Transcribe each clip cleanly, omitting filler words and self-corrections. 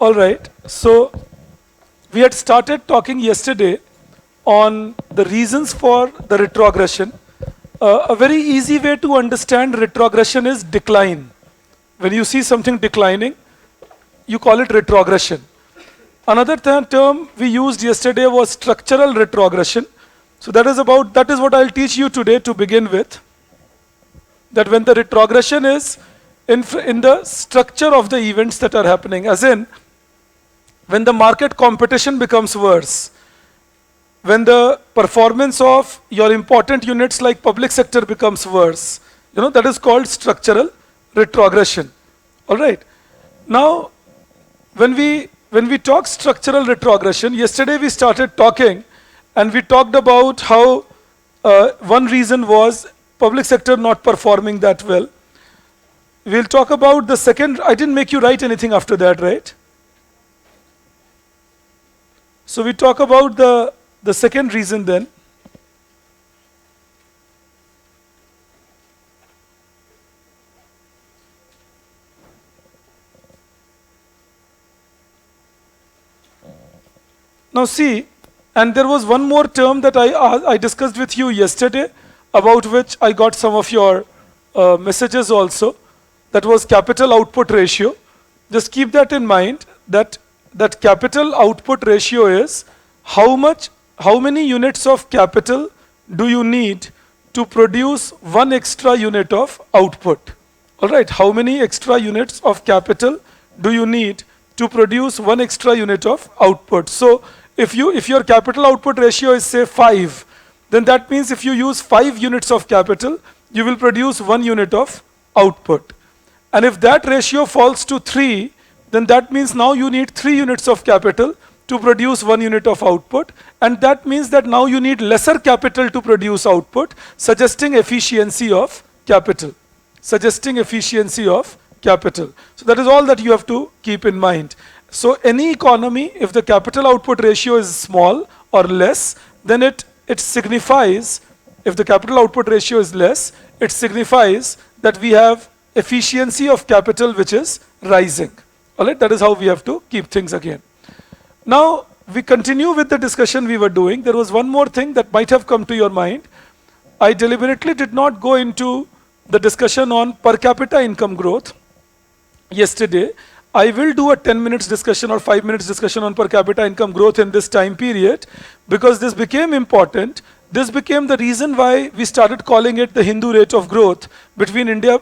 All right. So we had started talking yesterday on the reasons for the retrogression. A very easy way to understand retrogression is decline. When you see something declining, you call it retrogression. Another term we used yesterday was structural retrogression. So that is what I'll teach you today to begin with. That when the retrogression is in the structure of the events that are happening, as in when the market competition becomes worse, when the performance of your important units like public sector becomes worse, that is called structural retrogression. All right. Now, when we talk structural retrogression, yesterday we started talking and we talked about how one reason was public sector not performing that well. We'll talk about the second. I didn't make you write anything after that, right? So we talk about the second reason then. Now see, and there was one more term that I discussed with you yesterday, about which I got some of your messages also. That was capital output ratio. Just keep that in mind, that capital output ratio is how many units of capital do you need to produce one extra unit of output. All right, how many extra units of capital do you need to produce one extra unit of output? So if your capital output ratio is say 5, then that means if you use 5 units of capital, you will produce 1 unit of output. And if that ratio falls to 3, then that means now you need 3 units of capital to produce 1 unit of output. And that means that now you need lesser capital to produce output, suggesting efficiency of capital. Suggesting efficiency of capital. So that is all that you have to keep in mind. So any economy, if the capital output ratio is small or less, then it signifies, if the capital output ratio is less, it signifies that we have efficiency of capital which is rising. All right, that is how we have to keep things again. Now, we continue with the discussion we were doing. There was one more thing that might have come to your mind. I deliberately did not go into the discussion on per capita income growth yesterday. I will do a 10 minutes discussion or 5 minutes discussion on per capita income growth in this time period, because this became important. This became the reason why we started calling it the Hindu rate of growth between India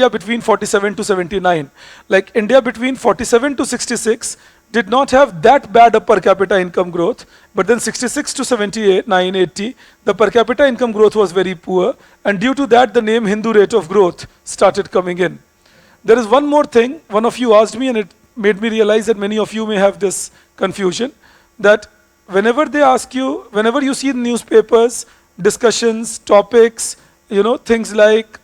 between 47 to 79. Like India between 47 to 66 did not have that bad a per capita income growth, but then 66 to 78, 980, the per capita income growth was very poor, and due to that the name Hindu rate of growth started coming in. There is one more thing, one of you asked me and it made me realize that many of you may have this confusion, that whenever they ask you, whenever you see in newspapers, discussions, topics, things like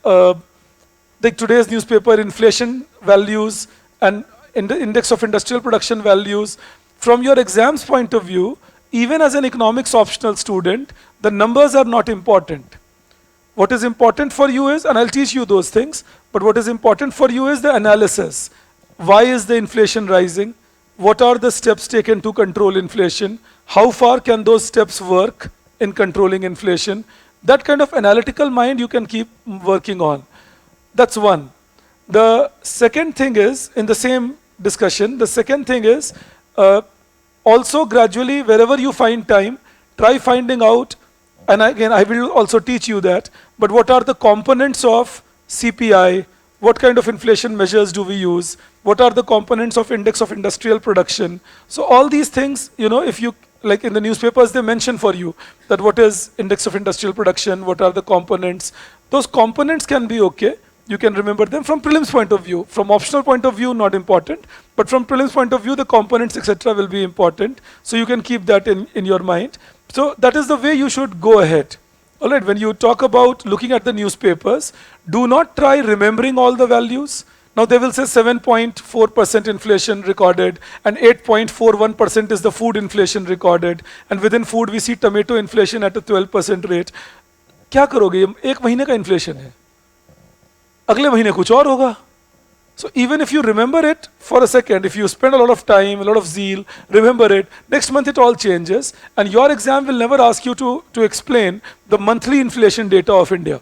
today's newspaper, inflation values and the index of industrial production values, from your exams point of view, even as an economics optional student, the numbers are not important. What is important for you is, and I'll teach you those things, but what is important for you is the analysis. Why is the inflation rising? What are the steps taken to control inflation? How far can those steps work in controlling inflation? That kind of analytical mind you can keep working on. That's one. The second thing is, in the same discussion, the second thing is, also gradually, wherever you find time, try finding out, and again, I will also teach you that, but what are the components of CPI? What kind of inflation measures do we use? What are the components of index of industrial production? So all these things, if you, like in the newspapers, they mention for you that what is index of industrial production, what are the components. Those components can be okay. You can remember them from prelims point of view. From optional point of view, not important. But from prelims point of view, the components, etc. will be important. So you can keep that in your mind. So that is the way you should go ahead. All right, when you talk about looking at the newspapers, do not try remembering all the values. Now they will say 7.4% inflation recorded and 8.41% is the food inflation recorded, and within food we see tomato inflation at a 12% rate. क्या करोगे? एक महीने का inflation है, अगले महीने कुछ और होगा. So even if you remember it for a second, if you spend a lot of time, a lot of zeal, remember it, next month it all changes, and your exam will never ask you to explain the monthly inflation data of India.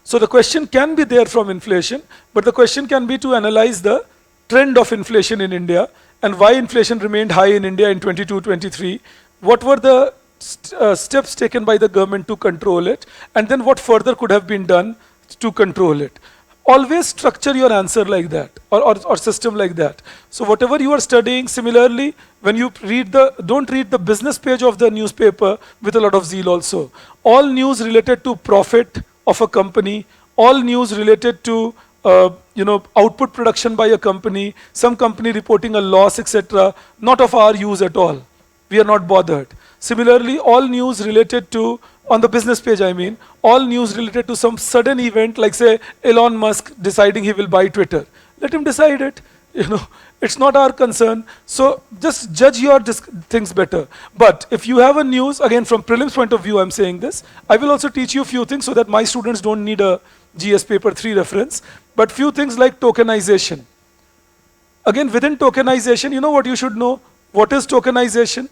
So the question can be there from inflation, but the question can be to analyze the trend of inflation in India and why inflation remained high in India in 22-23. What were the steps taken by the government to control it, and then what further could have been done to control it. Always structure your answer like that, or system like that. So whatever you are studying, similarly, when you read don't read the business page of the newspaper with a lot of zeal also. All news related to profit of a company, all news related to output production by a company, some company reporting a loss, etc., not of our use at all. We are not bothered. Similarly, all news related to, on the business page I mean, all news related to some sudden event, like say Elon Musk deciding he will buy Twitter. Let him decide it. It's not our concern. So just judge your things better. But if you have a news, again from prelims point of view I'm saying this, I will also teach you a few things so that my students don't need a GS paper 3 reference. But few things like tokenization. Again, within tokenization, you know what you should know? What is tokenization?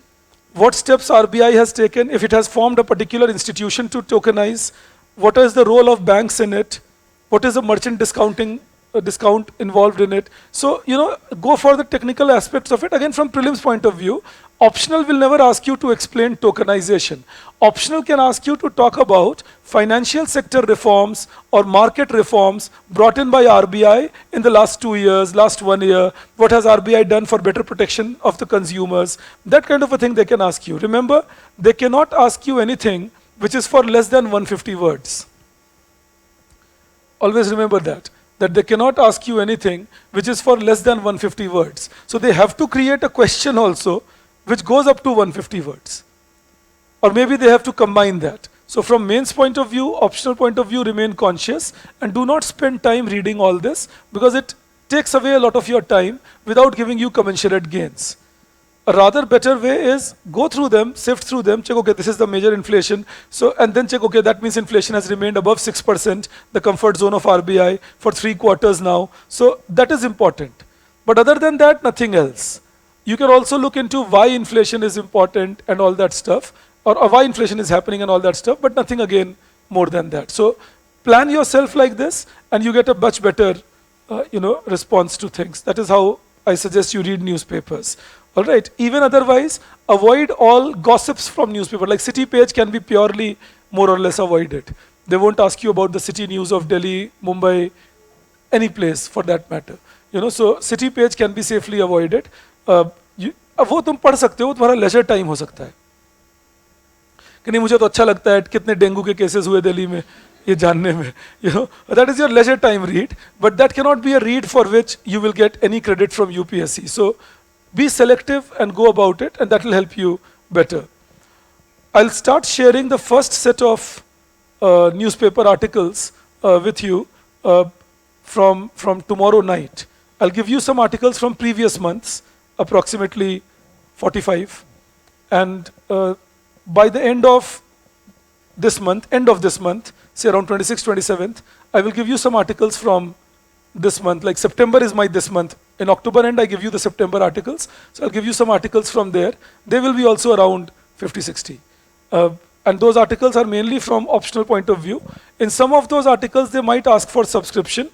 What steps RBI has taken, if it has formed a particular institution to tokenize, what is the role of banks in it, what is the merchant discount involved in it. So, go for the technical aspects of it. Again, from prelims point of view, optional will never ask you to explain tokenization. Optional can ask you to talk about financial sector reforms or market reforms brought in by RBI in the last 2 years, last 1 year. What has RBI done for better protection of the consumers? That kind of a thing they can ask you. Remember, they cannot ask you anything which is for less than 150 words. Always remember that they cannot ask you anything which is for less than 150 words. So they have to create a question also which goes up to 150 words. Or maybe they have to combine that. So from mains point of view, optional point of view, remain conscious and do not spend time reading all this, because it takes away a lot of your time without giving you commensurate gains. A rather better way is go through them, sift through them, check, okay, this is the major inflation. So, and then check, okay, that means inflation has remained above 6%, the comfort zone of RBI for 3 quarters now. So that is important. But other than that, nothing else. You can also look into why inflation is important and all that stuff, or why inflation is happening and all that stuff, but nothing again more than that. So plan yourself like this and you get a much better, response to things. That is how I suggest you read newspapers. All right. Even otherwise, avoid all gossips from newspaper. Like city page can be purely more or less avoided. They won't ask you about the city news of Delhi, Mumbai, any place for that matter. So city page can be safely avoided. वो तुम पढ़ सकते हो, तुम्हारा leisure time हो सकता है कि नहीं, मुझे तो अच्छा लगता है कितने डेंगू के केसेस हुए दिल्ली में ये जानने में. That is your leisure time read, but that cannot be a read for which you will get any credit from UPSC. So be selective and go about it, and that will help you better. I'll start sharing the first set of newspaper articles with you from tomorrow night. I'll give you some articles from previous months, approximately 45, and by the end of this month, say around 26th, 27th, I will give you some articles from this month. Like September is my this month. In October end, I give you the September articles. So I'll give you some articles from there. They will be also around 50, 60. And those articles are mainly from optional point of view. In some of those articles, they might ask for subscription.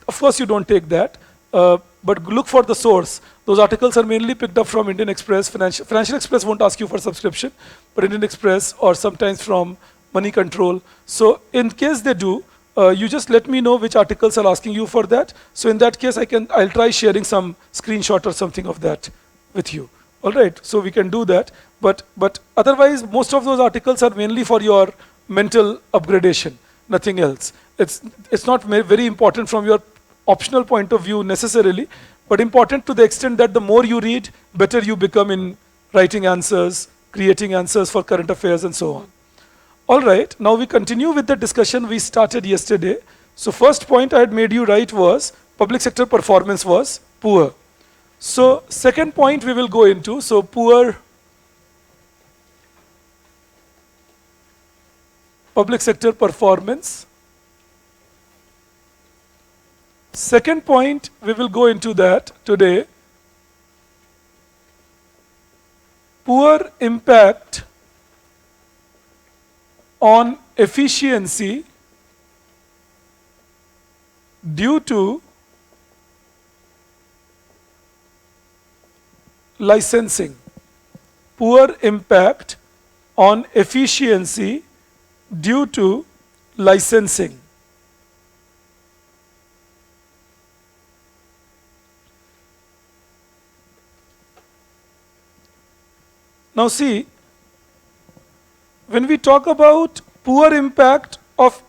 Of course, you don't take that. But look for the source. Those articles are mainly picked up from Indian Express. Financial Express won't ask you for subscription, but Indian Express, or sometimes from Money Control. So in case they do, you just let me know which articles are asking you for that. So in that case, I'll try sharing some screenshot or something of that with you. All right, so we can do that. But otherwise, most of those articles are mainly for your mental upgradation, nothing else. It's not very important from your optional point of view necessarily, but important to the extent that the more you read, better you become in writing answers, creating answers for current affairs, and so on. All right, now we continue with the discussion we started yesterday. So first point I had made you write was public sector performance was poor. So second point we will go into, so poor public sector performance Second point, we will go into that today. Poor impact on efficiency due to licensing. Poor impact on efficiency due to licensing. Now see, when we talk about poor impact of,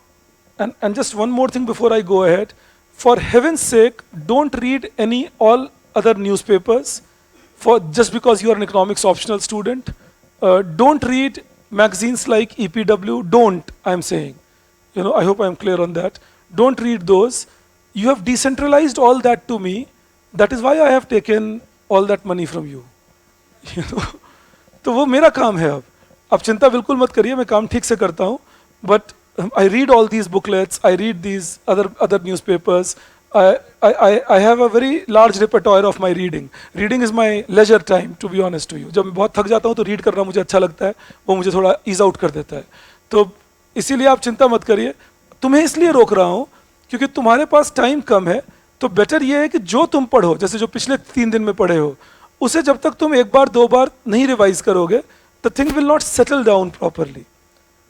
and just one more thing before I go ahead, for heaven's sake, don't read any all other newspapers for just because you are an economics optional student. Don't read magazines like EPW. Don't, I'm saying. I hope I'm clear on that. Don't read those. You have decentralized all that to me. That is why I have taken all that money from you. तो वो मेरा काम है अब. आप चिंता बिल्कुल मत करिए, मैं काम ठीक से करता हूँ. But I read all these booklets, I read these other newspapers. I have a very large repertoire of my reading. Reading is my leisure time, to be honest to you. जब मैं बहुत थक जाता हूँ तो रीड करना मुझे अच्छा लगता है, वो मुझे थोड़ा ईज आउट कर देता है. तो इसीलिए आप चिंता मत करिए. तुम्हें इसलिए रोक रहा हूँ क्योंकि तुम्हारे पास टाइम कम है. तो बेटर ये है कि जो तुम पढ़ो, जैसे जो पिछले 3 दिन में पढ़े हो, उसे जब तक तुम एक बार 2 बार नहीं रिवाइज करोगे, the thing will not settle down properly.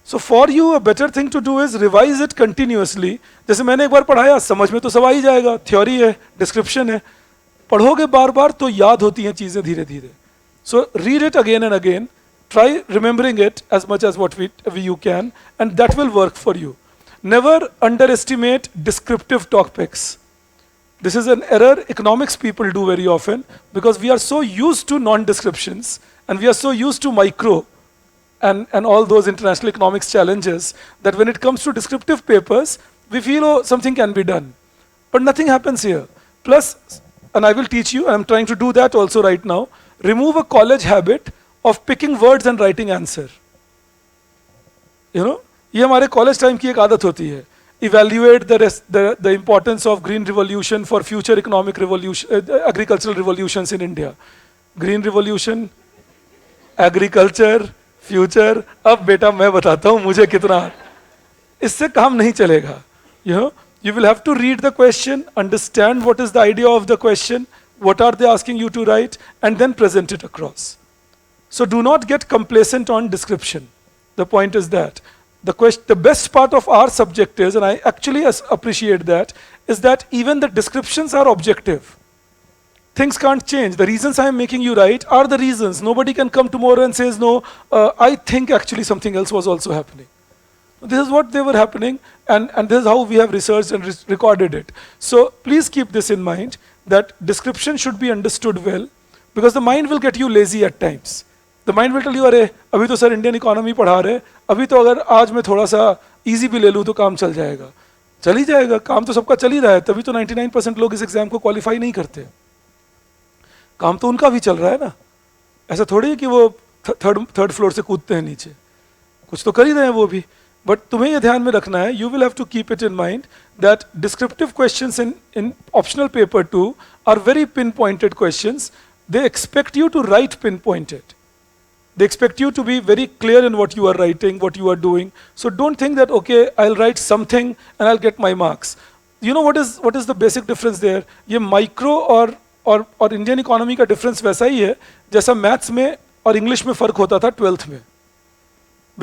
So for you a better thing to do is revise it continuously. जैसे मैंने एक बार पढ़ाया, समझ में तो सब आ ही जाएगा, थ्योरी है, डिस्क्रिप्शन है. पढ़ोगे बार बार तो याद होती हैं चीजें धीरे धीरे. So read it again and again. Try remembering it as much as what you can, and that will work for you. Never underestimate descriptive topics. This is an error economics people do very often because we are so used to non-descriptions and we are so used to micro and all those international economics challenges that when it comes to descriptive papers, we feel, oh, something can be done. But nothing happens here. Plus, and I will teach you, and I'm trying to do that also right now, remove a college habit of picking words and writing answer. ये हमारे college time की एक आदत होती है. Evaluate the importance of green revolution for future economic revolution, agricultural revolutions in India. Green revolution, agriculture, future. अब बेटा मैं बताता हूँ मुझे कितना, इससे काम नहीं चलेगा. You will have to read the question, understand what is the idea of the question, what are they asking you to write, and then present it across. So do not get complacent on description. The point is that the best part of our subject is, and I actually appreciate that, is that even the descriptions are objective. Things can't change. The reasons I am making you write are the reasons. Nobody can come tomorrow and says, no, I think actually something else was also happening. This is what they were happening, and this is how we have researched and recorded it. So please keep this in mind, that description should be understood well, because the mind will get you lazy at times. The mind will tell you, अरे अभी तो sir Indian economy पढ़ा रहे, अभी तो अगर आज मैं थोड़ा सा इजी भी ले लूँ तो काम चल जाएगा. चल ही जाएगा, काम तो सबका चल ही रहा है, तभी तो 99% लोग इस एग्जाम को क्वालिफाई नहीं करते. काम तो उनका भी चल रहा है ना. ऐसा थोड़ी है कि वो थर्ड फ्लोर से कूदते हैं नीचे, कुछ तो कर ही रहे हैं वो भी. बट तुम्हें ये ध्यान में रखना है, you will have to keep it in mind that descriptive questions in optional paper 2 are very pinpointed questions. They expect you to write pinpointed. They expect you to be very clear in what you are writing, what you are doing. So don't think that, okay, I'll write something and I'll get my marks. You know what is the basic difference there? ये micro और Indian economy का difference वैसा ही है जैसा maths में और English में फर्क होता था 12th में.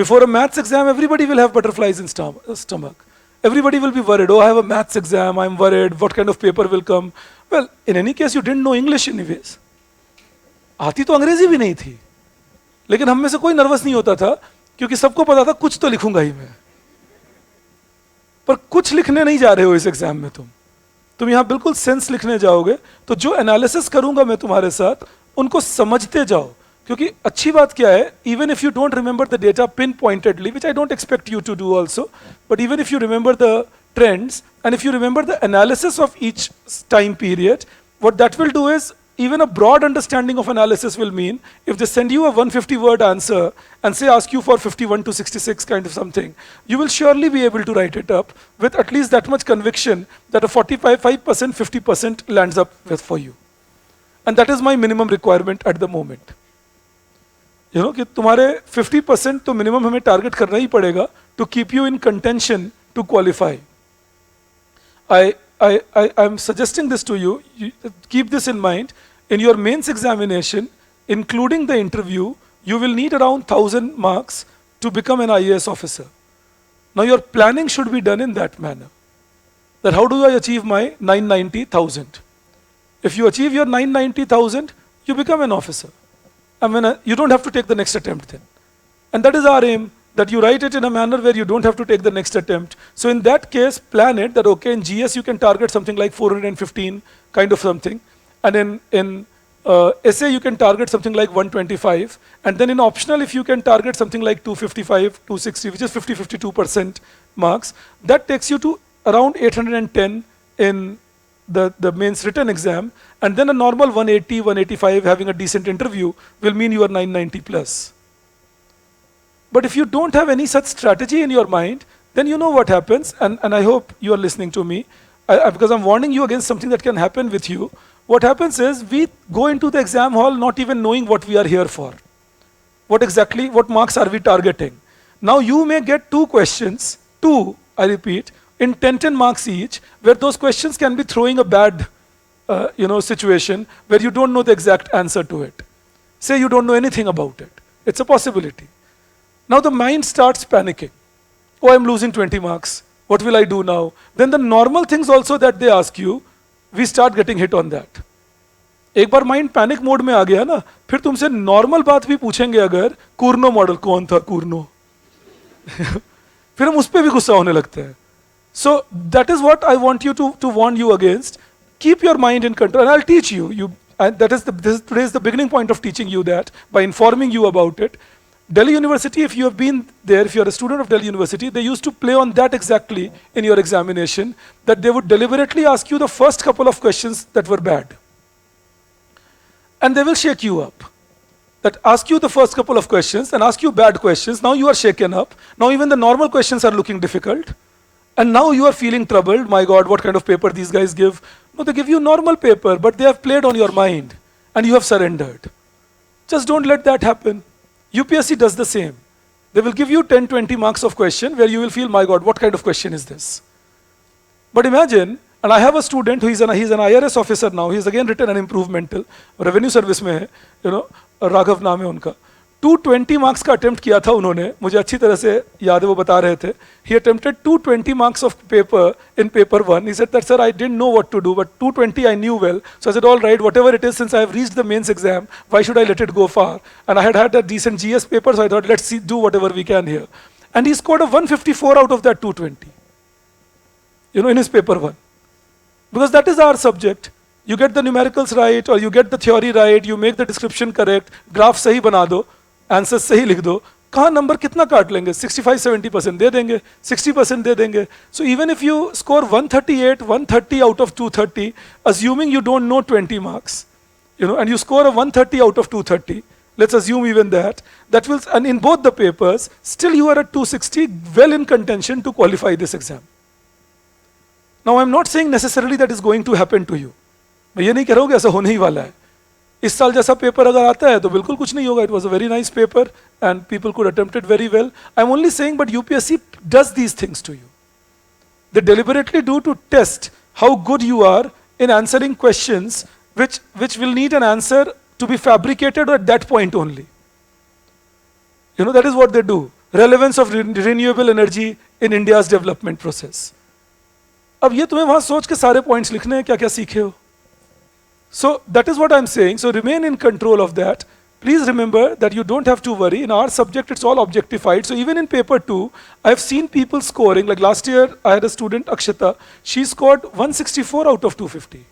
Before a maths exam, everybody will have butterflies in stomach. Everybody will be worried. Oh, I have a maths exam. I'm worried. What kind of paper will come? Well, in any case, you didn't know English anyways. आती तो अंग्रेजी भी नहीं थी. लेकिन हम में से कोई नर्वस नहीं होता था क्योंकि सबको पता था कुछ तो लिखूंगा ही मैं. पर कुछ लिखने नहीं जा रहे हो इस एग्जाम में. तुम यहां बिल्कुल सेंस लिखने जाओगे. तो जो एनालिसिस करूंगा मैं तुम्हारे साथ, उनको समझते जाओ. क्योंकि अच्छी बात क्या है, even if you don't remember the data pinpointedly, which I don't expect you to do also, but even if you remember the trends and if you remember the analysis of each time period, what that will do is even a broad understanding of analysis will mean if they send you a 150-word answer and say ask you for 51 to 66 kind of something, you will surely be able to write it up with at least that much conviction that a 45%, 50% lands up with for you. And that is my minimum requirement at the moment. You know कि तुम्हारे 50% तो minimum हमें target करना ही पड़ेगा to keep you in contention to qualify. I'm suggesting this to you. Keep this in mind. In your mains examination, including the interview, you will need around 1,000 marks to become an IAS officer. Now your planning should be done in that manner. That how do I achieve my 990,000? If you achieve your 990,000, you become an officer. I mean, you don't have to take the next attempt then. And that is our aim, that you write it in a manner where you don't have to take the next attempt. So in that case, plan it that, okay, in GS you can target something like 415 kind of something. And in essay you can target something like 125. And then in optional, if you can target something like 255, 260, which is 52% marks, that takes you to around 810 in the mains written exam. And then a normal 180, 185 having a decent interview will mean you are 990 plus. But if you don't have any such strategy in your mind, then you know what happens, and I hope you are listening to me, because I'm warning you against something that can happen with you. What happens is we go into the exam hall not even knowing what we are here for. What marks are we targeting? Now you may get two questions, I repeat, in 10 marks each, where those questions can be throwing a bad situation where you don't know the exact answer to it. Say you don't know anything about it. It's a possibility. Now the mind starts panicking. Oh, I'm losing 20 marks. What will I do now? Then the normal things also that they ask you, we start getting hit on that. एक बार mind panic mode में आ गया ना, फिर तुमसे normal बात भी पूछेंगे अगर, कूर्नो मॉडल कौन था कूर्नो फिर हम उस पर भी गुस्सा होने लगते हैं. So that is what I want you to warn you against. Keep your mind in control, and I'll teach you. And today is the beginning point of teaching you that by informing you about it. Delhi University, if you have been there, if you are a student of Delhi University, they used to play on that exactly in your examination, that they would deliberately ask you the first couple of questions that were bad. And they will shake you up. That ask you the first couple of questions and ask you bad questions. Now you are shaken up. Now even the normal questions are looking difficult. And now you are feeling troubled. My God, what kind of paper these guys give? No, they give you normal paper, but they have played on your mind and you have surrendered. Just don't let that happen. UPSC does the same. They will give you 10, 20 marks of question where you will feel, my God, what kind of question is this? But imagine, and I have a student who he's an IRS officer now. He's again written an improvemental revenue service में है, राघव नाम है उनका. 220 marks का attempt किया था उन्होंने, मुझे अच्छी तरह से याद है, वो बता रहे थे. He attempted 220 marks of paper in paper 1. He said that, sir, I didn't know what to do, but 220 I knew well. So I said, all right, whatever it is, since I have reached the mains exam, why should I let it go far? And I had a decent GS paper, so I thought, let's do whatever we can here. And he scored a 154 out of that 220, in his paper 1. Because that is our subject. You get the numericals right, or you get the theory right, you make the description correct, graph सही बना दो, answer सही लिख दो, कहाँ number कितना काट लेंगे? 65-70% दे देंगे, 60% दे देंगे. So even if you score 138, 130 out of 230, assuming you don't know 20 marks, and you score a 130 out of 230, let's assume even that will, and in both the papers, still you are at 260, well in contention to qualify this exam. Now I'm not saying necessarily that is going to happen to you. मैं ये नहीं कह रहा हूँ कि ऐसा होने ही वाला है. इस साल जैसा पेपर अगर आता है तो बिल्कुल कुछ नहीं होगा. It was a very nice paper and people could attempt it very well. I'm only saying, but UPSC does these things to you. They deliberately do to test how good you are in answering questions which will need an answer to be fabricated at that point only. That is what they do. Relevance of renewable energy in India's development process. अब ये तुम्हें वहां सोच के सारे points लिखने हैं, क्या क्या सीखे हो. So that is what I'm saying. So remain in control of that. Please remember that you don't have to worry. In our subject, it's all objectified. So even in paper 2, I've seen people scoring. Like last year, I had a student, Akshita. She scored 164 out of 250.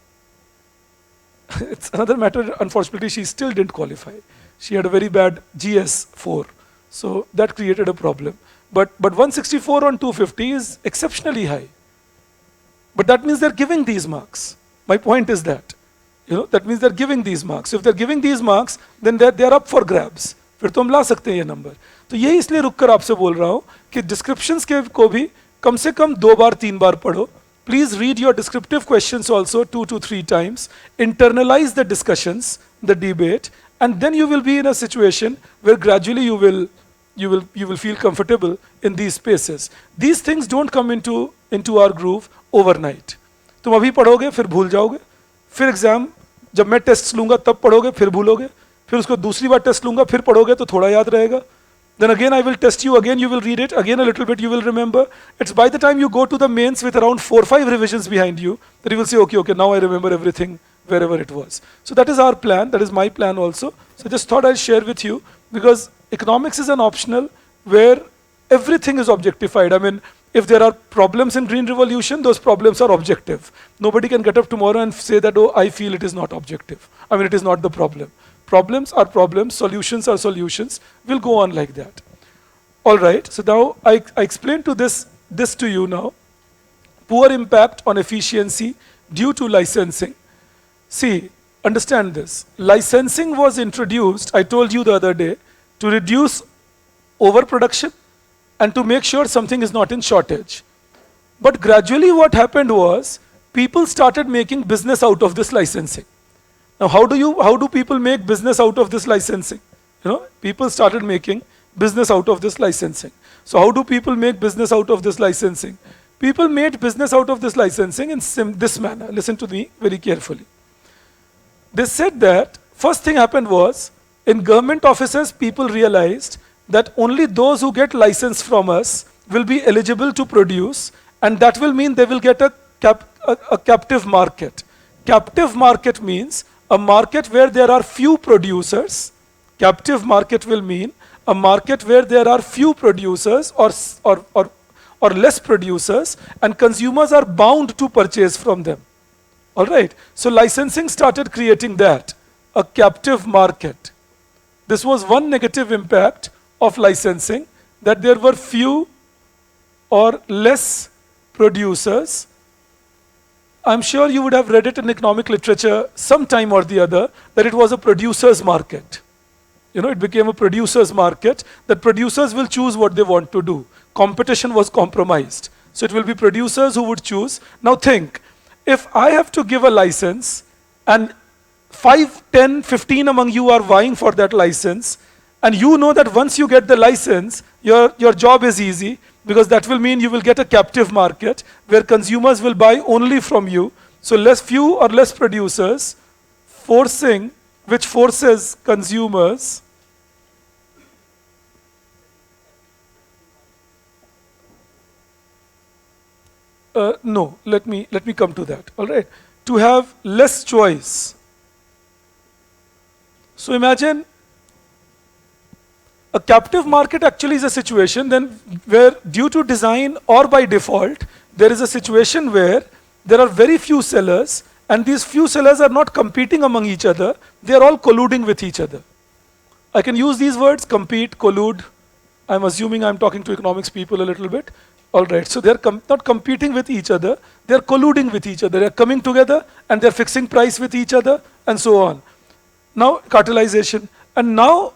It's another matter. Unfortunately, she still didn't qualify. She had a very bad GS 4. So that created a problem. But 164 on 250 is exceptionally high. But that means they're giving these marks. My point is that. that means they're giving these marks. If they're giving these marks, then they're up for grabs. फिर तो हम ला सकते हैं ये number. तो यही इसलिए रुक कर आपसे बोल रहा हूँ कि डिस्क्रिप्शंस के को भी कम से कम 2 बार 3 बार पढ़ो. Please read your descriptive questions also 2 to 3 times. Internalize the discussions, the debate, and then you will be in a situation where gradually you will feel comfortable in these spaces. These things don't come into our groove overnight. तुम अभी पढ़ोगे फिर भूल जाओगे, फिर exam जब मैं test लूंगा तब पढ़ोगे फिर भूलोगे, फिर उसको दूसरी बार टेस्ट लूंगा फिर पढ़ोगे तो थोड़ा याद रहेगा. Then again I will test you, again you will read it, again a little bit you will remember. It's by the time you go to the mains with around 4 or 5 revisions behind you that you will say, okay, now I remember everything wherever it was. So that is our plan, that is my plan also. So I just thought I'd share with you, because economics is an optional where everything is objectified. I mean, if there are problems in Green Revolution, those problems are objective. Nobody can get up tomorrow and say that, oh, I feel it is not objective. I mean, it is not the problem. Problems are problems, solutions are solutions. We'll go on like that. All right, so now I explained this to you now. Poor impact on efficiency due to licensing. See, understand this. Licensing was introduced, I told you the other day, to reduce overproduction and to make sure something is not in shortage. But gradually what happened was, people started making business out of this licensing. Now, how do people make business out of this licensing? People started making business out of this licensing. So how do people make business out of this licensing? People made business out of this licensing in this manner. Listen to me very carefully. They said that first thing happened was, in government offices, people realized that only those who get license from us will be eligible to produce, and that will mean they will get a captive market. Captive market means a market where there are few producers. Captive market will mean a market where there are few producers or less producers, and consumers are bound to purchase from them. All right. So licensing started creating that, a captive market. This was one negative impact of licensing, that there were few or less producers. I'm sure you would have read it in economic literature sometime or the other, that it was a producer's market. It became a producer's market, that producers will choose what they want to do. Competition was compromised. So it will be producers who would choose. Now think, if I have to give a license and 5, 10, 15 among you are vying for that license, and you know that once you get the license, your job is easy, because that will mean you will get a captive market where consumers will buy only from you. So few or less producers, which forces consumers no, let me come to that. All right, to have less choice. So imagine a captive market actually is a situation then where, due to design or by default, there is a situation where there are very few sellers, and these few sellers are not competing among each other, they are all colluding with each other. I can use these words, compete, collude. I'm assuming I'm talking to economics people a little bit. All right, so they're not competing with each other, they're colluding with each other. They're coming together and they're fixing price with each other and so on. Now, cartelization. And now,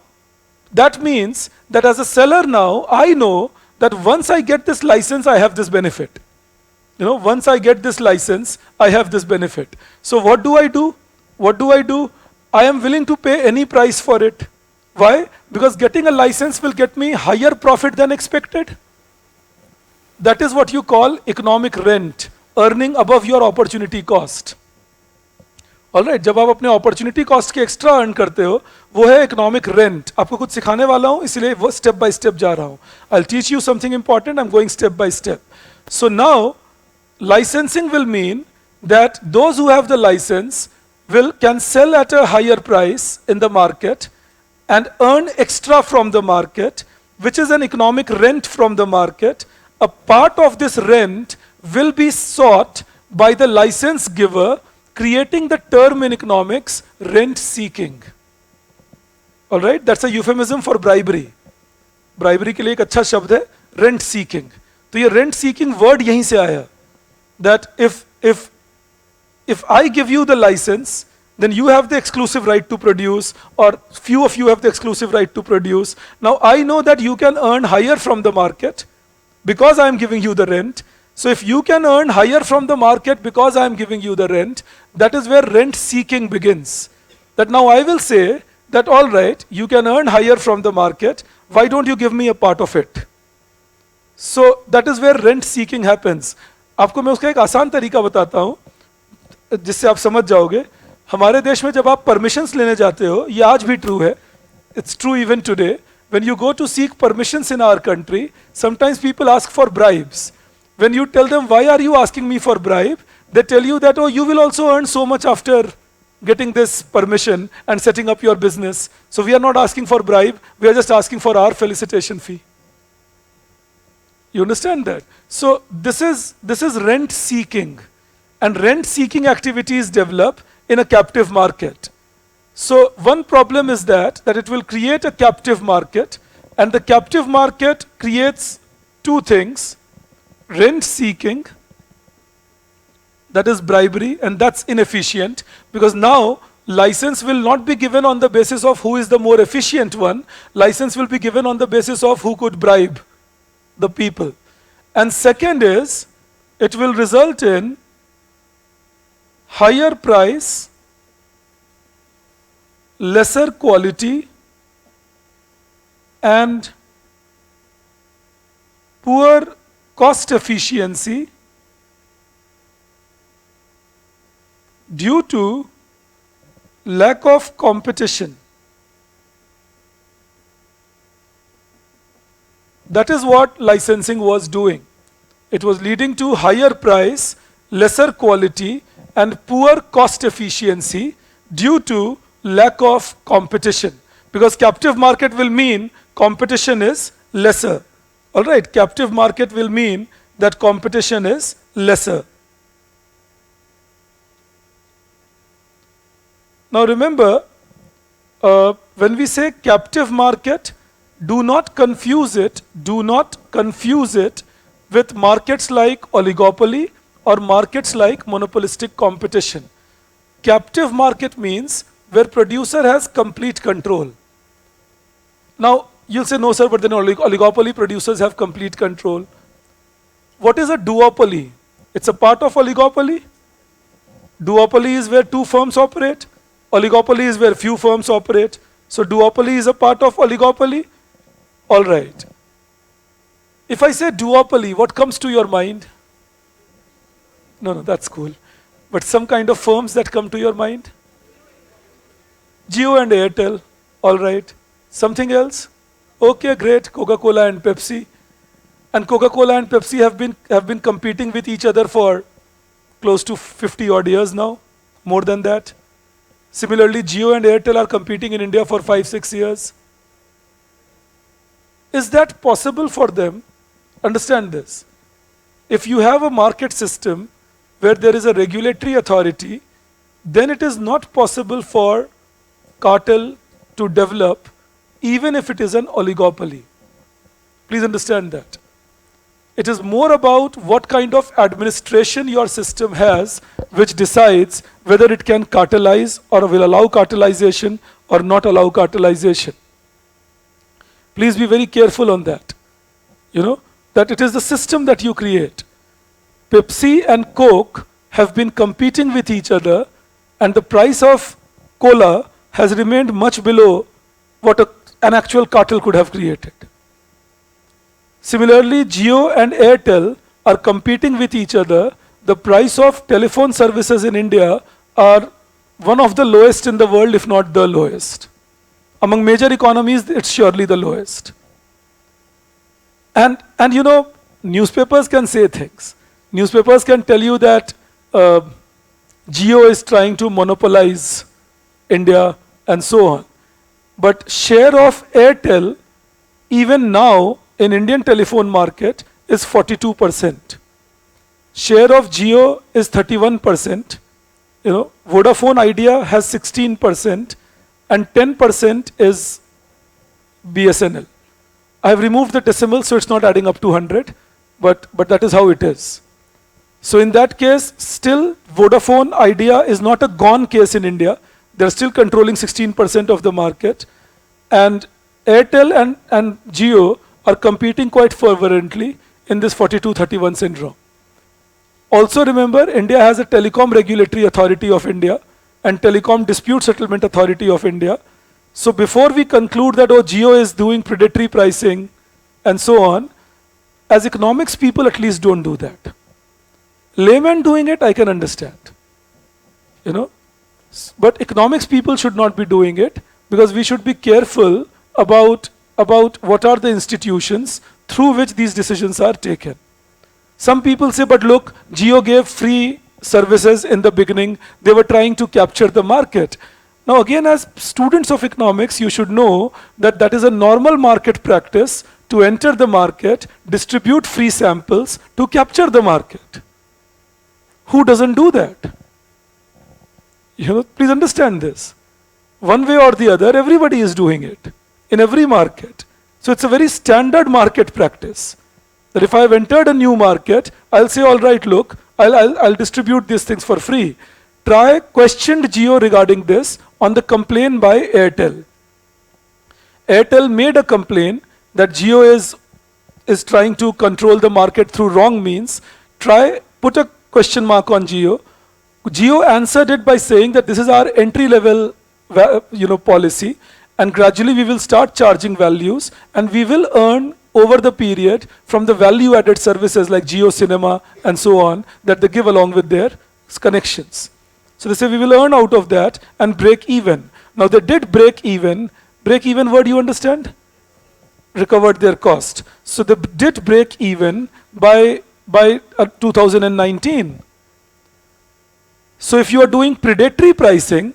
that means that as a seller now, I know that once I get this license, I have this benefit. Once I get this license, I have this benefit. So what do I do? I am willing to pay any price for it. Why? Because getting a license will get me higher profit than expected. That is what you call economic rent, earning above your opportunity cost. All right, जब आप अपने opportunity cost के extra earn करते हो, वो है economic rent. आपको कुछ सिखाने वाला हूँ, इसलिए वो step by step जा रहा हूँ. I'll teach you something important. I'm going step by step. So now, licensing will mean that those who have the license can sell at a higher price in the market and earn extra from the market, which is an economic rent from the market. A part of this rent will be sought by the license giver, creating the term in economics, rent seeking. All right, that's a euphemism for bribery. Bribery के लिए एक अच्छा शब्द है, rent seeking. तो ये rent seeking word यहीं से आया. That if I give you the license then you have the exclusive right to produce, or few of you have the exclusive right to produce. Now I know that you can earn higher from the market because I am giving you the rent. So if you can earn higher from the market because I am giving you the rent, that is where rent seeking begins. That now I will say that all right, you can earn higher from the market, why don't you give me a part of it? So that is where rent seeking happens. आपको मैं उसका एक आसान तरीका बताता हूँ जिससे आप समझ जाओगे. हमारे देश में जब आप परमिशंस लेने जाते हो, ये आज भी ट्रू है, it's true even today, when you go to seek permissions in our country, sometimes people ask for bribes. When you tell them, why are you asking me for bribe? They tell you that, oh, you will also earn so much after getting this permission and setting up your business. So we are not asking for bribe, we are just asking for our felicitation fee. You understand that? So this is rent seeking, and rent seeking activities develop in a captive market. So one problem is that it will create a captive market, and the captive market creates two things: rent seeking, that is bribery, and that's inefficient, because now license will not be given on the basis of who is the more efficient one. License will be given on the basis of who could bribe the people. And second is, it will result in higher price, lesser quality, and poor cost efficiency due to lack of competition. That is what licensing was doing. It was leading to higher price, lesser quality, and poor cost efficiency due to lack of competition. Because captive market will mean competition is lesser. All right, captive market will mean that competition is lesser. Now remember, when we say captive market, do not confuse it with markets like oligopoly or markets like monopolistic competition. Captive market means where producer has complete control. Now you'll say, no sir, but then oligopoly producers have complete control. What is a duopoly? It's a part of oligopoly. Duopoly is where two firms operate. Oligopoly is where few firms operate. So duopoly is a part of oligopoly. All right. If I say duopoly, what comes to your mind? No, that's cool. But some kind of firms that come to your mind? Jio and Airtel. All right. Something else? Okay, great. Coca-Cola and Pepsi. And Coca-Cola and Pepsi have been competing with each other for close to 50 odd years now. More than that. Similarly, Jio and Airtel are competing in India for 5-6 years. Is that possible for them? Understand this. If you have a market system where there is a regulatory authority, then it is not possible for cartel to develop even if it is an oligopoly. Please understand that. It is more about what kind of administration your system has, which decides whether it can cartelize or will allow cartelization or not allow cartelization. Please be very careful on that. You know, that it is the system that you create. Pepsi and Coke have been competing with each other, and the price of cola has remained much below what an actual cartel could have created. Similarly, Jio and Airtel are competing with each other. The price of telephone services in India are one of the lowest in the world, if not the lowest. Among major economies, it's surely the lowest. And you know, newspapers can say things. Newspapers can tell you that Jio is trying to monopolize India and so on. But share of Airtel, even now in Indian telephone market, is 42%. Share of Jio is 31%. You know, Vodafone Idea has 16%, and 10% is BSNL. I have removed the decimal, so it's not adding up to 100, but that is how it is. So in that case, still Vodafone Idea is not a gone case in India. They're still controlling 16% of the market. And Airtel and Jio are competing quite fervently in this 42-31 syndrome. Also remember, India has a Telecom Regulatory Authority of India and Telecom Dispute Settlement Authority of India. So before we conclude that, oh, Jio is doing predatory pricing and so on, as economics people at least don't do that. Laymen doing it, I can understand. You know, but economics people should not be doing it, because we should be careful about what are the institutions through which these decisions are taken. Some people say, but look, Jio gave free services in the beginning. They were trying to capture the market. Now again, as students of economics, you should know that that is a normal market practice to enter the market, distribute free samples to capture the market. Who doesn't do that? You know, please understand this. One way or the other, everybody is doing it in every market. So it's a very standard market practice. That if I've entered a new market, I'll say, all right, look, I'll distribute these things for free. TRAI questioned Jio regarding this on the complaint by Airtel. Airtel made a complaint that Jio is trying to control the market through wrong means. TRAI put a question mark on Jio. Jio answered it by saying that this is our entry-level policy, and gradually we will start charging values, and we will earn over the period from the value-added services like Jio Cinema and so on that they give along with their connections. So they say we will earn out of that and break even. Now they did break even. Break even word you understand? Recovered their cost. So they did break even by 2019. So if you are doing predatory pricing,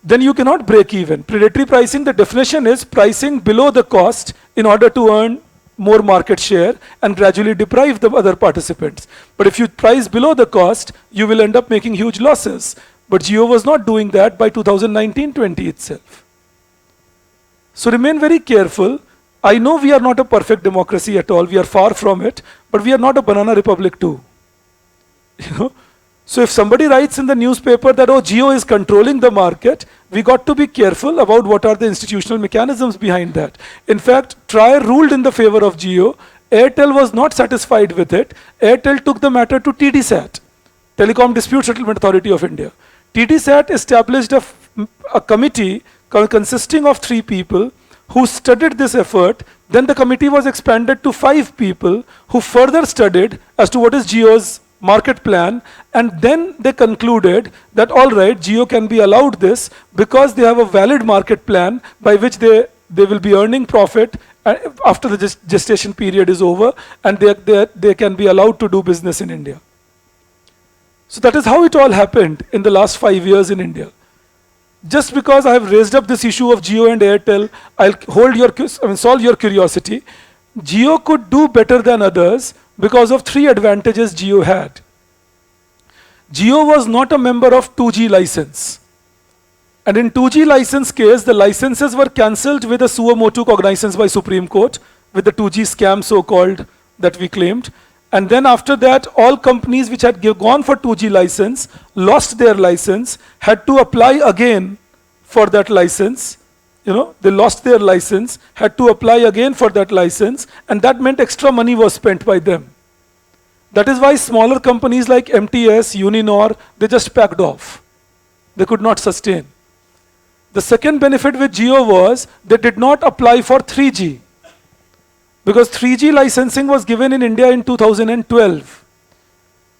then you cannot break even. Predatory pricing, the definition is pricing below the cost in order to earn more market share and gradually deprive the other participants. But if you price below the cost, you will end up making huge losses. But Jio was not doing that by 2019-20 itself. So remain very careful. I know we are not a perfect democracy at all. We are far from it. But we are not a banana republic too. You know? So if somebody writes in the newspaper that, oh, Jio is controlling the market, we got to be careful about what are the institutional mechanisms behind that. In fact, TRAI ruled in the favor of Jio. Airtel was not satisfied with it. Airtel took the matter to TDSAT, Telecom Dispute Settlement Authority of India. TDSAT established a committee consisting of 3 people who studied this effort. Then the committee was expanded to 5 people who further studied as to what is Jio's market plan, and then they concluded that all right, Jio can be allowed this because they have a valid market plan by which they will be earning profit after the gestation period is over, and they can be allowed to do business in India. So that is how it all happened in the last 5 years in India. Just because I have raised up this issue of Jio and Airtel, I'll solve your curiosity. Jio could do better than others because of 3 advantages Jio had. Jio was not a member of 2G license. And in 2G license case, the licenses were cancelled with a suo motu cognizance by Supreme Court, with the 2G scam so-called that we claimed. And then after that, all companies which had gone for 2G license, lost their license, had to apply again for that license. You know, they lost their license, had to apply again for that license, and that meant extra money was spent by them. That is why smaller companies like MTS, Uninor, they just packed off. They could not sustain. The second benefit with Jio was they did not apply for 3G. Because 3G licensing was given in India in 2012.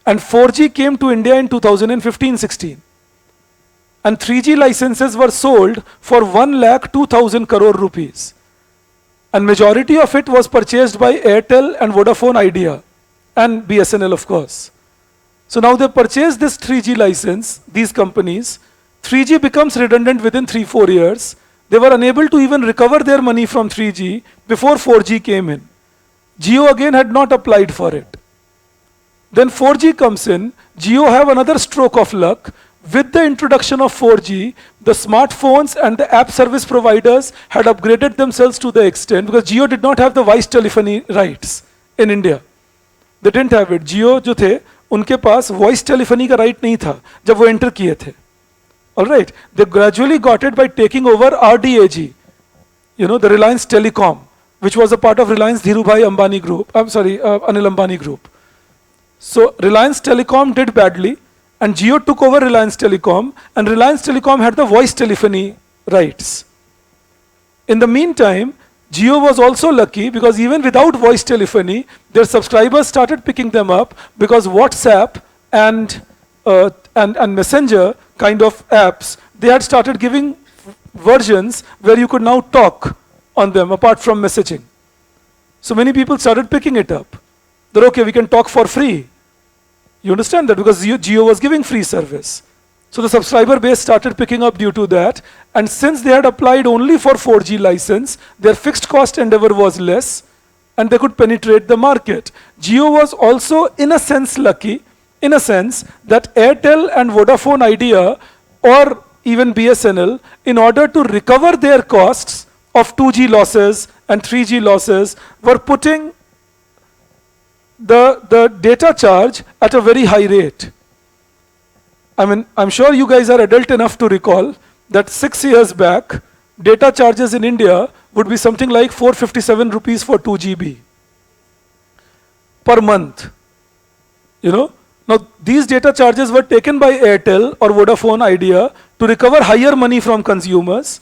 And 4G came to India in 2015-16. And 3G licenses were sold for 1,02,000 crore rupees. And majority of it was purchased by Airtel and Vodafone Idea and BSNL, of course. So now they purchased this 3G license, these companies. 3G becomes redundant within 3-4 years. They were unable to even recover their money from 3G before 4G came in. Jio again had not applied for it. Then 4G comes in. Jio have another stroke of luck. With the introduction of 4G, the smartphones and the app service providers had upgraded themselves to the extent, because Jio did not have the voice telephony rights in India. They didn't have it. Jio जो थे, उनके पास voice telephony का right नहीं था जब वो enter किए थे. All right, they gradually got it by taking over RDAG, the Reliance Telecom, which was a part of Reliance Dhirubhai Ambani Group. Anil Ambani Group. So Reliance Telecom did badly, and Jio took over Reliance Telecom, and Reliance Telecom had the voice telephony rights. In the meantime, Jio was also lucky because even without voice telephony, their subscribers started picking them up because WhatsApp and Messenger kind of apps, they had started giving versions where you could now talk on them apart from messaging. So many people started picking it up. That okay, we can talk for free. You understand that because Jio was giving free service. So the subscriber base started picking up due to that, and since they had applied only for 4G license, their fixed cost endeavor was less, and they could penetrate the market. Jio was also in a sense lucky, in a sense that Airtel and Vodafone Idea or even BSNL, in order to recover their costs of 2G losses and 3G losses, were putting the data charge at a very high rate. I mean, I'm sure you guys are adult enough to recall that 6 years back, data charges in India would be something like 457 rupees for 2 GB per month. Now these data charges were taken by Airtel or Vodafone Idea to recover higher money from consumers.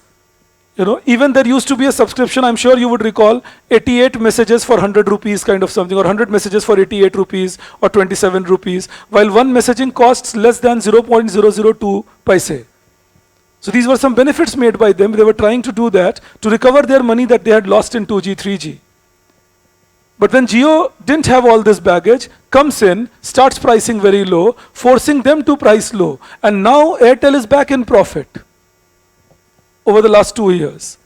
Even there used to be a subscription, I'm sure you would recall, 88 messages for 100 rupees kind of something, or 100 messages for 88 rupees or 27 rupees, while one messaging costs less than 0.002 paise. So these were some benefits made by them. They were trying to do that to recover their money that they had lost in 2G, 3G. But when Jio didn't have all this baggage, comes in, starts pricing very low, forcing them to price low. And now Airtel is back in profit over the last 2 years.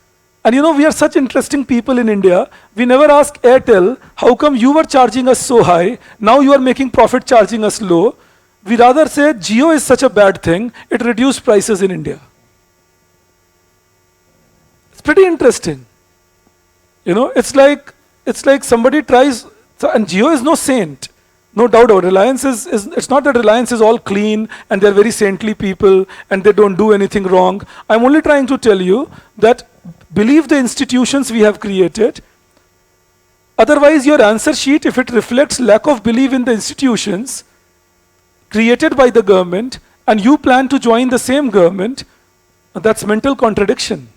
And we are such interesting people in India. We never ask Airtel, how come you were charging us so high, now you are making profit charging us low? We rather say Jio is such a bad thing, it reduced prices in India. It's pretty interesting. It's like somebody tries, and Jio is no saint. No doubt about Reliance it's not that Reliance is all clean and they're very saintly people and they don't do anything wrong. I'm only trying to tell you that believe the institutions we have created. Otherwise, your answer sheet, if it reflects lack of belief in the institutions created by the government and you plan to join the same government, that's mental contradiction.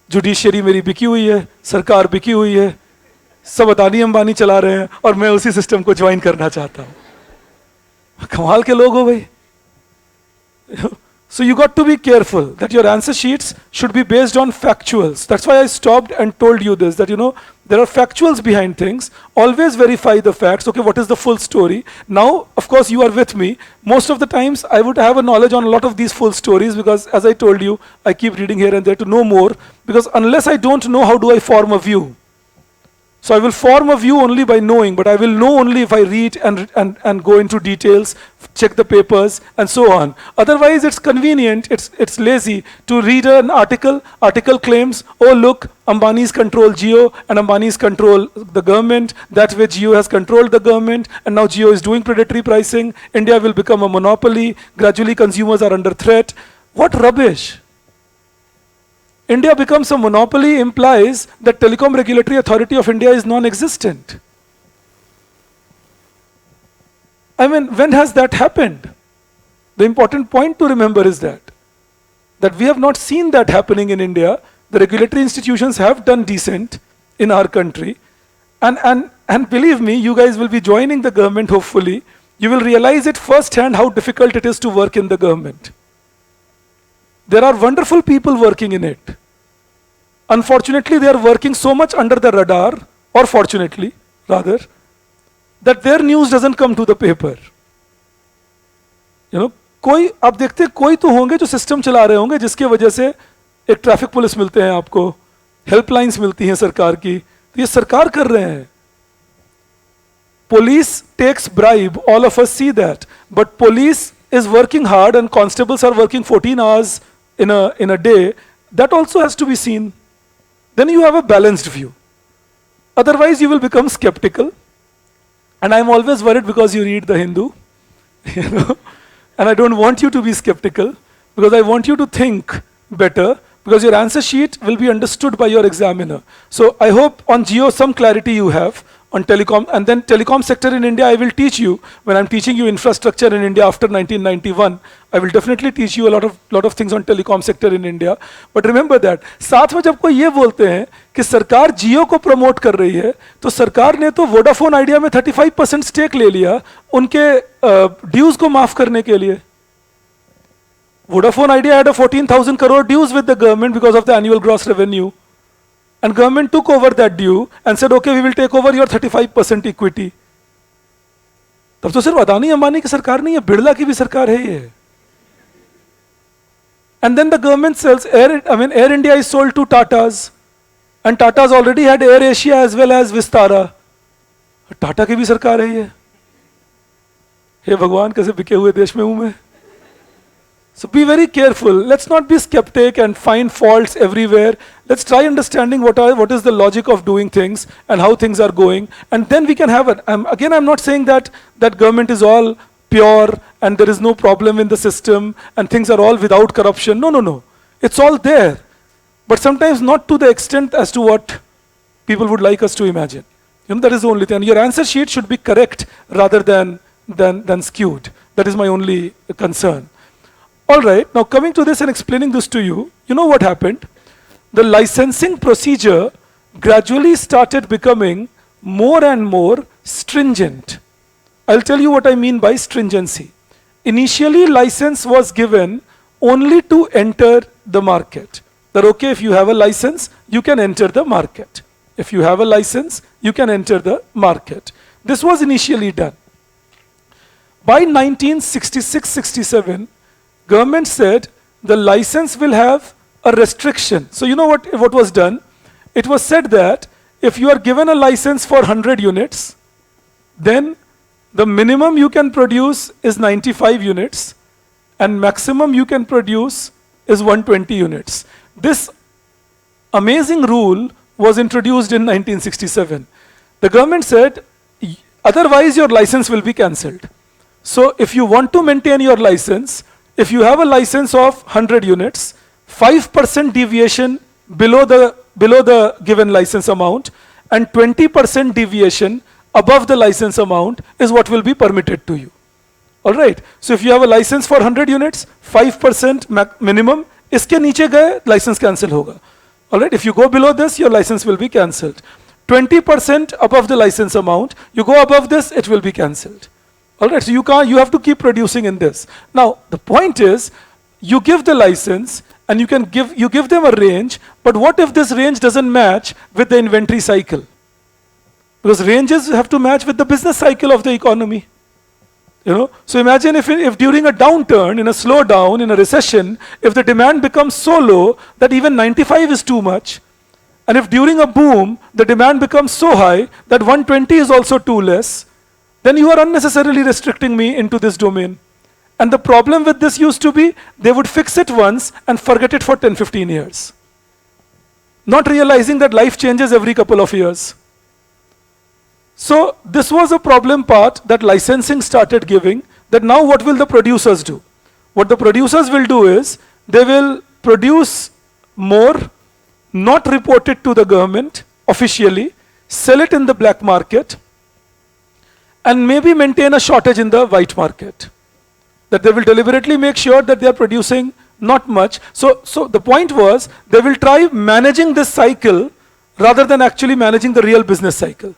Judiciary मेरी बिकी हुई है, सरकार बिकी हुई है, सब अदानी अंबानी चला रहे हैं और मैं उसी सिस्टम को ज्वाइन करना चाहता हूं. कमाल के लोग हो भाई. So you got to be careful that your answer sheets should be based on factuals. That's why I stopped and told you this, that there are factuals behind things. Always verify the facts. Okay, what is the full story? Now, of course, you are with me. Most of the times, I would have a knowledge on a lot of these full stories because, as I told you, I keep reading here and there to know more. Because unless I don't know, how do I form a view? So I will form a view only by knowing, but I will know only if I read and go into details, check the papers, and so on. Otherwise, it's convenient, it's lazy to read an article. Article claims, oh look, Ambani's control Jio and Ambani's control the government. That way Jio has controlled the government and now Jio is doing predatory pricing. India will become a monopoly. Gradually consumers are under threat. What rubbish. India becomes a monopoly implies that Telecom Regulatory Authority of India is non-existent. I mean, when has that happened? The important point to remember is that we have not seen that happening in India. The regulatory institutions have done decent in our country. And believe me, you guys will be joining the government hopefully. You will realize it firsthand how difficult it is to work in the government. There are wonderful people working in it. Unfortunately, they are working so much under the radar, or fortunately, rather, that their news doesn't come to the paper. कोई आप देखते कोई तो होंगे जो system चला रहे होंगे जिसके वजह से एक ट्रैफिक पुलिस मिलते हैं आपको, हेल्पलाइंस मिलती हैं सरकार की, तो ये सरकार कर रहे हैं. Police takes bribe, all of us see that, but police is working hard and constables are working 14 hours in a day. That also has to be seen. Then you have a balanced view. Otherwise you will become skeptical. And I'm always worried because you read the Hindu, you know, and I don't want you to be skeptical because I want you to think better because your answer sheet will be understood by your examiner. So I hope on Geo some clarity you have on telecom, and then telecom sector in India I will teach you when I'm teaching you infrastructure in India after 1991. I will definitely teach you a lot of things on telecom sector in India. But remember that साथ में जब कोई ये बोलते हैं कि सरकार जियो को प्रमोट कर रही है, तो सरकार ने तो वोडाफोन आइडिया में 35% स्टेक ले लिया उनके ड्यूज को माफ करने के लिए. Vodafone Idea had a 14,000 crore dues with the government because of the annual gross revenue. And government took over that due and said, okay, we will take over your 35% equity. तब तो सिर्फ अदानी अंबानी की सरकार नहीं है, बिड़ला की भी सरकार है ये. And then the government sells Air India is sold to Tatas, and Tatas already had Air Asia as well as Vistara. Tata की भी सरकार है ये. हे भगवान, कैसे बिके हुए देश में हूं मैं. So be very careful. Let's not be skeptic and find faults everywhere. Let's try understanding what is the logic of doing things and how things are going, and then we can have it. Again, I'm not saying that government is all pure and there is no problem in the system and things are all without corruption. No. It's all there. But sometimes not to the extent as to what people would like us to imagine. That is the only thing. Your answer sheet should be correct rather than skewed. That is my only concern. All right, now coming to this and explaining this to you, you know what happened? The licensing procedure gradually started becoming more and more stringent. I'll tell you what I mean by stringency. Initially, license was given only to enter the market. That okay, if you have a license, you can enter the market. If you have a license, you can enter the market. This was initially done. By 1966-67, government said the license will have a restriction. So you know what was done? It was said that if you are given a license for 100 units, then the minimum you can produce is 95 units and maximum you can produce is 120 units. This amazing rule was introduced in 1967. The government said, otherwise your license will be cancelled. So if you want to maintain your license, if you have a license of 100 units, 5% deviation below the given license amount and 20% deviation above the license amount is what will be permitted to you. All right. So if you have a license for 100 units, 5% minimum, iske niche gaye, license cancel hoga. All right. If you go below this, your license will be cancelled. 20% above the license amount, you go above this, it will be cancelled. All right, so you have to keep producing in this. Now, the point is, you give the license and you give them a range, but what if this range doesn't match with the inventory cycle? Because ranges have to match with the business cycle of the economy. So imagine if during a downturn, in a slowdown, in a recession, if the demand becomes so low that even 95 is too much, and if during a boom, the demand becomes so high that 120 is also too less, then you are unnecessarily restricting me into this domain. And the problem with this used to be, they would fix it once and forget it for 10-15 years. Not realizing that life changes every couple of years. So this was a problem part that licensing started giving, that now what will the producers do? What the producers will do is, they will produce more, not report it to the government officially, sell it in the black market, and maybe maintain a shortage in the white market. That they will deliberately make sure that they are producing not much. So the point was, they will try managing this cycle rather than actually managing the real business cycle.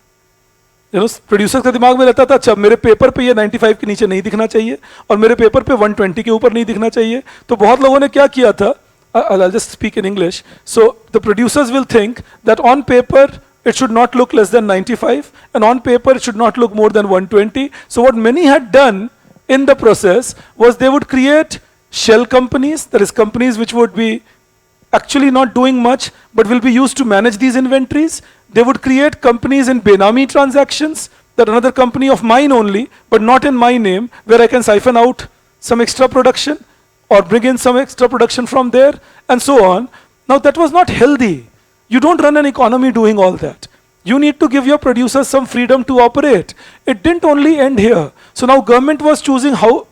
Producers का दिमाग में रहता था, अच्छा मेरे paper पे ये 95 के नीचे नहीं दिखना चाहिए और मेरे पेपर पे 120 के ऊपर नहीं दिखना चाहिए. तो बहुत लोगों ने क्या किया था, I'll just speak in English. So the producers will think that on paper it should not look less than 95, and on paper it should not look more than 120. So what many had done in the process was they would create shell companies, that is companies which would be actually not doing much but will be used to manage these inventories. They would create companies in Benami transactions, that another company of mine only but not in my name, where I can siphon out some extra production or bring in some extra production from there and so on. Now that was not healthy. You don't run an economy doing all that. You need to give your producers some freedom to operate. It didn't only end here. So now government was choosing who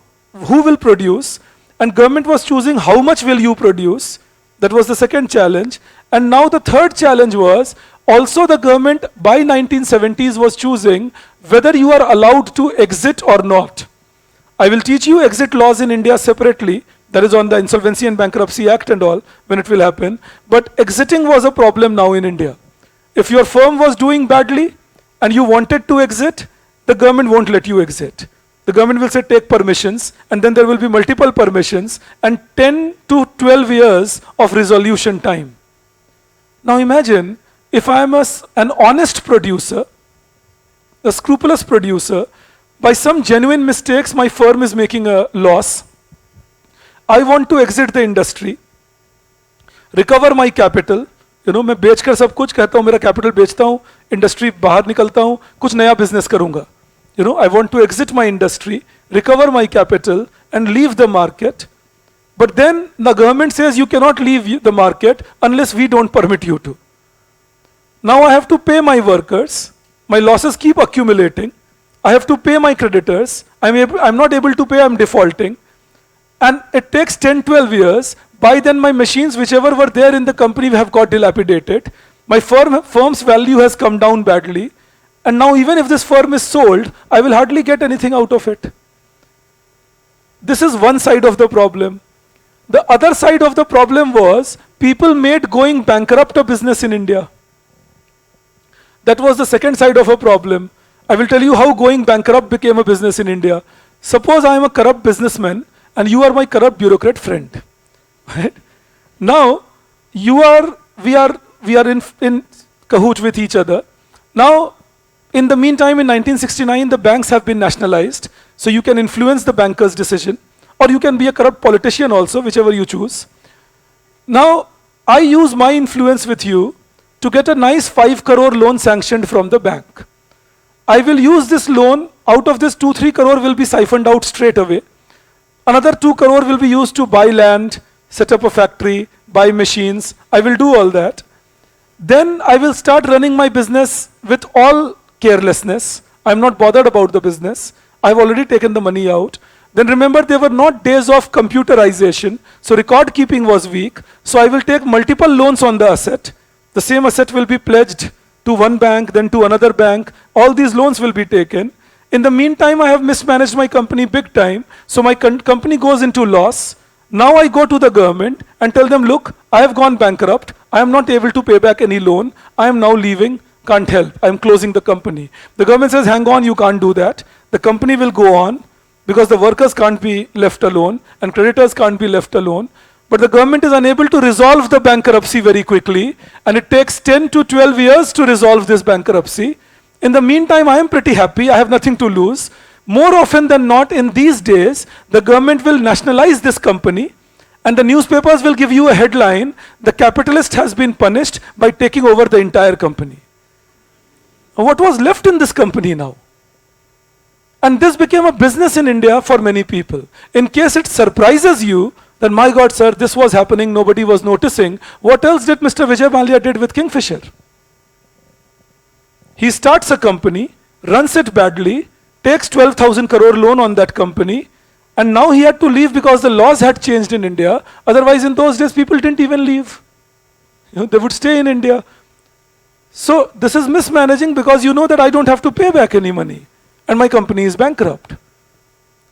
will produce, and government was choosing how much will you produce. That was the second challenge. And now the third challenge was also the government by 1970s was choosing whether you are allowed to exit or not. I will teach you exit laws in India separately. That is on the Insolvency and Bankruptcy Act and all, when it will happen. But exiting was a problem now in India. If your firm was doing badly and you wanted to exit, the government won't let you exit. The government will say take permissions, and then there will be multiple permissions and 10 to 12 years of resolution time. Now imagine if I am an honest producer, a scrupulous producer, by some genuine mistakes my firm is making a loss. I want to exit the industry, recover my capital. मैं बेचकर सब कुछ कहता हूँ, मेरा capital बेचता हूँ, industry बाहर निकलता हूँ, कुछ नया बिजनेस करूंगा. I want to exit my industry, recover my capital, and leave the market. But then the government says you cannot leave the market unless we don't permit you to. Now I have to pay my workers. My losses keep accumulating. I have to pay my creditors. I'm not able to pay, I'm defaulting. And it takes 10, 12 years. By then my machines, whichever were there in the company, have got dilapidated. My firm's value has come down badly. And now even if this firm is sold, I will hardly get anything out of it. This is one side of the problem. The other side of the problem was people made going bankrupt a business in India. That was the second side of a problem. I will tell you how going bankrupt became a business in India. Suppose I am a corrupt businessman and you are my corrupt bureaucrat friend. Right? Now, we are in cahoot with each other. Now, in the meantime, in 1969, the banks have been nationalized, so you can influence the banker's decision, or you can be a corrupt politician also, whichever you choose. Now, I use my influence with you to get a nice 5 crore loan sanctioned from the bank. I will use this loan. Out of this, 2-3 crore will be siphoned out straight away. Another 2 crore will be used to buy land, set up a factory, buy machines. I will do all that. Then I will start running my business with all carelessness. I'm not bothered about the business. I've already taken the money out. Then remember, there were not days of computerization, so record keeping was weak. So I will take multiple loans on the asset. The same asset will be pledged to one bank, then to another bank. All these loans will be taken. In the meantime, I have mismanaged my company big time, so my company goes into loss. Now I go to the government and tell them, look, I have gone bankrupt. I am not able to pay back any loan. I am now leaving. Can't help. I am closing the company. The government says, hang on, you can't do that. The company will go on because the workers can't be left alone and creditors can't be left alone. But the government is unable to resolve the bankruptcy very quickly, and it takes 10 to 12 years to resolve this bankruptcy. In the meantime, I am pretty happy. I have nothing to lose. More often than not, in these days, the government will nationalize this company, and the newspapers will give you a headline, the capitalist has been punished by taking over the entire company. What was left in this company now? And this became a business in India for many people. In case it surprises you, then my God, sir, this was happening, nobody was noticing. What else did Mr. Vijay Mallya did with Kingfisher? He starts a company, runs it badly, takes 12,000 crore loan on that company, and now he had to leave because the laws had changed in India. Otherwise, in those days, people didn't even leave. They would stay in India. So this is mismanaging because you know that I don't have to pay back any money, and my company is bankrupt.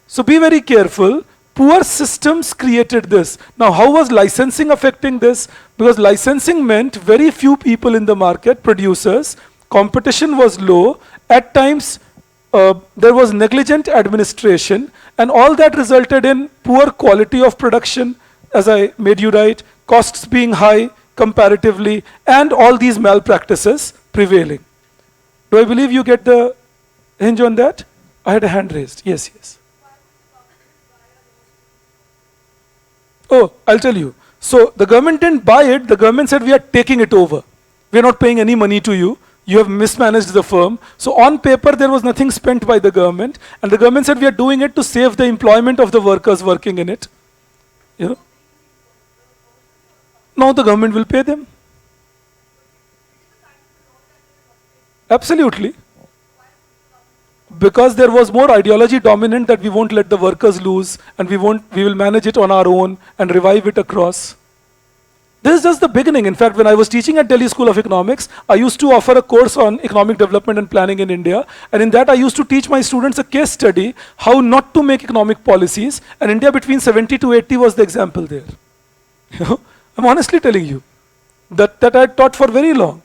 So be very careful. Poor systems created this. Now, how was licensing affecting this? Because licensing meant very few people in the market, producers, competition was low, at times there was negligent administration, and all that resulted in poor quality of production, as I made you write, costs being high comparatively, and all these malpractices prevailing. Do I believe you get the hinge on that? I had a hand raised. Yes, yes. Oh, I'll tell you. So the government didn't buy it. The government said, we are taking it over. We are not paying any money to you. You have mismanaged the firm. So on paper, there was nothing spent by the government. And the government said, we are doing it to save the employment of the workers working in it. You know? Now the government will pay them. Absolutely. Because there was more ideology dominant that we won't let the workers lose and we will manage it on our own and revive it across. This is just the beginning. In fact, when I was teaching at Delhi School of Economics, I used to offer a course on economic development and planning in India. And in that, I used to teach my students a case study, how not to make economic policies. And India between 70 to 80 was the example there. You know, I'm honestly telling you that I taught for very long,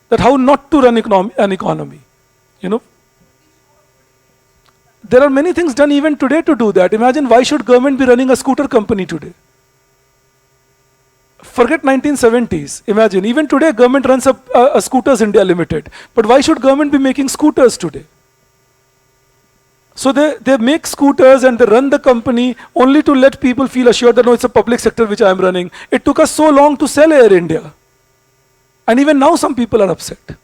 that how not to run an economy. You know, there are many things done even today to do that. Imagine, why should government be running a scooter company today? Forget 1970s. Imagine, even today government runs a Scooters India Limited. But why should government be making scooters today? So they make scooters and they run the company only to let people feel assured that no, it's a public sector which I am running. It took us so long to sell Air India. And even now some people are upset.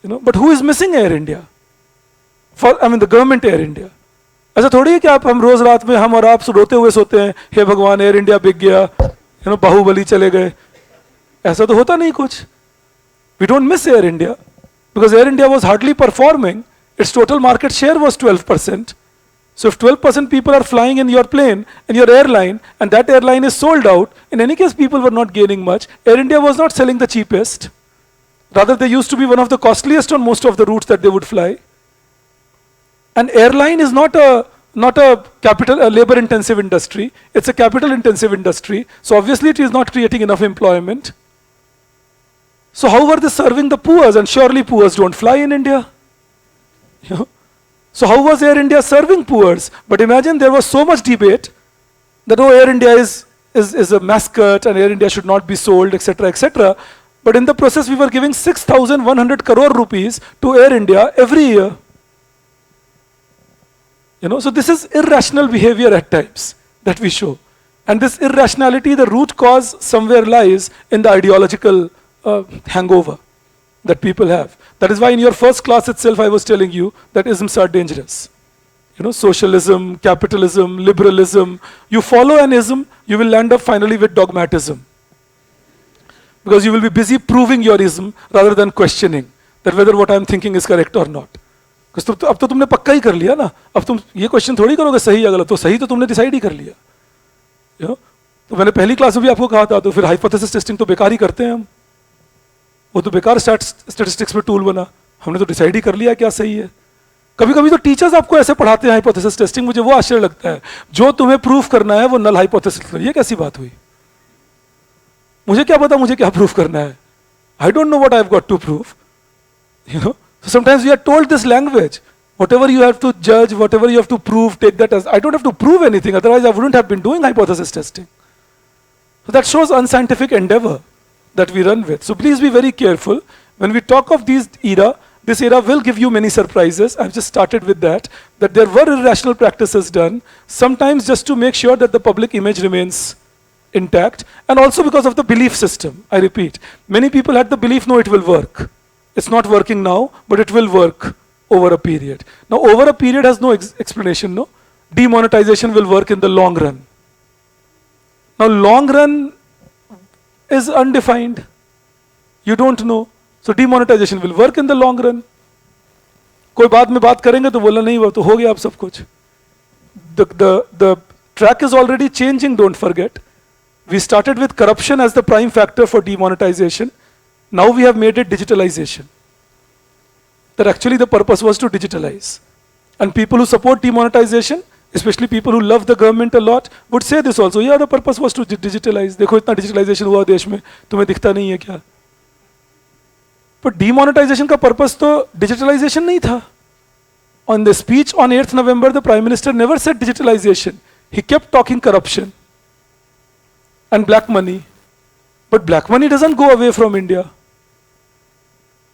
You know, but who is missing Air India? The government Air India. ऐसा थोड़ी है कि हम रोज रात में हम और आप रोते हुए सोते हैं, हे भगवान एयर इंडिया बिक गया, बाहुबली चले गए. ऐसा तो होता नहीं कुछ. We don't miss Air India because Air India was hardly performing. Its total market share was 12%. So if 12% people are flying in your plane, in your airline, and that airline is sold out, in any case people were not gaining much. Air India was not selling the cheapest. Rather, they used to be one of the costliest on most of the routes that they would fly. And airline is not a labor intensive industry, it's a capital intensive industry. So obviously it is not creating enough employment. So how were they serving the poor? And surely poor don't fly in India. You know? So how was Air India serving poor? But imagine, there was so much debate that Air India is a mascot and Air India should not be sold, etc., etc. But in the process we were giving 6,100 crore rupees to Air India every year. You know, so this is irrational behavior at times that we show. And this irrationality, the root cause somewhere lies in the ideological hangover that people have. That is why in your first class itself I was telling you that isms are dangerous. You know, socialism, capitalism, liberalism. You follow an ism, you will land up finally with dogmatism. Because you will be busy proving your ism rather than questioning that whether what I am thinking is correct or not. अब तो तुमने पक्का ही कर लिया ना, अब तुम ये क्वेश्चन थोड़ी करोगे सही या गलत, तो सही तो तुमने डिसाइड ही कर लिया. You know? तो मैंने पहली क्लास में भी आपको कहा था, तो फिर हाइपोथेसिस टेस्टिंग तो बेकार ही करते हैं हम. वो तो बेकार स्टैटिस्टिक्स में टूल बना. हमने तो डिसाइड ही कर लिया क्या सही है. कभी कभी तो टीचर्स आपको ऐसे पढ़ाते हैं हाइपोथेसिस टेस्टिंग, मुझे वो आश्चर्य लगता है. जो तुम्हें प्रूफ करना है वो नल हाइपोथेसिस. ये कैसी बात हुई? मुझे क्या पता मुझे क्या प्रूफ करना है? I don't know what I have got to proof. You know, so sometimes we are told this language. Whatever you have to judge, whatever you have to prove, take that as. I don't have to prove anything, otherwise I wouldn't have been doing hypothesis testing. So that shows unscientific endeavor that we run with. So please be very careful. When we talk of this era will give you many surprises. I've just started with that there were irrational practices done, sometimes just to make sure that the public image remains intact, and also because of the belief system. I repeat, many people had the belief, no, it will work. It's not working now, but it will work over a period. Now, over a period has no explanation, no? Demonetization will work in the long run. Now, long run is undefined. You don't know. So, demonetization will work in the long run. कोई बाद में बात करेंगे तो बोला नहीं हुआ तो हो गया अब सब कुछ. The track is already changing, don't forget. We started with corruption as the prime factor for demonetization. Now we have made it digitalization. That actually the purpose was to digitalize. And people who support demonetization, especially people who love the government a lot, would say this also. Yeah, the purpose was to digitalize. देखो इतना digitalization हुआ देश में, तुम्हें दिखता नहीं है क्या? But demonetization का purpose तो digitalization नहीं था. On the speech on 8th November, the Prime Minister never said digitalization. He kept talking corruption and black money. But black money doesn't go away from India.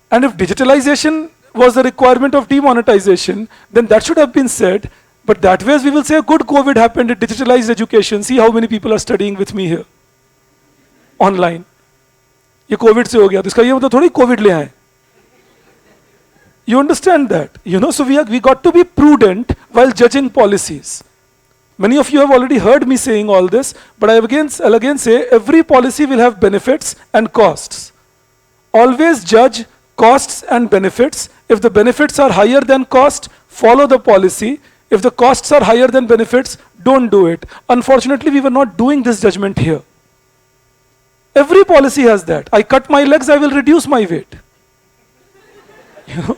And if digitalization was the requirement of demonetization, then that should have been said. But that way we will say a good COVID happened, it digitalized education. See how many people are studying with me here. Online. ये COVID से हो गया, तो इसका ये मतलब थोड़ी COVID ले आए. You understand that? You know, so we got to be prudent while judging policies. Many of you have already heard me saying all this, but I'll again say every policy will have benefits and costs. Always judge costs and benefits. If the benefits are higher than cost, follow the policy. If the costs are higher than benefits, don't do it. Unfortunately, we were not doing this judgment here. Every policy has that. I cut my legs, I will reduce my weight. You know?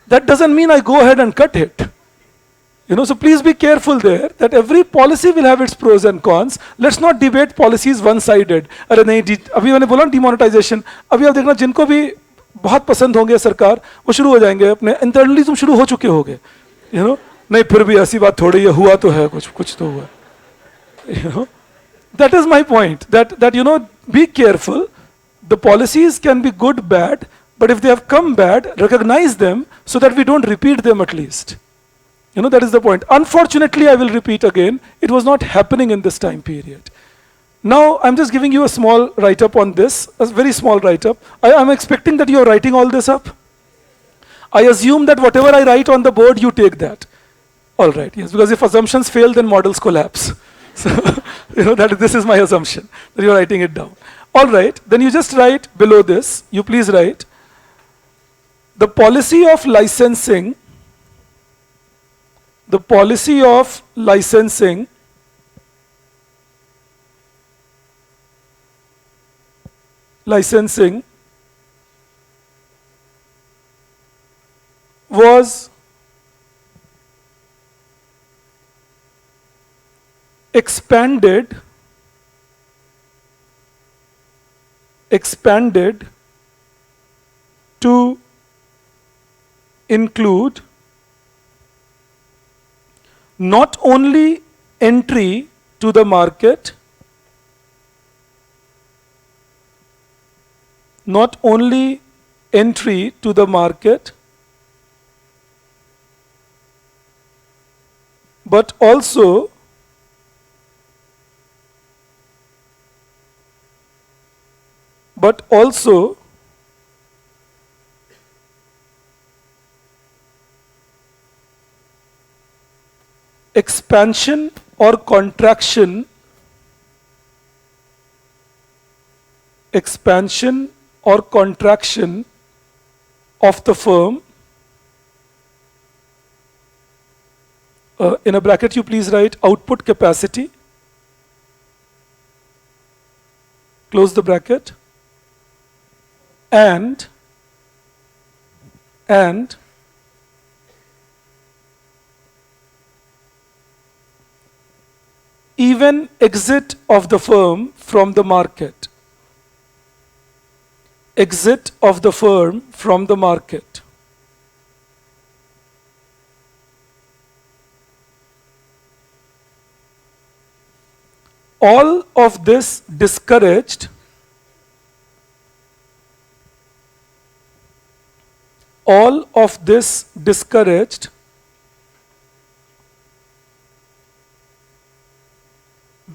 That doesn't mean I go ahead and cut it. You know, so please be careful there that every policy will have its pros and cons. Let's not debate policies one-sided. अरे नहीं, अभी मैंने बोला demonetization. अभी आप देखना जिनको भी बहुत पसंद होंगे सरकार, वो शुरू हो जाएंगे अपने इंटरनली तुम शुरू हो चुके होगे. You know, नहीं फिर भी ऐसी बात थोड़ी है, हुआ तो है कुछ तो हुआ. You know, that is my point. That you know, be careful. The policies can be good, bad, but if they have come bad, recognize them so that we don't repeat them at least. You know, that is the point. Unfortunately, I will repeat again, it was not happening in this time period. Now, I'm just giving you a small write-up on this, a very small write-up. I'm expecting that you're writing all this up. I assume that whatever I write on the board, you take that. All right, yes, because if assumptions fail, then models collapse. So, you know, this is my assumption, that you're writing it down. All right, then you just write below this, you please write, the policy of licensing was expanded to include not only entry to the market, but also expansion or contraction of the firm. In a bracket, you please write output capacity. Close the bracket. And even exit of the firm from the market. Exit of the firm from the market. All of this discouraged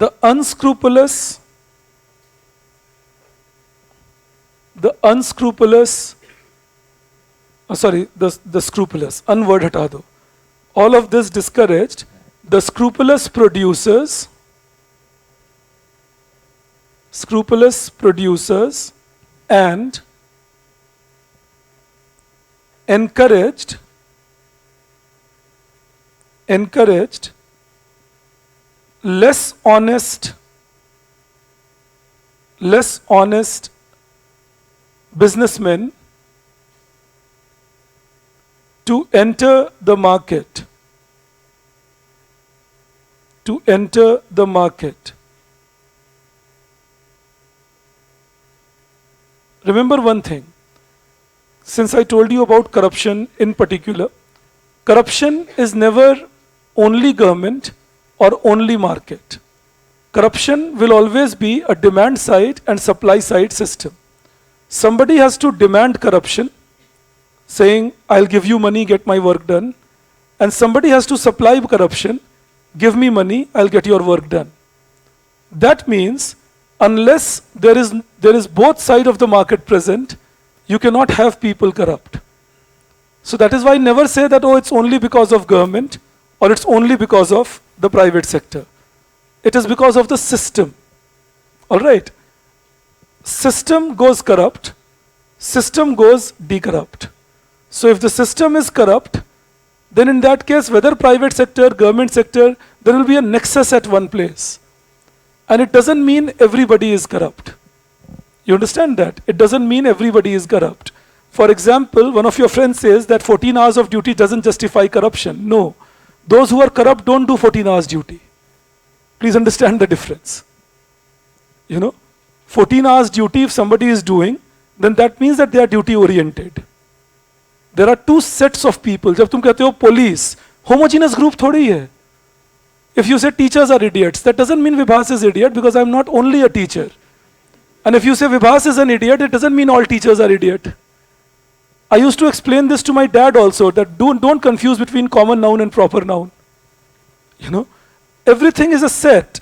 the scrupulous, unword hata do. All of this discouraged the scrupulous producers and encouraged less honest businessmen to enter the market. Remember one thing, since I told you about corruption in particular, corruption is never only government or only market. Corruption will always be a demand side and supply side system. Somebody has to demand corruption, saying, I'll give you money, get my work done. And somebody has to supply corruption, give me money, I'll get your work done. That means, unless there is both sides of the market present, you cannot have people corrupt. So that is why I never say that, oh, it's only because of government or it's only because of the private sector. It is because of the system. All right? System goes corrupt, system goes decorrupt. So if the system is corrupt, then in that case, whether private sector, government sector, there will be a nexus at one place. And it doesn't mean everybody is corrupt. You understand that? It doesn't mean everybody is corrupt. For example, one of your friends says that 14 hours of duty doesn't justify corruption. No. Those who are corrupt don't do 14 hours duty. Please understand the difference. 14 hours duty if somebody is doing, then that means that they are duty oriented. There are two sets of people. जब तुम कहते हो police, homogeneous group थोड़ी है. If you say teachers are idiots, that doesn't mean Vibhas is idiot because I'm not only a teacher. And if you say Vibhas is an idiot, it doesn't mean all teachers are idiot. I used to explain this to my dad also, that don't confuse between common noun and proper noun. Everything is a set.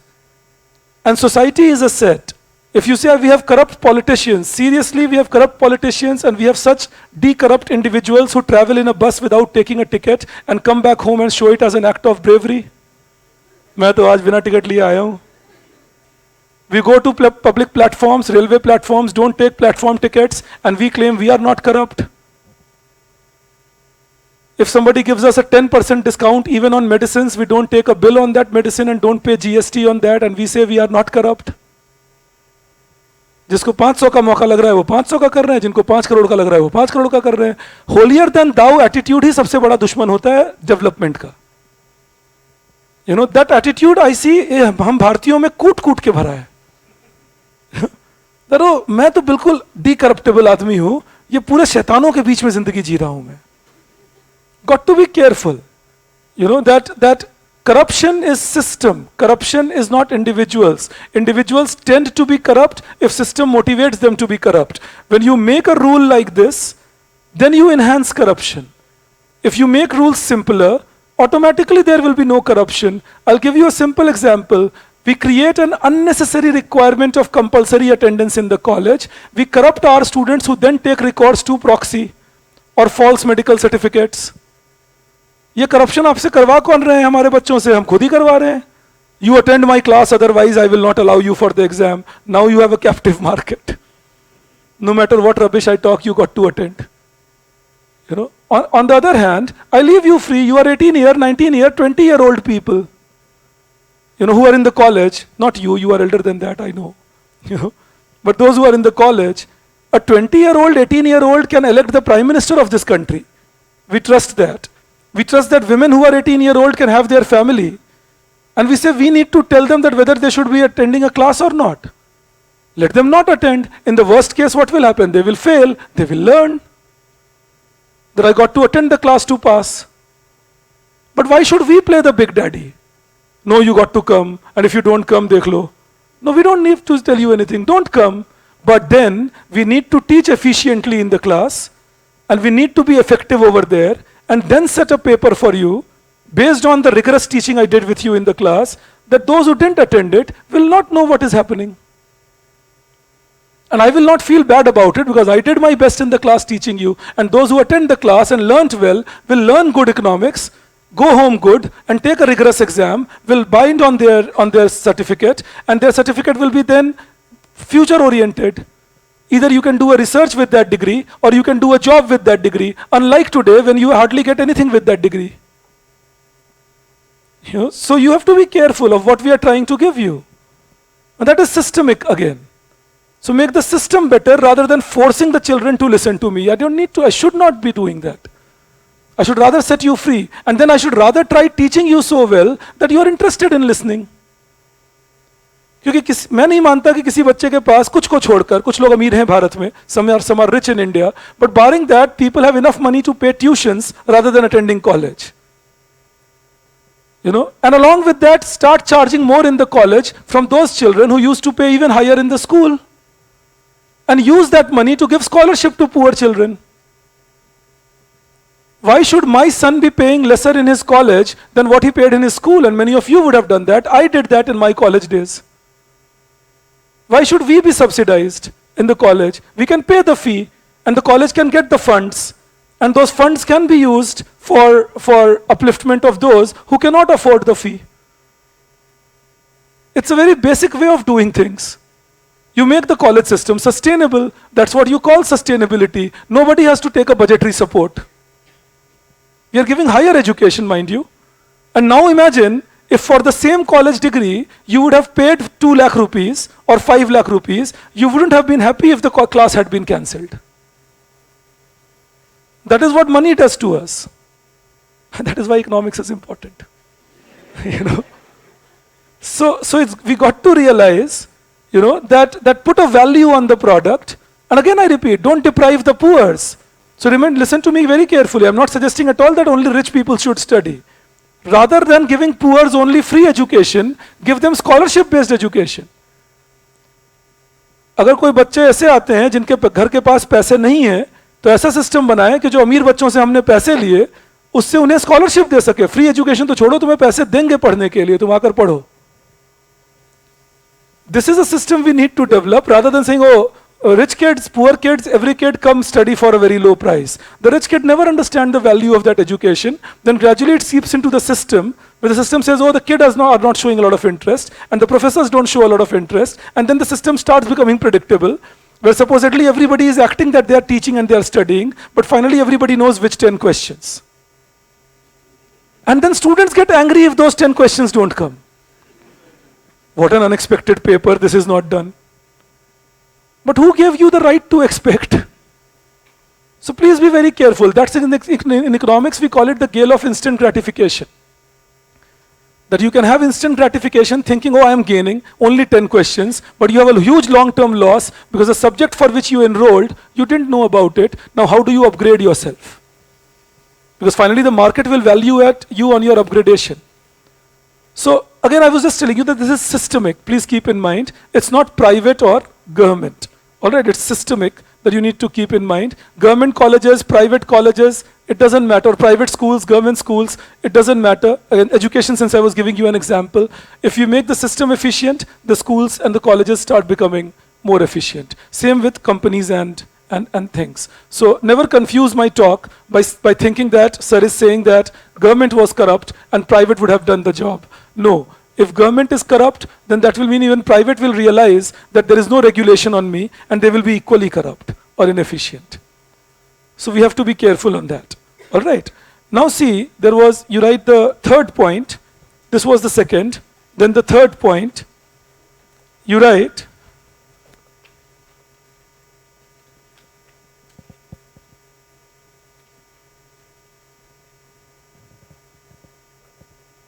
And society is a set. If you say we have corrupt politicians, seriously we have corrupt politicians and we have such de-corrupt individuals who travel in a bus without taking a ticket and come back home and show it as an act of bravery. मैं तो आज बिना ticket लिए आया हूँ. We go to public platforms, railway platforms, don't take platform tickets, and we claim we are not corrupt. If somebody gives us a 10% discount even on medicines, we don't take a bill on that medicine and don't pay GST on that, and we say we are not corrupt. जिसको 500 का मौका लग रहा है वो 500 का कर रहे हैं, जिनको 5 करोड़ का लग रहा है वो 5 करोड़ का कर रहे हैं. होलियर देन दाउ एटीट्यूड ही सबसे बड़ा दुश्मन होता है डेवलपमेंट का. दैट एटीट्यूड आई सी हम भारतीयों में कूट कूट के भरा है. मैं तो बिल्कुल डीकरप्टेबल आदमी हूं, ये पूरे शैतानों के बीच में जिंदगी जी रहा हूं मैं. Got to be careful. That corruption is system. Corruption is not individuals. Individuals tend to be corrupt if system motivates them to be corrupt. When you make a rule like this, then you enhance corruption. If you make rules simpler, automatically there will be no corruption. I'll give you a simple example. We create an unnecessary requirement of compulsory attendance in the college. We corrupt our students who then take recourse to proxy or false medical certificates. ये corruption आपसे करवा कौन रहे हैं? हमारे बच्चों से हम खुद ही करवा रहे हैं. You attend my class, otherwise I will not allow you for the exam. Now you have a captive market. No matter what rubbish I talk, you got to attend. On the other hand, I leave you free. You are 18-year, 19-year, 20-year-old people. Who are in the college. Not you, you are elder than that, I know. But those who are in the college, a 20-year-old, 18-year-old can elect the prime minister of this country. We trust that. We trust that women who are 18-year-old can have their family. And we say we need to tell them that whether they should be attending a class or not. Let them not attend. In the worst case, what will happen? They will fail. They will learn that I got to attend the class to pass. But why should we play the big daddy? No, you got to come. And if you don't come, dekh lo. No, we don't need to tell you anything. Don't come. But then we need to teach efficiently in the class. And we need to be effective over there. And then set a paper for you, based on the rigorous teaching I did with you in the class, that those who didn't attend it will not know what is happening. And I will not feel bad about it because I did my best in the class teaching you. And those who attend the class and learnt well will learn good economics, go home good, and take a rigorous exam, will bind on their certificate, and their certificate will be then future oriented. Either you can do a research with that degree or you can do a job with that degree, unlike today when you hardly get anything with that degree. So you have to be careful of what we are trying to give you. And that is systemic again. So make the system better rather than forcing the children to listen to me. I should not be doing that. I should rather set you free. And then I should rather try teaching you so well that you are interested in listening. क्योंकि मैं नहीं मानता कि किसी बच्चे के पास कुछ को छोड़कर, कुछ लोग अमीर हैं भारत में, some are rich in India, but barring that, people have enough money to pay tuitions rather than attending college. And along with that, start charging more in the college from those children who used to pay even higher in the school. And use that money to give scholarship to poor children. Why should my son be paying lesser in his college than what he paid in his school? And many of you would have done that. I did that in my college days. Why should we be subsidized in the college? We can pay the fee and the college can get the funds, and those funds can be used for upliftment of those who cannot afford the fee. It's a very basic way of doing things. You make the college system sustainable. That's what you call sustainability. Nobody has to take a budgetary support. We are giving higher education, mind you. And now imagine if for the same college degree, you would have paid 2 lakh rupees or 5 lakh rupees, you wouldn't have been happy if the class had been cancelled. That is what money does to us. And that is why economics is important. You know. So we got to realize, you know, that put a value on the product. And again I repeat, don't deprive the poor. So listen to me very carefully. I'm not suggesting at all that only rich people should study. Rather than giving poor only free education, give them scholarship based education. अगर कोई बच्चे ऐसे आते हैं जिनके घर के पास पैसे नहीं है, तो ऐसा सिस्टम बनाए कि जो अमीर बच्चों से हमने पैसे लिए उससे उन्हें स्कॉलरशिप दे सके. फ्री एजुकेशन तो छोड़ो, तुम्हें पैसे देंगे पढ़ने के लिए, तुम आकर पढ़ो. This is a system we need to develop rather than saying, oh, rich kids, poor kids, every kid come study for a very low price. The rich kid never understand the value of that education. Then gradually it seeps into the system, where the system says, oh, the kid are not showing a lot of interest, and the professors don't show a lot of interest, and then the system starts becoming predictable, where supposedly everybody is acting that they are teaching and they are studying, but finally everybody knows which 10 questions. And then students get angry if those 10 questions don't come. What an unexpected paper, this is not done. But who gave you the right to expect? So please be very careful. That's in economics, we call it the gale of instant gratification. That you can have instant gratification thinking, oh, I am gaining only 10 questions, but you have a huge long-term loss because the subject for which you enrolled, you didn't know about it. Now how do you upgrade yourself? Because finally the market will value at you on your upgradation. So again, I was just telling you that this is systemic. Please keep in mind, it's not private or government. All right, it's systemic that you need to keep in mind. Government colleges, private colleges, it doesn't matter. Private schools, government schools, it doesn't matter. Again, education, since I was giving you an example, if you make the system efficient, the schools and the colleges start becoming more efficient. Same with companies and things. So never confuse my talk by thinking that sir is saying that government was corrupt and private would have done the job. No. If government is corrupt, then that will mean even private will realize that there is no regulation on me and they will be equally corrupt or inefficient. So we have to be careful on that. All right. Now see, you write the third point. This was the second. Then the third point, you write,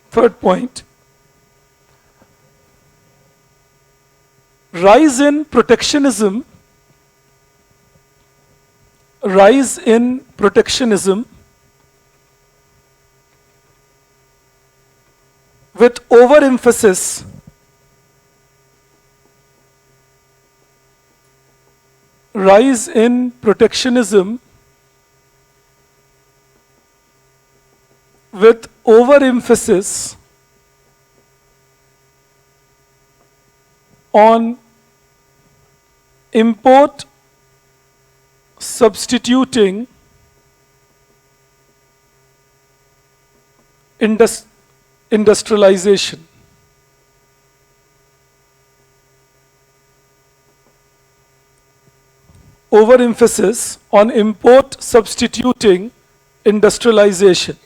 third point, rise in protectionism with overemphasis on import substituting industrialization. Overemphasis on import substituting industrialization.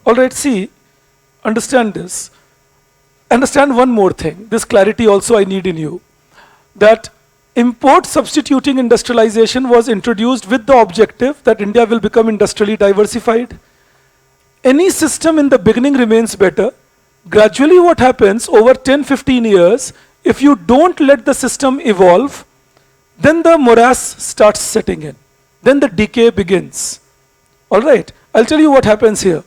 All right, see, understand this. Understand one more thing. This clarity also I need in you. That import substituting industrialization was introduced with the objective that India will become industrially diversified. Any system in the beginning remains better. Gradually what happens over 10-15 years, if you don't let the system evolve, then the morass starts setting in. Then the decay begins. All right, I'll tell you what happens here.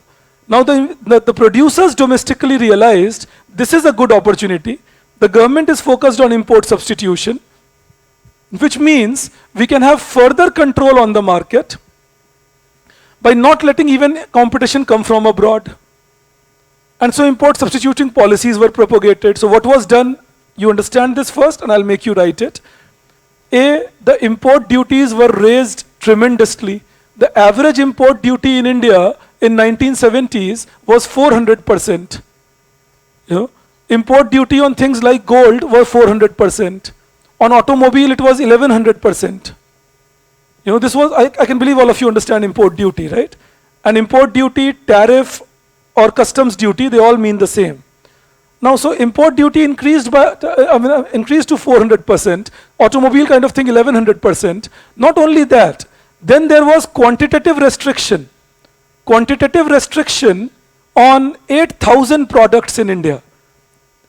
Now the producers domestically realized this is a good opportunity. The government is focused on import substitution, which means we can have further control on the market by not letting even competition come from abroad. And so import substituting policies were propagated. So what was done, you understand this first and I'll make you write it. The import duties were raised tremendously. the average import duty in India in 1970s was 400%. You know, import duty on things like gold was 400%. On automobile, it was 1100%. You know, this was, I can believe all of you understand import duty, right? And import duty, tariff, or customs duty, they all mean the same. Now, so import duty increased by, increased to 400%, automobile kind of thing 1100%. Not only that, then there was quantitative restriction. Quantitative restriction on 8,000 products in India.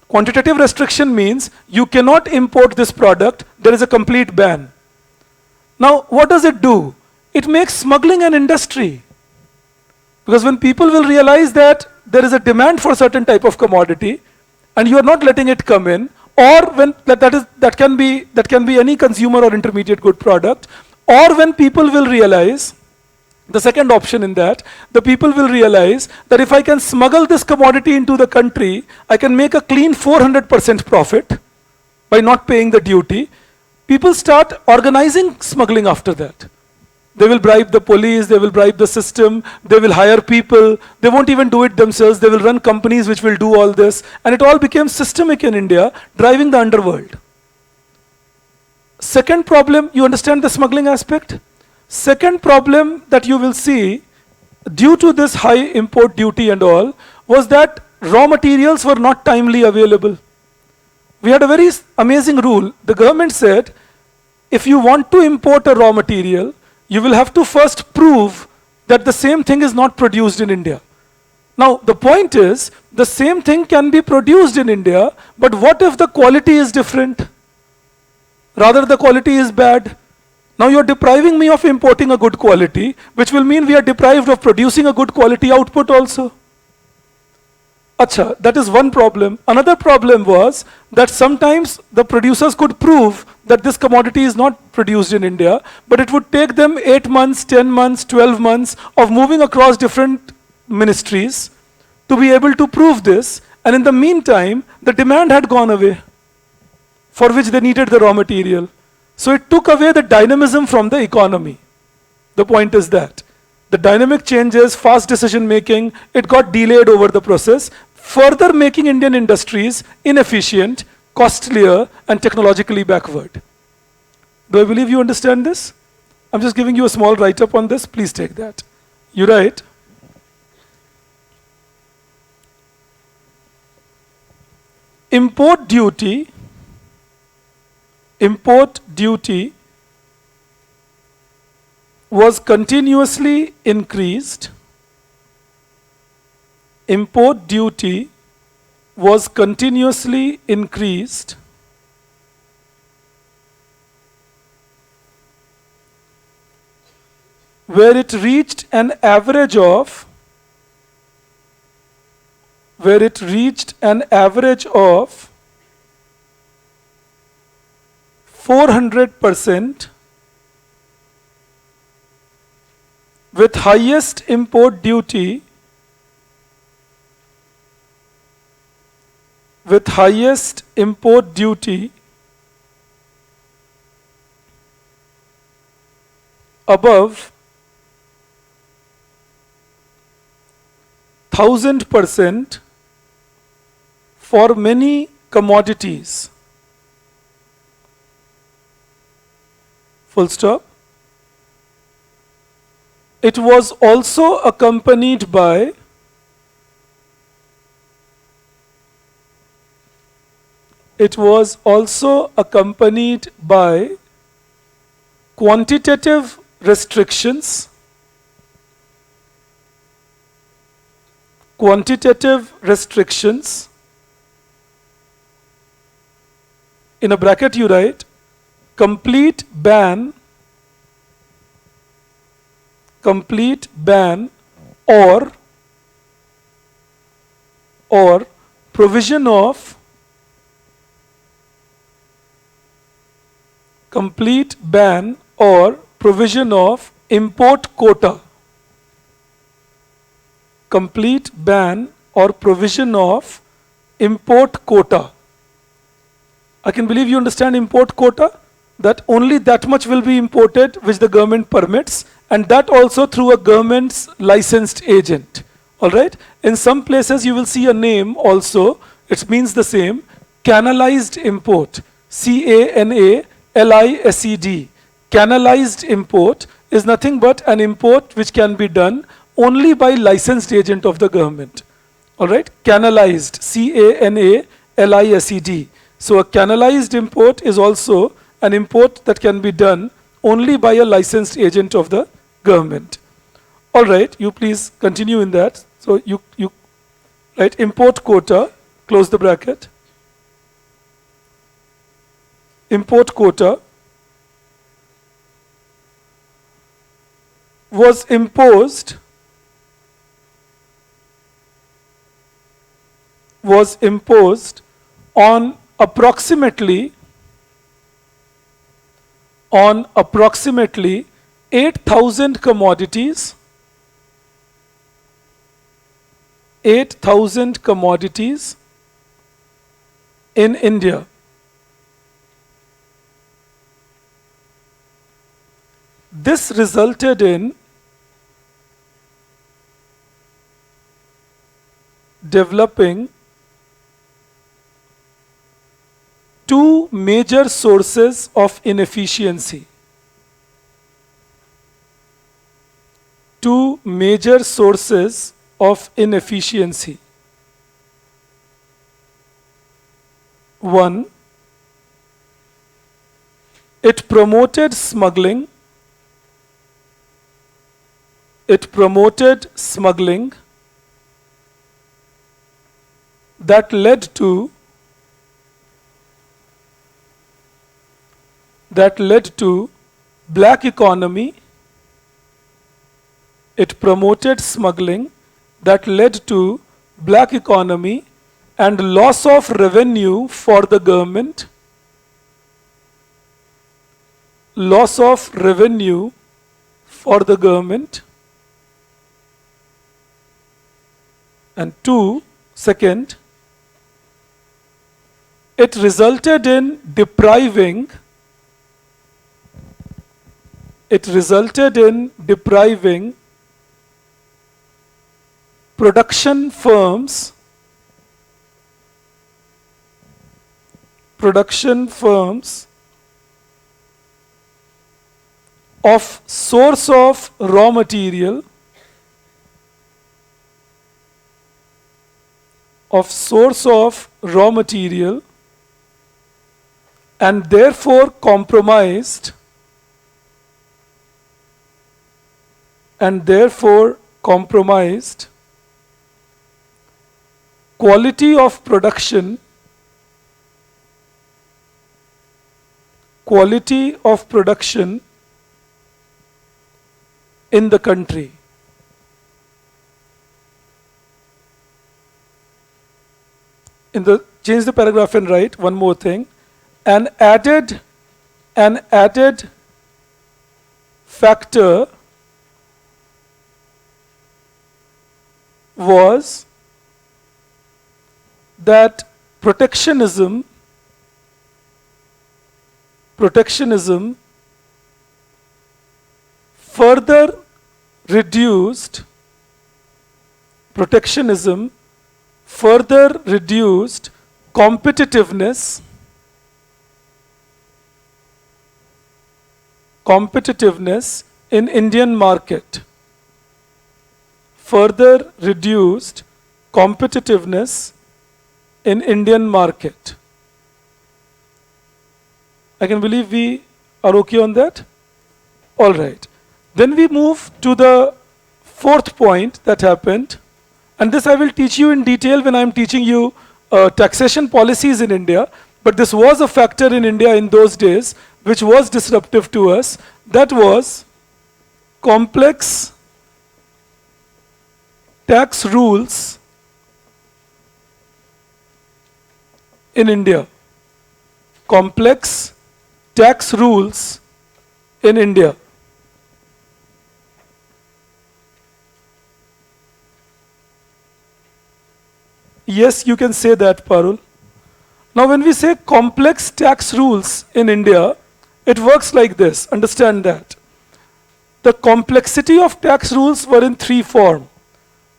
Quantitative restriction means you cannot import this product, there is a complete ban. Now, what does it do? It makes smuggling an industry. Because when people will realize that there is a demand for a certain type of commodity, and you are not letting it come in, or when that can be any consumer or intermediate good product, or when people will realize, the second option in that, the people will realize that if I can smuggle this commodity into the country, I can make a clean 400% profit by not paying the duty. People start organizing smuggling after that. They will bribe the police, they will bribe the system, they will hire people, they won't even do it themselves, they will run companies which will do all this, and it all became systemic in India, driving the underworld. Second problem, you understand the smuggling aspect? Second problem that you will see, due to this high import duty and all, was that raw materials were not timely available. We had a very amazing rule. The government said, if you want to import a raw material, you will have to first prove that the same thing is not produced in India. Now, the point is, the same thing can be produced in India, but what if the quality is different? Rather, the quality is bad. Now you're depriving me of importing a good quality, which will mean we are deprived of producing a good quality output also. Acha, that is one problem. Another problem was that sometimes the producers could prove that this commodity is not produced in India, but it would take them 8 months, 10 months, 12 months of moving across different ministries to be able to prove this, and in the meantime, the demand had gone away, for which they needed the raw material. So it took away the dynamism from the economy. The point is that the dynamic changes, fast decision making, it got delayed over the process, further making Indian industries inefficient, costlier, and technologically backward. Do I believe you understand this? I'm just giving you a small write-up on this. Please take that. You write, import duty was continuously increased. Import duty was continuously increased where it reached an average of 400%, with highest import duty above 1000% for many commodities. Full stop. It was also accompanied by quantitative restrictions, in a bracket you write, complete ban or provision of import quota. Complete ban or provision of import quota. I can believe you understand import quota, that only that much will be imported which the government permits, and that also through a government's licensed agent. All right? In some places you will see a name also, it means the same, canalized import, C-A-N-A-L-I-S-E-D. Canalized import is nothing but an import which can be done only by licensed agent of the government. All right? Canalized, C-A-N-A-L-I-S-E-D. So a canalized import is also an import that can be done only by a licensed agent of the government. All right, you please continue in that. So you right, import quota, close the bracket. Import quota was imposed on approximately 8,000 commodities, 8,000 commodities in India. This resulted in developing two major sources of inefficiency. Two major sources of inefficiency. One, it promoted smuggling. It promoted smuggling that led to black economy. It promoted smuggling that led to black economy and loss of revenue for the government. Loss of revenue for the government. And second, it resulted in depriving production firms of source of raw material, and therefore compromised quality of production in the country. Change the paragraph and write one more thing. An added factor was that protectionism further reduced competitiveness in Indian market. Further reduced competitiveness in Indian market. I can believe we are okay on that? All right. Then we move to the fourth point that happened. And this I will teach you in detail when I am teaching you taxation policies in India. But this was a factor in India in those days which was disruptive to us. That was complex tax rules in India. Complex tax rules in India. Yes, you can say that, Parul. Now, when we say complex tax rules in India, it works like this. Understand that. the complexity of tax rules were in three forms.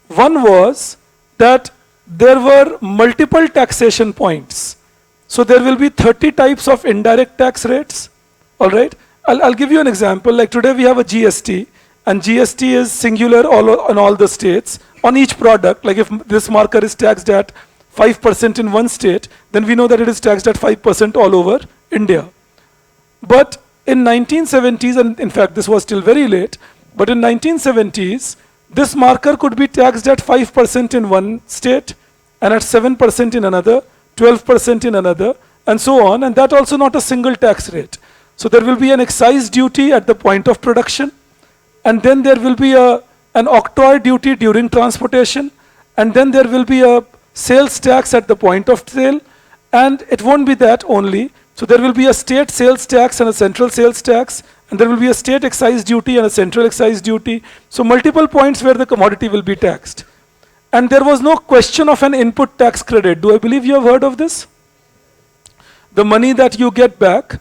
One was that there were multiple taxation points. So there will be 30 types of indirect tax rates. All right? I'll give you an example. Like today we have a GST, and GST is singular in all the states on each product. Like if this marker is taxed at 5% in one state, then we know that it is taxed at 5% all over India. But in 1970s, and in fact this was still very late, but in 1970s, this marker could be taxed at 5% in one state, and at 7% in another, 12% in another, and so on, and that also not a single tax rate. So there will be an excise duty at the point of production, and then there will be an octroi duty during transportation, and then there will be a sales tax at the point of sale, and it won't be that only. So there will be a state sales tax and a central sales tax, and there will be a state excise duty and a central excise duty. So multiple points where the commodity will be taxed. And there was no question of an input tax credit. Do I believe you have heard of this? The money that you get back,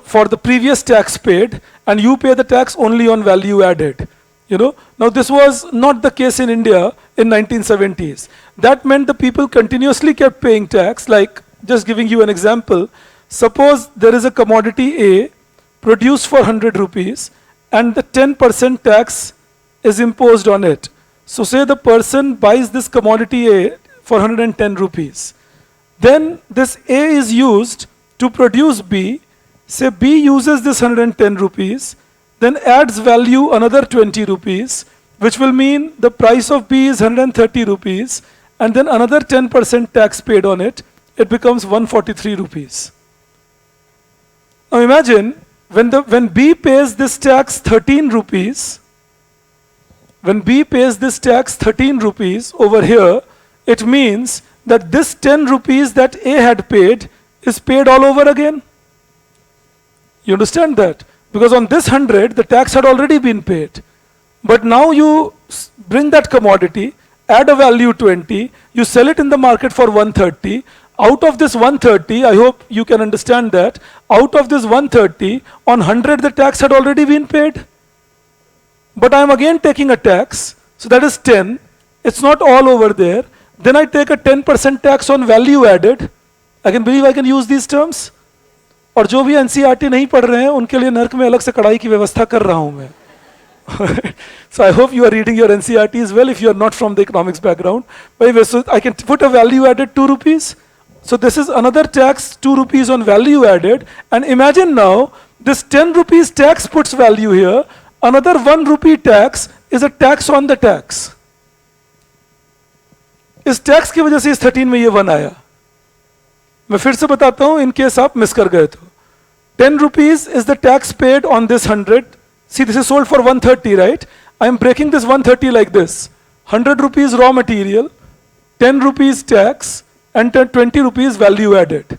for the previous tax paid, and you pay the tax only on value added. Now this was not the case in India in 1970s. That meant the people continuously kept paying tax. Like, just giving you an example, suppose there is a commodity A produced for 100 rupees, and the 10% tax is imposed on it. So say the person buys this commodity A for 110 rupees. Then this A is used to produce B. Say B uses this 110 rupees, then adds value another 20 rupees, which will mean the price of B is 130 rupees, and then another 10% tax paid on it, it becomes 143 rupees. Now imagine when B pays this tax 13 rupees, when B pays this tax 13 rupees over here, it means that this 10 rupees that A had paid is paid all over again. You understand that? Because on this 100, the tax had already been paid. But now you bring that commodity, add a value 20, you sell it in the market for 130. Out of this 130, I hope you can understand that, out of this 130, on 100 the tax had already been paid. But I am again taking a tax, so that is 10. It's not all over there. Then I take a 10% tax on value added. I can believe I can use these terms. और जो भी NCERT नहीं पढ़ रहे हैं उनके लिए नर्क में अलग से कढ़ाई की व्यवस्था कर रहा हूं मैं. So I hope you are reading your NCERT as well if you are not from the economics background. But anyway, so I can put a value added 2 rupees. So this is another tax, 2 rupees on value added. And imagine now, this 10 rupees tax puts value here. Another 1 rupee tax is a tax on the tax. इस tax की वजह से इस 13 में ये 1 आया. मैं फिर से बताता हूं in case आप मिस कर गए तो. 10 rupees is the tax paid on this 100. See, this is sold for 130, right? I am breaking this 130 like this. 100 rupees raw material, 10 rupees tax, and 20 rupees value added.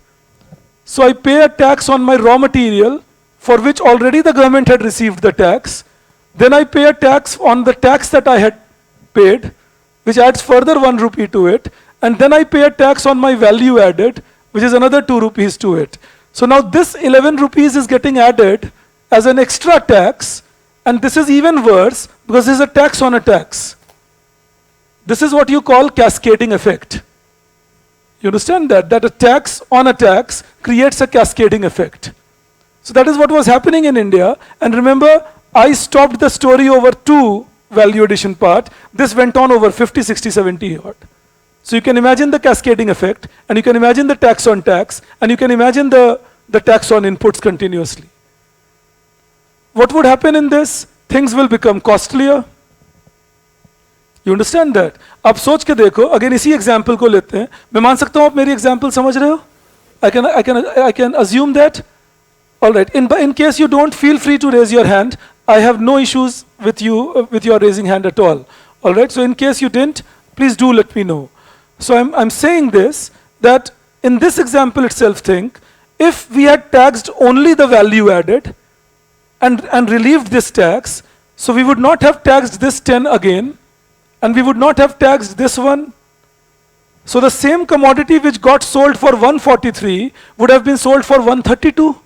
So I pay a tax on my raw material for which already the government had received the tax. Then I pay a tax on the tax that I had paid, which adds further 1 rupee to it. And then I pay a tax on my value added, which is another 2 rupees to it. So now this 11 rupees is getting added as an extra tax, and this is even worse because this is a tax on a tax. This is what you call cascading effect. You understand that? That a tax on a tax creates a cascading effect. So that is what was happening in India. And remember, I stopped the story over 2 value addition part. This went on over 50, 60, 70 odd. So you can imagine the cascading effect, and you can imagine the tax on tax, and you can imagine the tax on inputs continuously. What would happen in this? Things will become costlier. You understand that? अब सोच के देखो, again इसी example को लेते हैं. मैं मान सकता हूं आप मेरी एग्जाम्पल समझ रहे हो? I can assume that. All right. In case you don't, feel free to raise your hand. I have no issues with you with your raising hand at all. All right. So in case you didn't, please do let me know. So I'm saying this, that in this example itself, think if we had taxed only the value added and relieved this tax, so we would not have taxed this 10 again, and we would not have taxed this one. So the same commodity which got sold for 143 would have been sold for 132.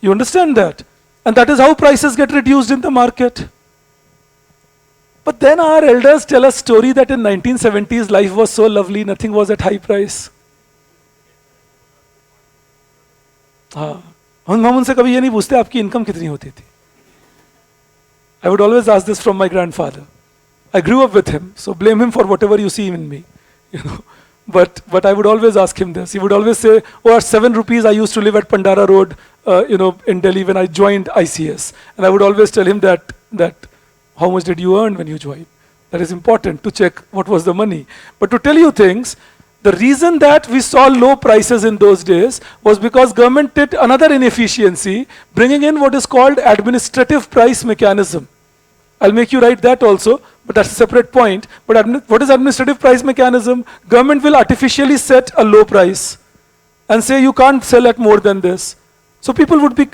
You understand that? And that is how prices get reduced in the market. But then our elders tell a story that in 1970s life was so lovely, nothing was at high price. हाँ, हम उनसे कभी ये नहीं पूछते आपकी income कितनी होती थी. I would always ask this from my grandfather. I grew up with him, so blame him for whatever you see in me, you know. But I would always ask him this. He would always say, "Oh, at 7 rupees, I used to live at Pandara Road, in Delhi when I joined ICS." And I would always tell him that how much did you earn when you joined? That is important to check what was the money. But to tell you things, the reason that we saw low prices in those days was because government did another inefficiency, bringing in what is called administrative price mechanism. I'll make you write that also, but that's a separate point. But what is administrative price mechanism? Government will artificially set a low price and say you can't sell at more than this. So people would be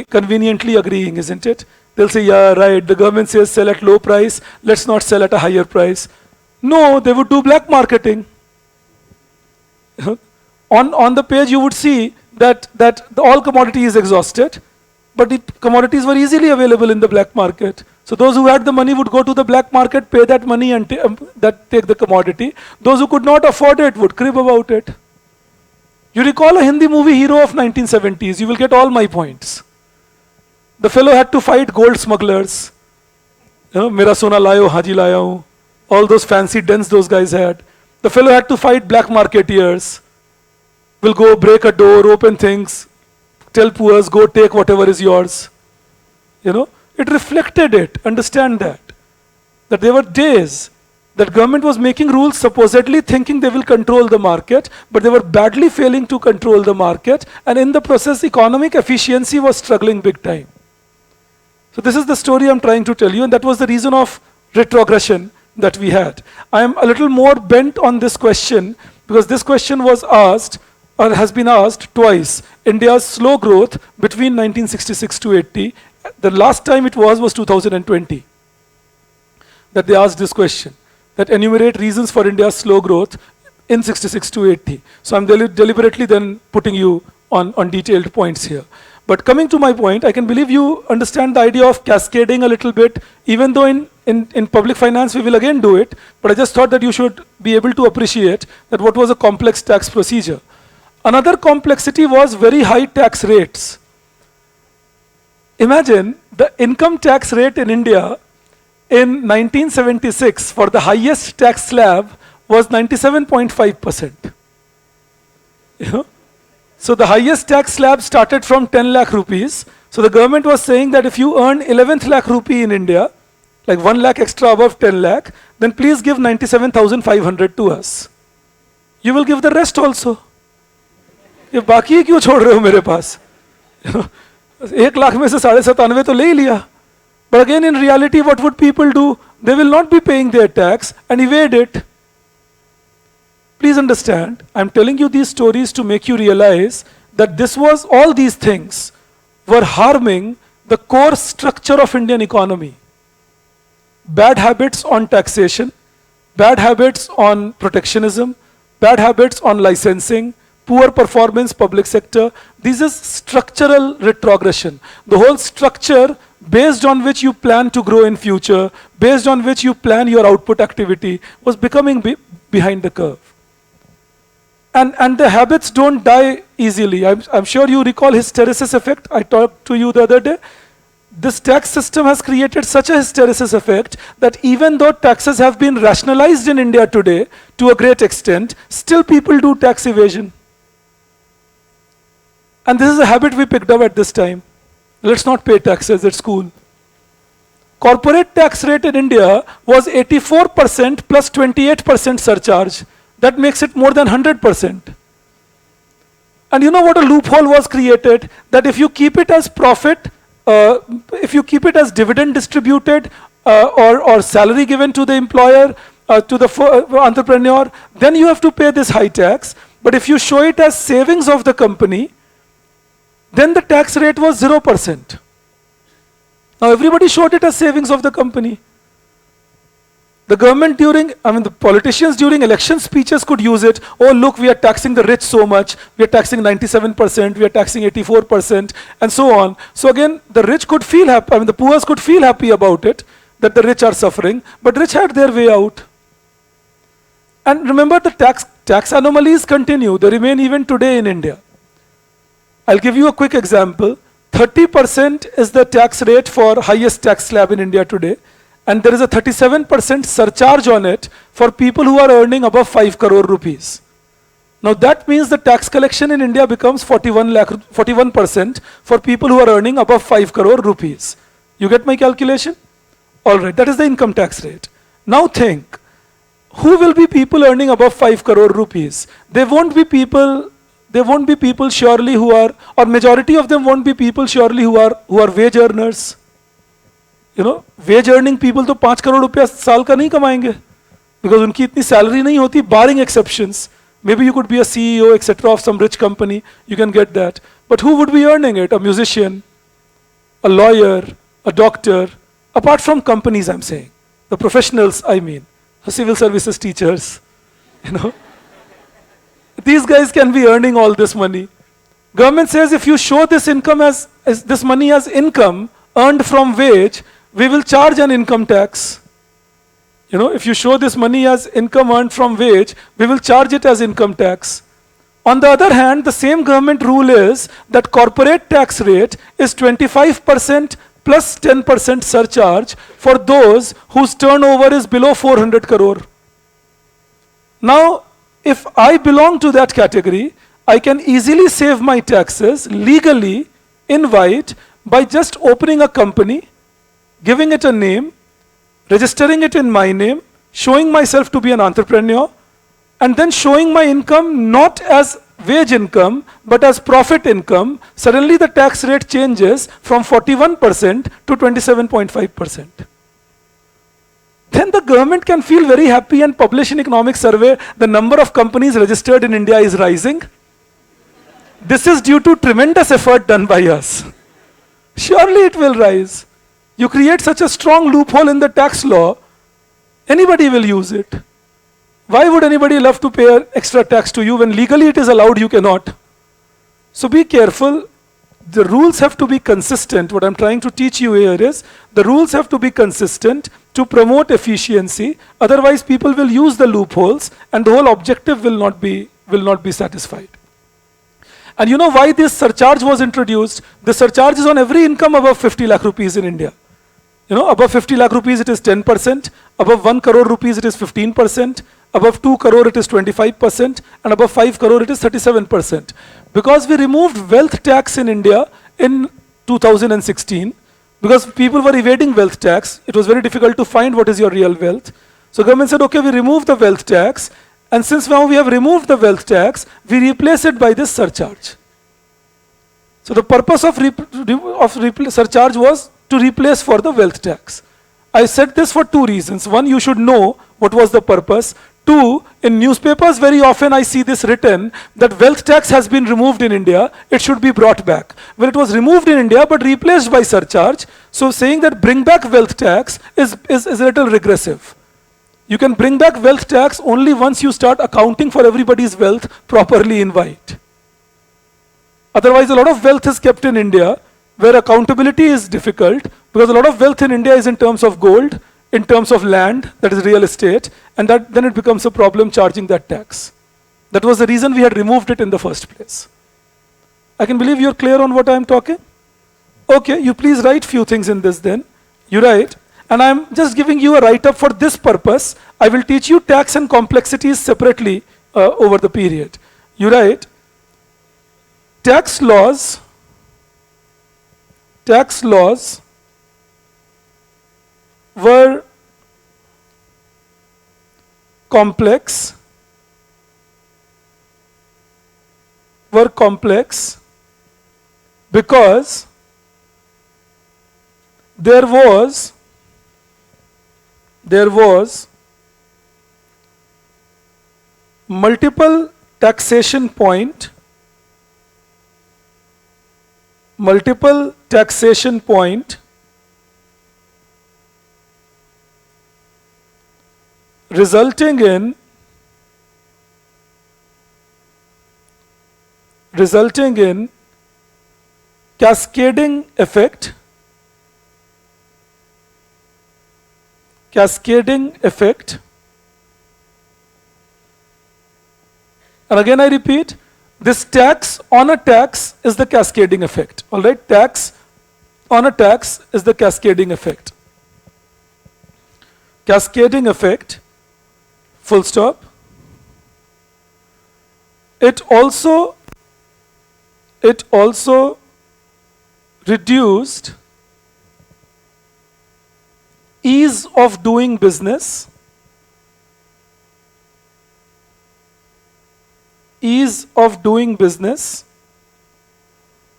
conveniently agreeing, isn't it? They'll say, yeah, right, the government says sell at low price, let's not sell at a higher price. No, they would do black marketing. On the page you would see that all commodity is exhausted, but commodities were easily available in the black market. So those who had the money would go to the black market, pay that money and take the commodity. Those who could not afford it would crib about it. You recall a Hindi movie hero of 1970s, you will get all my points. The fellow had to fight gold smugglers. Mera sona layo, haji laya hu. All those fancy dens those guys had. The fellow had to fight black marketeers. Will go break a door, open things, tell poors, go take whatever is yours. It reflected it, understand that. That there were days that government was making rules supposedly thinking they will control the market, but they were badly failing to control the market, and in the process economic efficiency was struggling big time. So this is the story I'm trying to tell you, and that was the reason of retrogression that we had. I am a little more bent on this question because this question was asked or has been asked twice. India's slow growth between 1966 to 80. The last time it was 2020 that they asked this question, that enumerate reasons for India's slow growth in 66 to 80. So I'm deliberately then putting you on detailed points here. But coming to my point, I can believe you understand the idea of cascading a little bit, even though in public finance we will again do it, but I just thought that you should be able to appreciate that what was a complex tax procedure. Another complexity was very high tax rates. Imagine the income tax rate in India in 1976 for the highest tax slab was 97.5%. So the highest tax slab started from 10 lakh rupees. So the government was saying that if you earn 11th lakh rupee in India, like 1 lakh extra above 10 lakh, then please give 97,500 to us. You will give the rest also. ये बाकी क्यों छोड़ रहे हो मेरे पास? 1 lakh में से 97.5 तो ले ही लिया. But again, in reality, what would people do? They will not be paying their tax and evade it. Please understand, I'm telling you these stories to make you realize that all these things were harming the core structure of Indian economy. Bad habits on taxation, bad habits on protectionism, bad habits on licensing, poor performance public sector. This is structural retrogression. The whole structure based on which you plan to grow in future, based on which you plan your output activity, was becoming behind the curve. And the habits don't die easily. I'm sure you recall hysteresis effect. I talked to you the other day. This tax system has created such a hysteresis effect that even though taxes have been rationalized in India today to a great extent, still people do tax evasion. And this is a habit we picked up at this time. Let's not pay taxes at school. Corporate tax rate in India was 84% plus 28% surcharge. That makes it more than 100%. And you know what a loophole was created? That if you keep it as profit, if you keep it as dividend distributed or salary given to the employer, to the entrepreneur, then you have to pay this high tax. But if you show it as savings of the company, then the tax rate was 0%. Now everybody showed it as savings of the company. The government the politicians during election speeches could use it. Oh, look, we are taxing the rich so much. We are taxing 97%, we are taxing 84%, and so on. So again, the rich could feel happy, the poor could feel happy about it, that the rich are suffering, but rich had their way out. And remember, the tax anomalies continue. They remain even today in India. I'll give you a quick example. 30% is the tax rate for highest tax slab in India today. And there is a 37% surcharge on it for people who are earning above 5 crore rupees. Now that means the tax collection in India becomes 41% for people who are earning above 5 crore rupees. You get my calculation? Alright, that is the income tax rate. Now think, who will be people earning above 5 crore rupees? They won't be people surely who are, or majority of them won't be people surely who are wage earners. Wage earning people तो 5 crore रुपया साल का नहीं कमाएंगे, because उनकी इतनी salary नहीं होती, barring exceptions. Maybe you could be a CEO, etc. of some rich company, you can get that. But who would be earning it? A musician, a lawyer, a doctor, apart from companies I'm saying. The professionals I mean, civil services teachers, These guys can be earning all this money. Government says if you show this income as this money as income earned from wage, we will charge an income tax. If you show this money as income earned from wage, we will charge it as income tax. On the other hand, the same government rule is that corporate tax rate is 25% plus 10% surcharge for those whose turnover is below 400 crore. Now, if I belong to that category, I can easily save my taxes legally in white by just opening a company, giving it a name, registering it in my name, showing myself to be an entrepreneur, and then showing my income not as wage income, but as profit income. Suddenly the tax rate changes from 41% to 27.5%. Then the government can feel very happy and publish an economic survey. The number of companies registered in India is rising. This is due to tremendous effort done by us. Surely it will rise. You create such a strong loophole in the tax law, anybody will use it. Why would anybody love to pay extra tax to you when legally it is allowed, you cannot? So be careful. The rules have to be consistent. What I'm trying to teach you here is, the rules have to be consistent to promote efficiency. Otherwise, people will use the loopholes and the whole objective will not be satisfied. And you know why this surcharge was introduced? The surcharge is on every income above 50 lakh rupees in India. Above 50 lakh rupees it is 10%, above 1 crore rupees it is 15%, above 2 crore it is 25%, and above 5 crore it is 37%. Because we removed wealth tax in India in 2016, because people were evading wealth tax, it was very difficult to find what is your real wealth. So government said, okay, we remove the wealth tax, and since now we have removed the wealth tax, we replace it by this surcharge. So the purpose of surcharge was to replace for the wealth tax. I said this for two reasons. One, you should know what was the purpose. Two, in newspapers very often I see this written that wealth tax has been removed in India, it should be brought back. Well, it was removed in India but replaced by surcharge. So saying that bring back wealth tax is a little regressive. You can bring back wealth tax only once you start accounting for everybody's wealth properly in white. Otherwise, a lot of wealth is kept in India where accountability is difficult, because a lot of wealth in India is in terms of gold, in terms of land, that is real estate, and then it becomes a problem charging that tax. That was the reason we had removed it in the first place. I can believe you're clear on what I'm talking? Okay, you please write few things in this then. You write, and I'm just giving you a write-up for this purpose. I will teach you tax and complexities separately over the period. You write, tax laws were complex because there was multiple taxation point resulting in cascading effect and again I repeat, this tax on a tax is the cascading effect. All right, tax on a tax is the cascading effect. Cascading effect, full stop. It also reduced ease of doing business,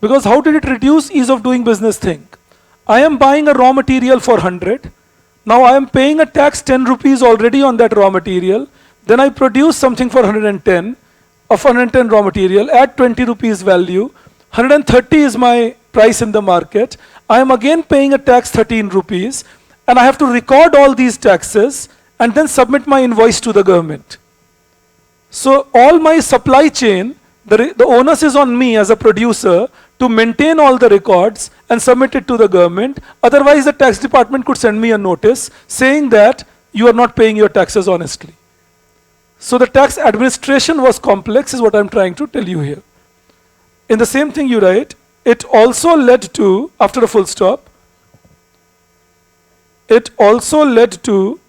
because how did it reduce ease of doing business? Think, I am buying a raw material for 100, now I am paying a tax 10 rupees already on that raw material, then I produce something for 110 of 110 raw material at 20 rupees value, 130 is my price in the market, I am again paying a tax 13 rupees, and I have to record all these taxes and then submit my invoice to the government. So all my supply chain, the onus is on me as a producer to maintain all the records and submit it to the government. Otherwise, the tax department could send me a notice saying that you are not paying your taxes honestly. So the tax administration was complex, is what I'm trying to tell you here. In the same thing you write, it also led to, after a full stop, it also led to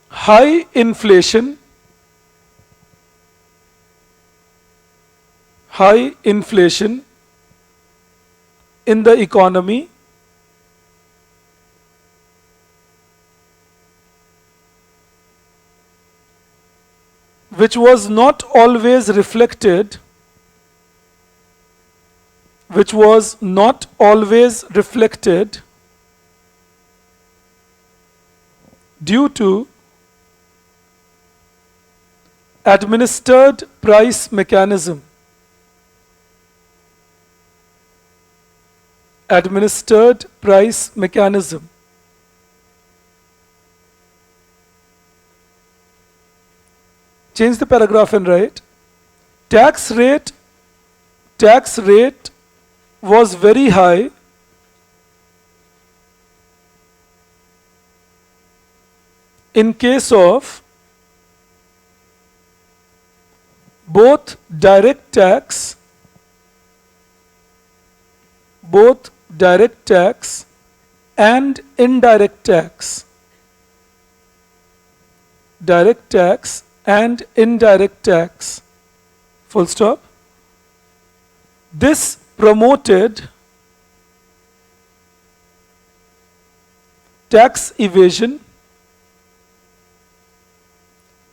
high inflation in the economy, which was not always reflected due to administered price mechanism. Change the paragraph and write, tax rate was very high in case of both direct tax and indirect tax. Full stop. This promoted tax evasion.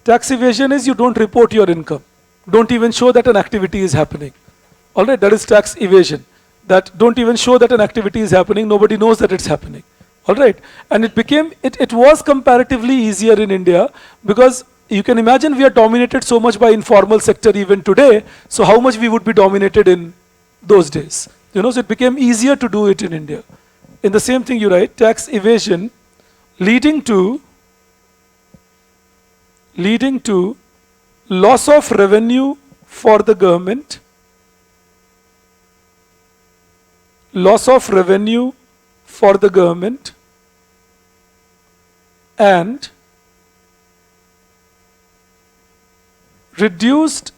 Tax evasion is you don't report your income, don't even show that an activity is happening. All right, that is tax evasion. That don't even show that an activity is happening, nobody knows that it's happening. All right, and it was comparatively easier in India because you can imagine we are dominated so much by informal sector even today, so how much we would be dominated in those days. So it became easier to do it in India. In the same thing you write, tax evasion leading to loss of revenue for the government, and reduced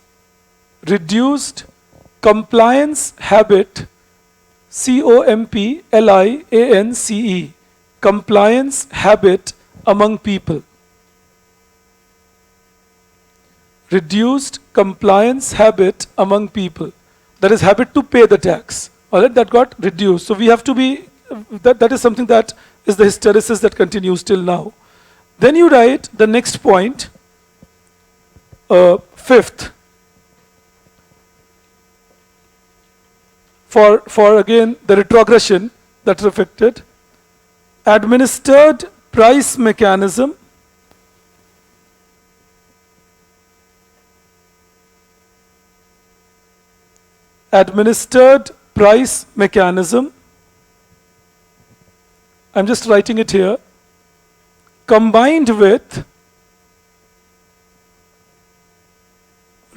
compliance habit, COMPLIANCE, compliance habit among people. Reduced compliance habit among people. That is habit to pay the tax. All right, that got reduced. So we have to be, that is something that is the hysteresis that continues till now. Then you write the next point, fifth, for again the retrogression that's affected, administered price mechanism I'm just writing it here, combined with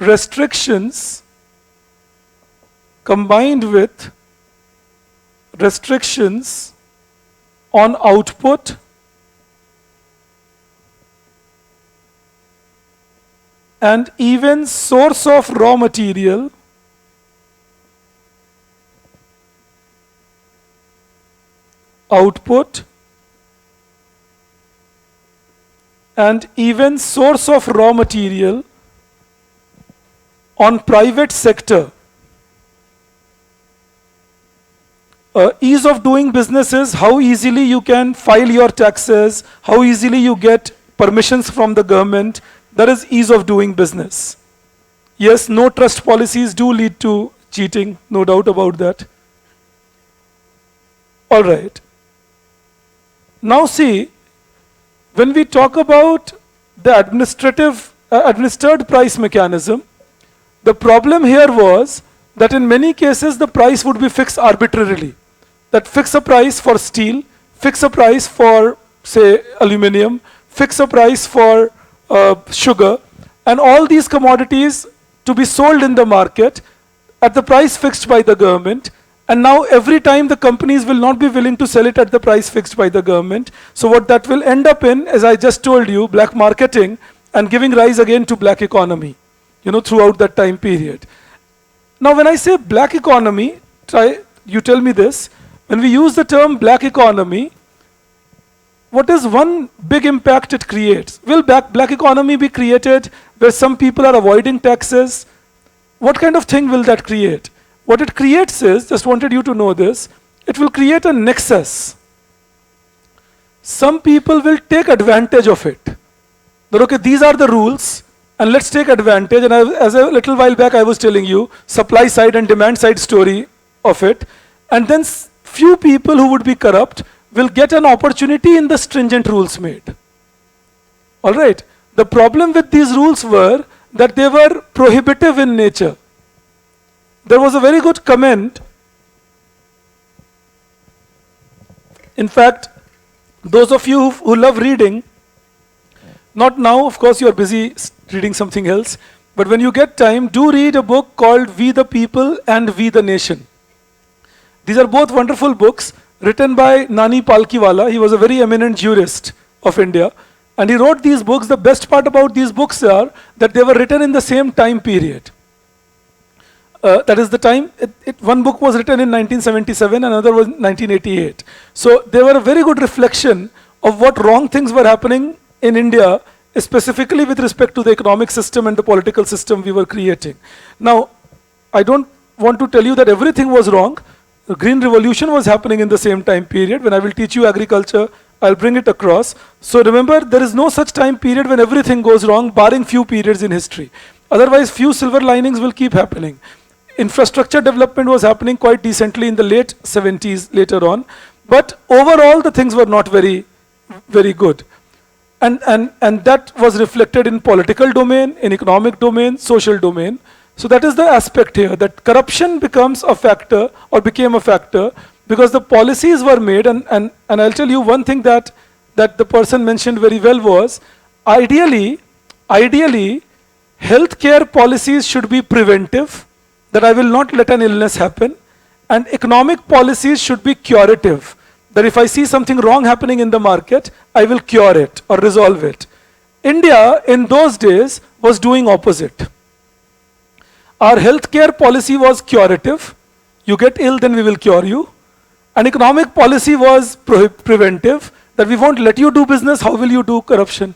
restrictions combined with restrictions on output and even source of raw material output and even source of raw material on private sector. Ease of doing business is how easily you can file your taxes, how easily you get permissions from the government. That is ease of doing business. Yes, no trust policies do lead to cheating, no doubt about that. All right. Now see, when we talk about the administered price mechanism, the problem here was that in many cases the price would be fixed arbitrarily. That fix a price for steel, fix a price for, say, aluminium, fix a price for sugar, and all these commodities to be sold in the market at the price fixed by the government. And now every time the companies will not be willing to sell it at the price fixed by the government. So what that will end up in, as I just told you, black marketing and giving rise again to black economy, throughout that time period. Now when I say black economy, you tell me this, when we use the term black economy, what is one big impact it creates? Will black economy be created where some people are avoiding taxes? What kind of thing will that create? What it creates is, just wanted you to know this, it will create a nexus. Some people will take advantage of it. That okay, these are the rules, and let's take advantage. And as a little while back I was telling you, supply side and demand side story of it. And then few people who would be corrupt will get an opportunity in the stringent rules made. All right. The problem with these rules were that they were prohibitive in nature. There was a very good comment. In fact, those of you who love reading, not now, of course you are busy reading something else, but when you get time, do read a book called We the People and We the Nation. These are both wonderful books written by Nani Palkiwala. He was a very eminent jurist of India. And he wrote these books. The best part about these books are that they were written in the same time period. That is the time, one book was written in 1977, another was 1988. So they were a very good reflection of what wrong things were happening in India, specifically with respect to the economic system and the political system we were creating. Now, I don't want to tell you that everything was wrong. The Green Revolution was happening in the same time period. When I will teach you agriculture, I'll bring it across. So remember, there is no such time period when everything goes wrong, barring few periods in history. Otherwise, few silver linings will keep happening. Infrastructure development was happening quite decently in the late 70s later on. But overall, the things were not very, very good. And that was reflected in political domain, in economic domain, social domain. So that is the aspect here, that corruption becomes a factor or became a factor because the policies were made. And I'll tell you one thing that the person mentioned very well was, ideally, healthcare policies should be preventive, that I will not let an illness happen. And economic policies should be curative, that if I see something wrong happening in the market, I will cure it or resolve it. India in those days was doing opposite. Our healthcare policy was curative. You get ill, then we will cure you. And economic policy was preventive, that we won't let you do business, how will you do corruption?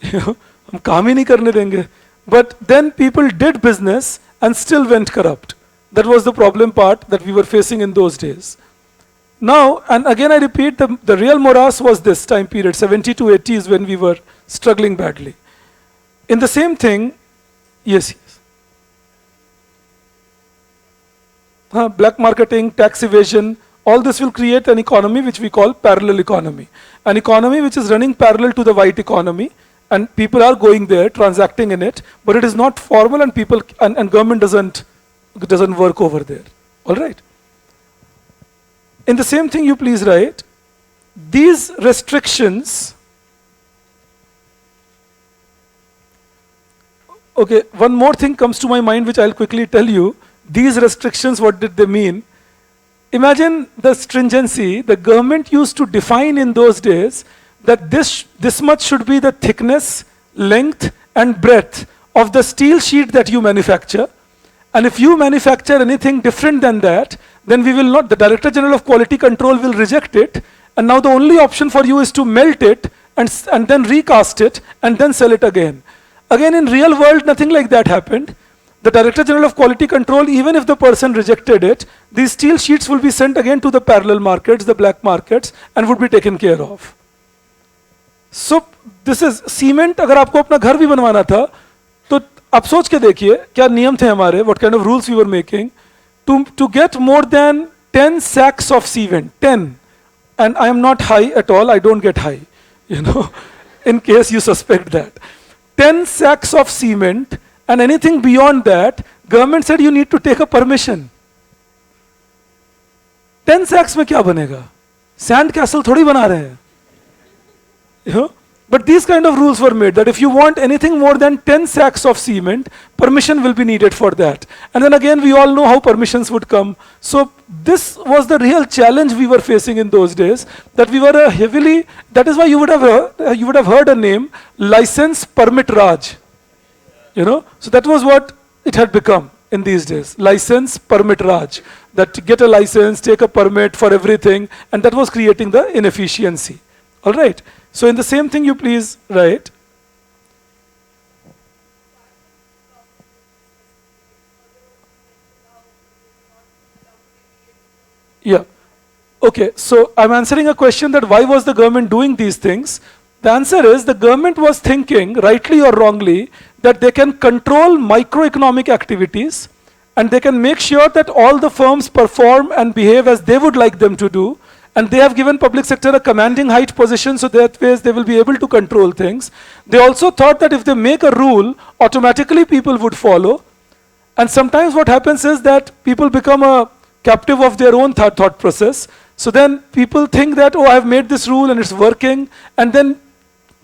हम काम ही नहीं करने देंगे. But then people did business and still went corrupt. That was the problem part that we were facing in those days. Now, and again I repeat, the real morass was this time period, 70 to 80 is when we were struggling badly. In the same thing, yes. Black marketing, tax evasion, all this will create an economy which we call parallel economy. An economy which is running parallel to the white economy, and people are going there, transacting in it, but it is not formal, and people and government doesn't work over there. All right. In the same thing, you please write, these restrictions Okay, one more thing comes to my mind which I'll quickly tell you. These restrictions, what did they mean? Imagine the stringency. The government used to define in those days that this much should be the thickness, length, and breadth of the steel sheet that you manufacture. And if you manufacture anything different than that, then we will not, the Director General of Quality Control will reject it. And now the only option for you is to melt it and then recast it and then sell it again. Again, in real world, nothing like that happened. The Director General of Quality Control, even if the person rejected it, these steel sheets will be sent again to the parallel markets, the black markets, and would be taken care of. So this is cement. अगर आपको अपना घर भी बनवाना था, तो आप सोच के देखिए क्या नियम थे हमारे, what kind of rules we were making to get more than 10 sacks of cement, 10. And I am not high at all. I don't get high, you know, in case you suspect that. 10 sacks of cement, and anything beyond that, government said you need to take a permission. 10 sacks में क्या बनेगा? Sand castle थोड़ी बना रहे हैं. You know? But these kind of rules were made that if you want anything more than 10 sacks of cement, permission will be needed for that. And then again, we all know how permissions would come. So this was the real challenge we were facing in those days, that we were heavily, that is why you would have heard a name, License Permit Raj. You know, so that was what it had become in these days, License Permit Raj. That to get a license, take a permit for everything, and that was creating the inefficiency. All right. So in the same thing, you please write. Yeah. Okay, so I'm answering a question that why was the government doing these things? The answer is the government was thinking, rightly or wrongly, that they can control microeconomic activities and they can make sure that all the firms perform and behave as they would like them to do. And they have given public sector a commanding height position, so that way they will be able to control things. They also thought that if they make a rule, automatically people would follow. And sometimes what happens is that people become a captive of their own thought process. So then people think that, oh, I've made this rule and it's working. And then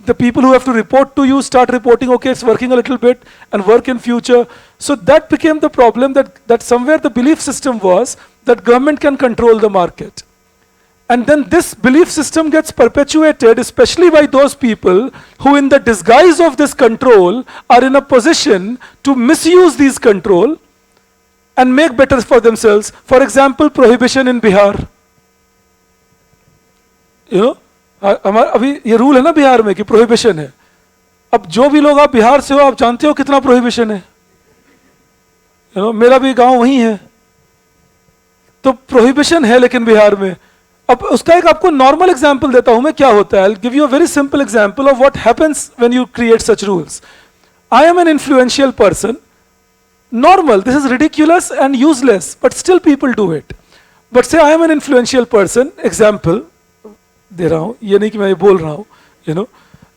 the people who have to report to you start reporting, okay, it's working a little bit and work in future. So that became the problem, that somewhere the belief system was that government can control the market. And then this belief system gets perpetuated, especially by those people who in the disguise of this control are in a position to misuse these control and make better for themselves. For example, prohibition in Bihar. You know, अभी ये rule है ना बिहार में कि prohibition है. अब जो भी लोग आप बिहार से हो, आप जानते हो कितना प्रोहिबिशन है. You know, मेरा भी गांव वहीं है. तो प्रोहिबिशन है लेकिन बिहार में. अब उसका एक आपको नॉर्मल एग्जांपल देता हूं मैं क्या होता है. I'll give you a very simple example of what happens when you create such rules. I am an influential person. Normal, this is ridiculous and useless, but still people do it. But say I am an influential person, example दे रहा हूं, ये नहीं कि मैं ये बोल रहा हूं, you know.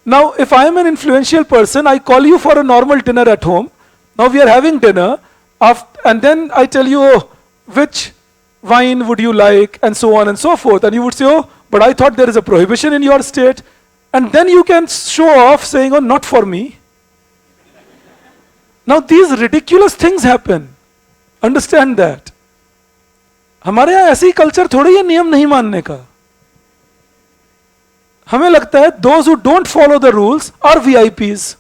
Now if I am an influential person, I call you for a normal dinner at home. Now we are having dinner, and then I tell you, oh, which wine would you like, and so on and so forth. And you would say, oh, but I thought there is a prohibition in your state. And then you can show off saying, oh, not for me. Now these ridiculous things happen. Understand that. हमारे यहाँ ऐसी culture थोड़ी है नियम नहीं मानने का. हमें लगता है those who don't follow the rules are VIPs.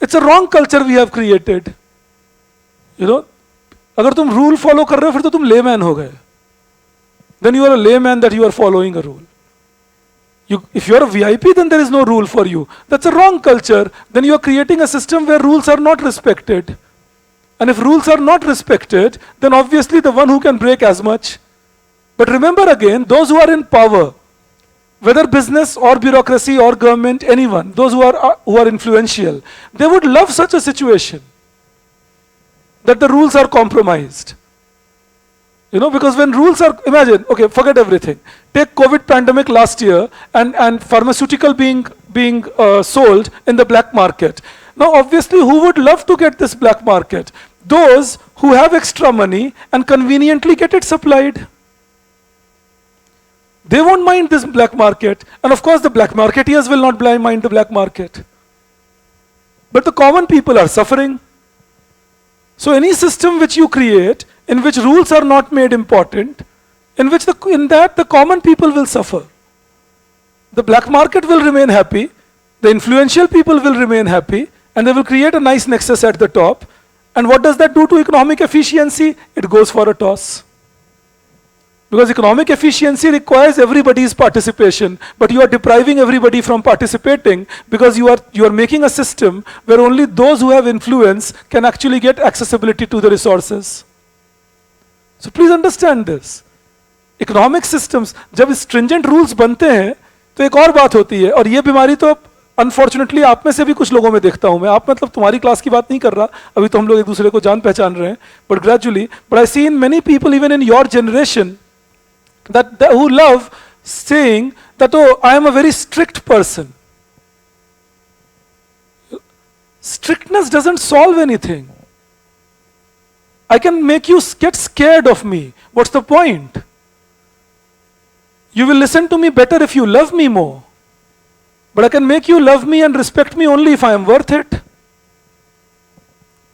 It's a wrong culture we have created. You know, अगर तुम रूल फॉलो कर रहे हो फिर तो तुम लेमैन हो गए. Then you are a layman that you are following a rule. If you are a VIP, then there is no rule for you. That's a wrong culture. Then you are creating a system where rules are not respected. And if rules are not respected, then obviously the one who can break as much. But remember again, those who are in power, whether business or bureaucracy or government, anyone, those who are influential, they would love such a situation, that the rules are compromised. You know, because when rules are, imagine, okay, forget everything. Take COVID pandemic last year and pharmaceutical being sold in the black market. Now, obviously, who would love to get this black market? Those who have extra money and conveniently get it supplied. They won't mind this black market. And of course, the black marketeers will not mind the black market. but the common people are suffering. So any system which you create, in which rules are not made important, in that the common people will suffer. The black market will remain happy, the influential people will remain happy, and they will create a nice nexus at the top. And what does that do to economic efficiency? It goes for a toss. Because economic efficiency requires everybody's participation, but you are depriving everybody from participating because you are making a system where only those who have influence can actually get accessibility to the resources. So please understand this. Economic systems, जब stringent rules बनते हैं, तो एक और बात होती है, और ये बीमारी तो अनफॉर्चुनेटली आप में से भी कुछ लोगों में देखता हूं मैं, आप मतलब तुम्हारी क्लास की बात नहीं कर रहा, अभी तो हम लोग एक दूसरे को जान पहचान रहे हैं, but gradually, but I seen many people even in your generation that who love saying that, oh, I am a very strict person. Strictness doesn't solve anything. I can make you get scared of me. What's the point? You will listen to me better if you love me more. But I can make you love me and respect me only if I am worth it.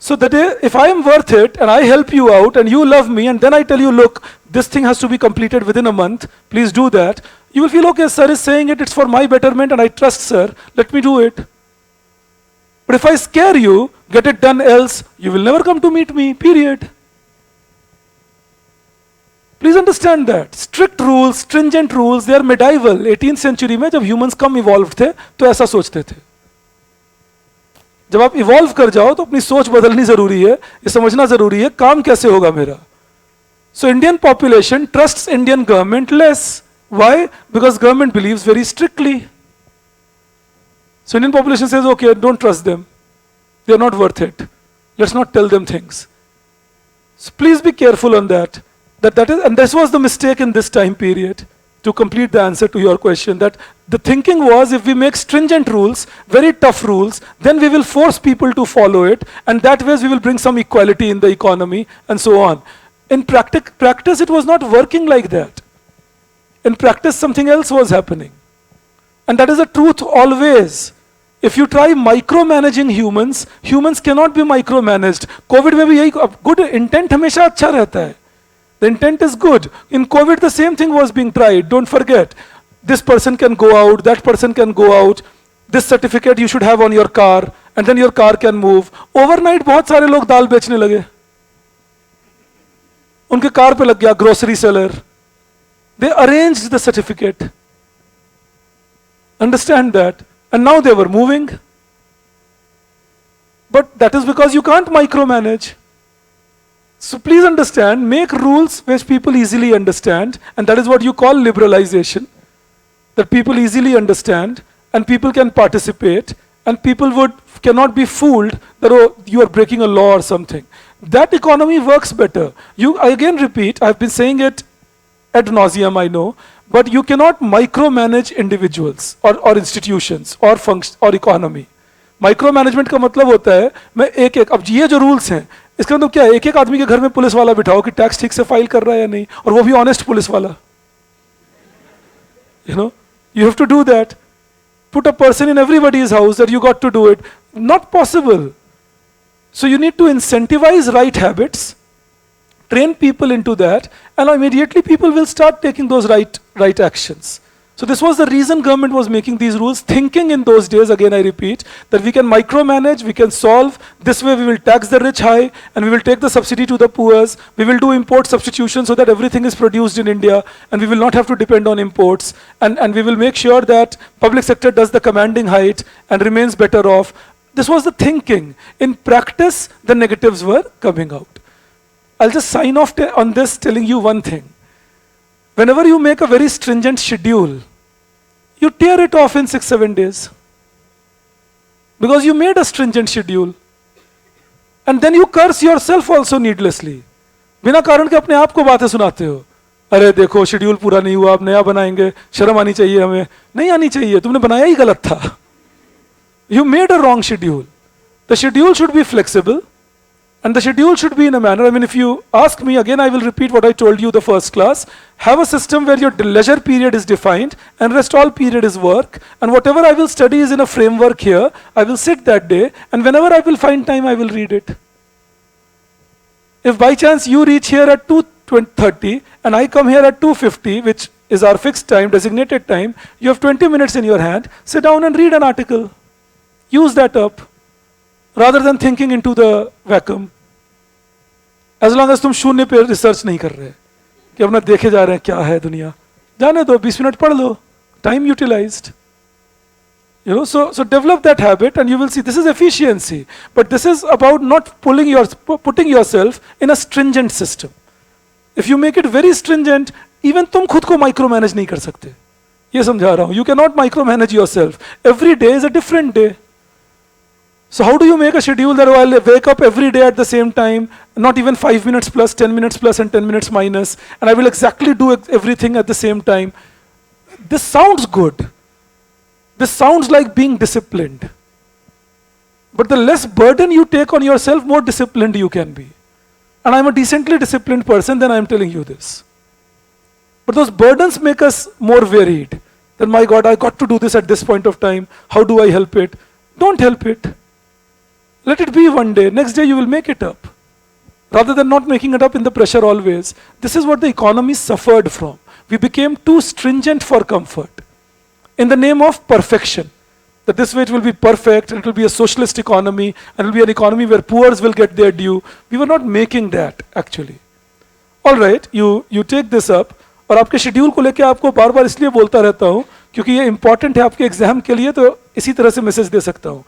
So that if I am worth it and I help you out and you love me and then I tell you, look, this thing has to be completed within a month, please do that, you will feel, okay, sir is saying it, it's for my betterment and I trust sir, let me do it. But if I scare you, get it done else, you will never come to meet me, period. Please understand that. Strict rules, stringent rules, they are medieval. 18th century में जब humans कम evolved थे, तो ऐसा सोचते थे. जब आप evolve कर जाओ तो अपनी सोच बदलनी जरूरी है, ये समझना जरूरी है काम कैसे होगा मेरा. So Indian population trusts Indian government less. Why? Because government believes very strictly. So Indian population says, okay, don't trust them. They are not worth it. Let's not tell them things. So please be careful on that. And this was the mistake in this time period. To complete the answer to your question, that the thinking was if we make stringent rules, very tough rules, then we will force people to follow it, and that way we will bring some equality in the economy and so on. In practice, it was not working like that. In practice, something else was happening. And that is the truth always. If you try micromanaging humans, humans cannot be micromanaged. COVID में भी यही good intent हमेशा अच्छा रहता है. The intent is good. In COVID, the same thing was being tried. Don't forget. This person can go out, that person can go out. This certificate you should have on your car, and then your car can move. Overnight, बहुत सारे लोग दाल बेचने लगे. उनके car पे लग गया grocery seller. They arranged the certificate. Understand that. And now they were moving. But that is because you can't micromanage. So please understand, make rules which people easily understand, and that is what you call liberalization. That people easily understand, and people can participate, and people cannot be fooled that, oh, you are breaking a law or something. That economy works better. I again repeat, I've been saying it ad nauseum, I know, but you cannot micromanage individuals or institutions or economy. Micromanagement का मतलब होता है, मैं एक अब ये जो rules हैं, इसका मतलब क्या है, एक आदमी के घर में पुलिस वाला बिठाओ कि टैक्स ठीक से फाइल कर रहा है या नहीं, और वो भी ऑनेस्ट पुलिस वाला. You have to do that. Put a person in everybody's house that you got to do it. Not possible. So you need to incentivize right habits, train people into that, and immediately people will start taking those right actions. So this was the reason government was making these rules, thinking in those days, again I repeat, that we can micromanage, we can solve, this way we will tax the rich high, and we will take the subsidy to the poor, we will do import substitution so that everything is produced in India, and we will not have to depend on imports, and we will make sure that public sector does the commanding height and remains better off. This was the thinking. In practice, the negatives were coming out. I'll just sign off on this telling you one thing. Whenever you make a very stringent schedule, you tear it off in 6-7 days. Because you made a stringent schedule. And then you curse yourself also needlessly. बिना कारण के अपने आप को बातें सुनाते हो. अरे देखो शेड्यूल पूरा नहीं हुआ, अब नया बनाएंगे, शर्म आनी चाहिए हमें. नहीं आनी चाहिए, तुमने बनाया ही गलत था. You made a wrong schedule. The schedule should be flexible, And the schedule should be in a manner, I mean, if you ask me again, I will repeat what I told you the first class. Have a system where your leisure period is defined and rest all period is work. And whatever I will study is in a framework here. I will sit that day, and whenever I will find time, I will read it. If by chance you reach here at 2:30 and I come here at 2:50, which is our fixed time, designated time, you have 20 minutes in your hand, sit down and read an article. Use that up, rather than thinking into the vacuum. As long as तुम शून्य पे research नहीं कर रहे कि अपना देखे जा रहे हैं क्या है दुनिया, जाने दो, 20 मिनट पढ़ लो, time utilized. You know, so develop that habit and you will see this is efficiency. But this is about not putting yourself in a stringent system. If you make it very stringent, even तुम खुद को micromanage नहीं कर सकते. ये समझा रहा हूँ. You cannot micromanage yourself. Every day is a different day. So how do you make a schedule that I'll wake up every day at the same time, not even 5 minutes plus, 10 minutes plus and 10 minutes minus, and I will exactly do everything at the same time? This sounds good. This sounds like being disciplined. But the less burden you take on yourself, more disciplined you can be. And I'm a decently disciplined person, then I'm telling you this. But those burdens make us more varied. Then, my God, I got to do this at this point of time. How do I help it? Don't help it. Let it be one day. Next day you will make it up. Rather than not making it up in the pressure always. This is what the economy suffered from. We became too stringent for comfort. In the name of perfection. That this way it will be perfect, and it will be a socialist economy, and it will be an economy where poors will get their due. We were not making that actually. Alright, you take this up. और आपके schedule को लेके आपको बार बार इसलिए बोलता रहता हूँ क्योंकि ये इंपॉर्टेंट है आपके एग्जाम के लिए, तो इसी तरह से मैसेज दे सकता हूँ.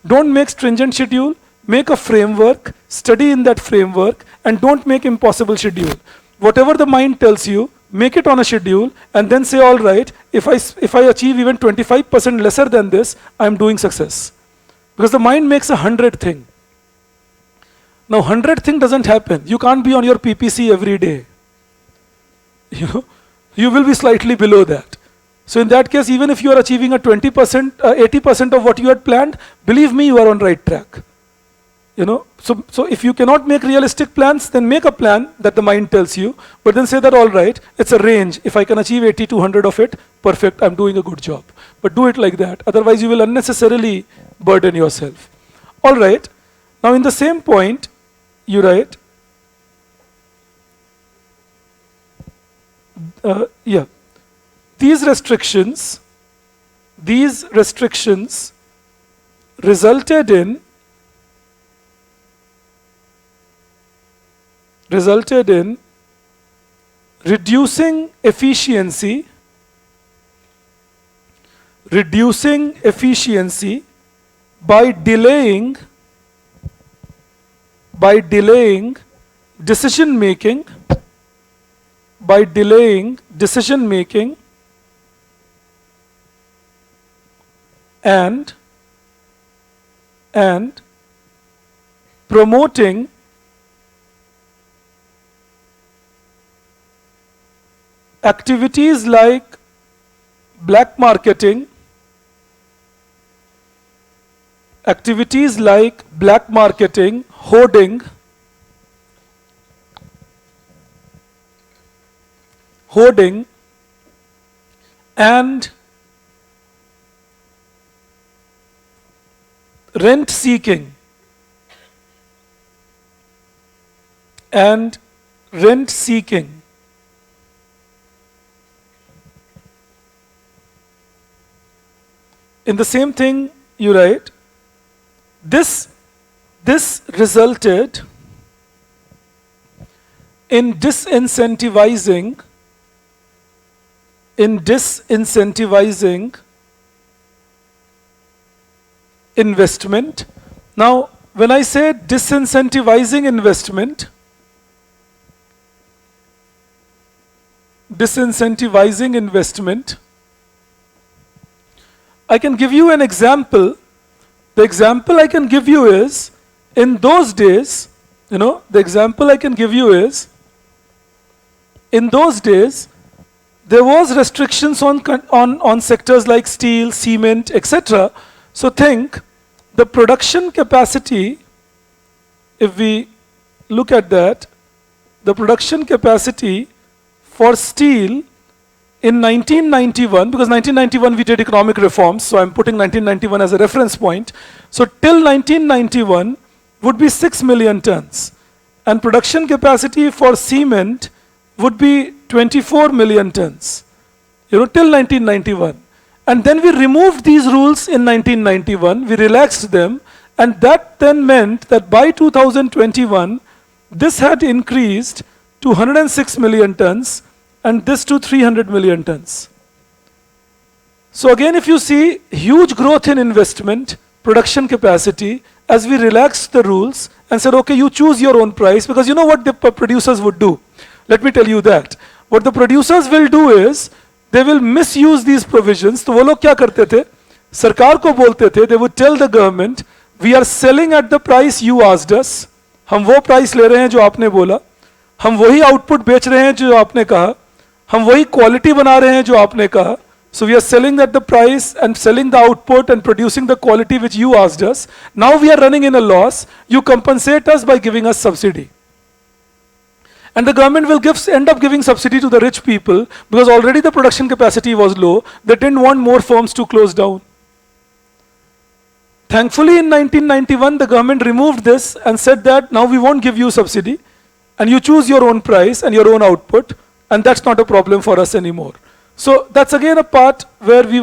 Don't make stringent schedule, make a framework, study in that framework, and don't make impossible schedule. Whatever the mind tells you, make it on a schedule, and then say, all right, if I achieve even 25% lesser than this, I am doing success. Because the mind makes 100 thing. Now 100 thing doesn't happen. You can't be on your PPC every day. You will be slightly below that. So in that case, even if you are achieving a 20%, 80% of what you had planned, believe me, you are on right track. So if you cannot make realistic plans, then make a plan that the mind tells you, but then say that, all right, it's a range. If I can achieve 80 to 100 of it, perfect, I'm doing a good job. But do it like that. Otherwise, you will unnecessarily burden yourself. All right. Now in the same point, you write, these restrictions resulted in reducing efficiency by delaying decision making and promoting activities like black marketing, hoarding, and rent seeking. In the same thing, you write, this resulted in disincentivizing investment. Now, when I say disincentivizing investment, I can give you an example. The example I can give you is, in those days, in those days, there was restrictions on sectors like steel, cement, etc. So think, the production capacity, if we look at that, the production capacity for steel in 1991, because 1991 we did economic reforms, so I'm putting 1991 as a reference point. So till 1991 would be 6 million tons. And production capacity for cement would be 24 million tons, till 1991. And then we removed these rules in 1991, we relaxed them, and that then meant that by 2021, this had increased to 106 million tons, and this to 300 million tons. So again, if you see huge growth in investment, production capacity, as we relaxed the rules and said, okay, you choose your own price, because you know what the producers would do. Let me tell you that. What the producers will do is, they will misuse these provisions. तो वो लोग क्या करते थे? सरकार को बोलते थे, they would tell the government, we are selling at the price you asked us. हम वो प्राइस ले रहे हैं जो आपने बोला. हम वही आउटपुट बेच रहे हैं जो आपने कहा. हम वही क्वालिटी बना रहे हैं जो आपने कहा. So we are selling at the price and selling the output and producing the quality which you asked us. Now we are running in a loss. You compensate us by giving us subsidy. And the government will end up giving subsidy to the rich people because already the production capacity was low. They didn't want more firms to close down. Thankfully, in 1991, the government removed this and said that now we won't give you subsidy and you choose your own price and your own output, and that's not a problem for us anymore. So that's again a part where we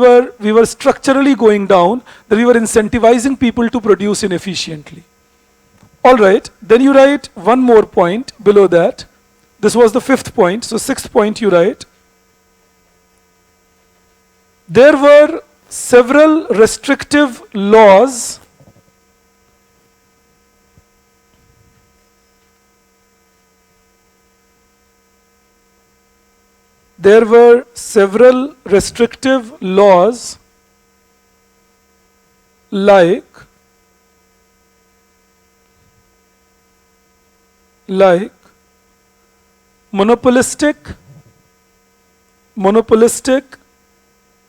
were structurally going down, that we were incentivizing people to produce inefficiently. All right, then you write one more point below that. This was the fifth point, so sixth point you write. There were several restrictive laws like monopolistic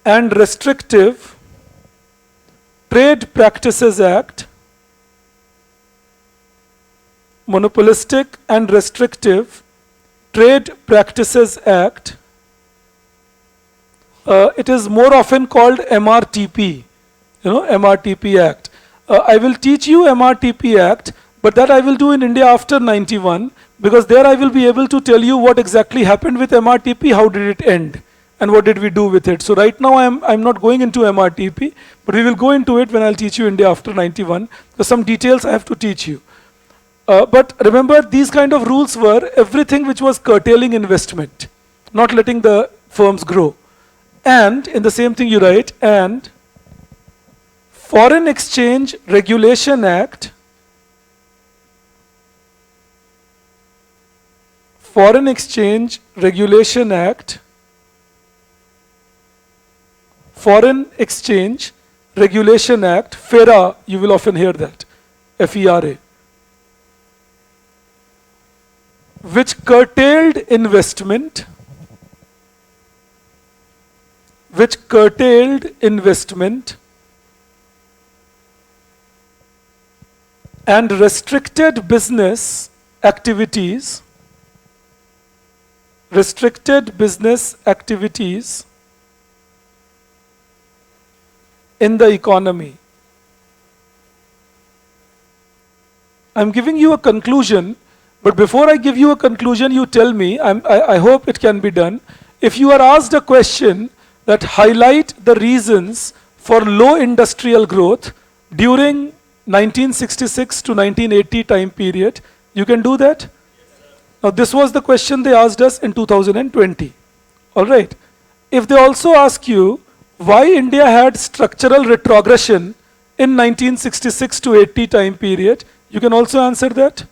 and restrictive Trade Practices Act, Monopolistic and Restrictive Trade Practices Act. It is more often called MRTP, MRTP Act. I will teach you MRTP Act, but that I will do in India after 91, because there I will be able to tell you what exactly happened with MRTP, how did it end, and what did we do with it. So right now I'm not going into MRTP, but we will go into it when I'll teach you India after 91, because some details I have to teach you. But remember, these kind of rules were everything which was curtailing investment, not letting the firms grow. And in the same thing you write, and Foreign Exchange Regulation Act, Foreign Exchange Regulation Act, Foreign Exchange Regulation Act, FERA, you will often hear that, F-E-R-A, which curtailed investment, and restricted business activities, in the economy. I'm giving you a conclusion, but before I give you a conclusion, you tell me, I hope it can be done. If you are asked a question that highlight the reasons for low industrial growth during 1966 to 1980 time period, you can do that? Now this was the question they asked us in 2020. All right. If they also ask you why India had structural retrogression in 1966 to 80 time period, you can also answer that.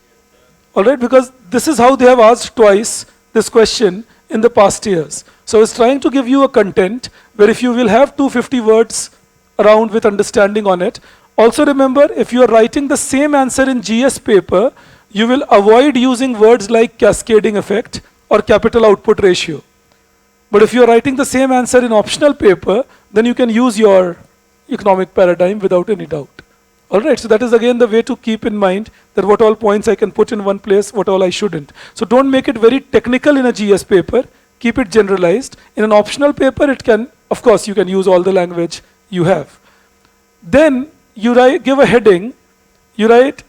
All right, because this is how they have asked twice this question in the past years. So I was trying to give you a content where if you will have 250 words around with understanding on it. Also remember, if you are writing the same answer in GS paper, you will avoid using words like cascading effect or capital output ratio. But if you are writing the same answer in optional paper, then you can use your economic paradigm without any doubt. All right, so that is again the way to keep in mind that what all points I can put in one place, what all I shouldn't. So don't make it very technical in a GS paper. Keep it generalized. In an optional paper, it can, of course, you can use all the language you have. Then you write, give a heading, you write,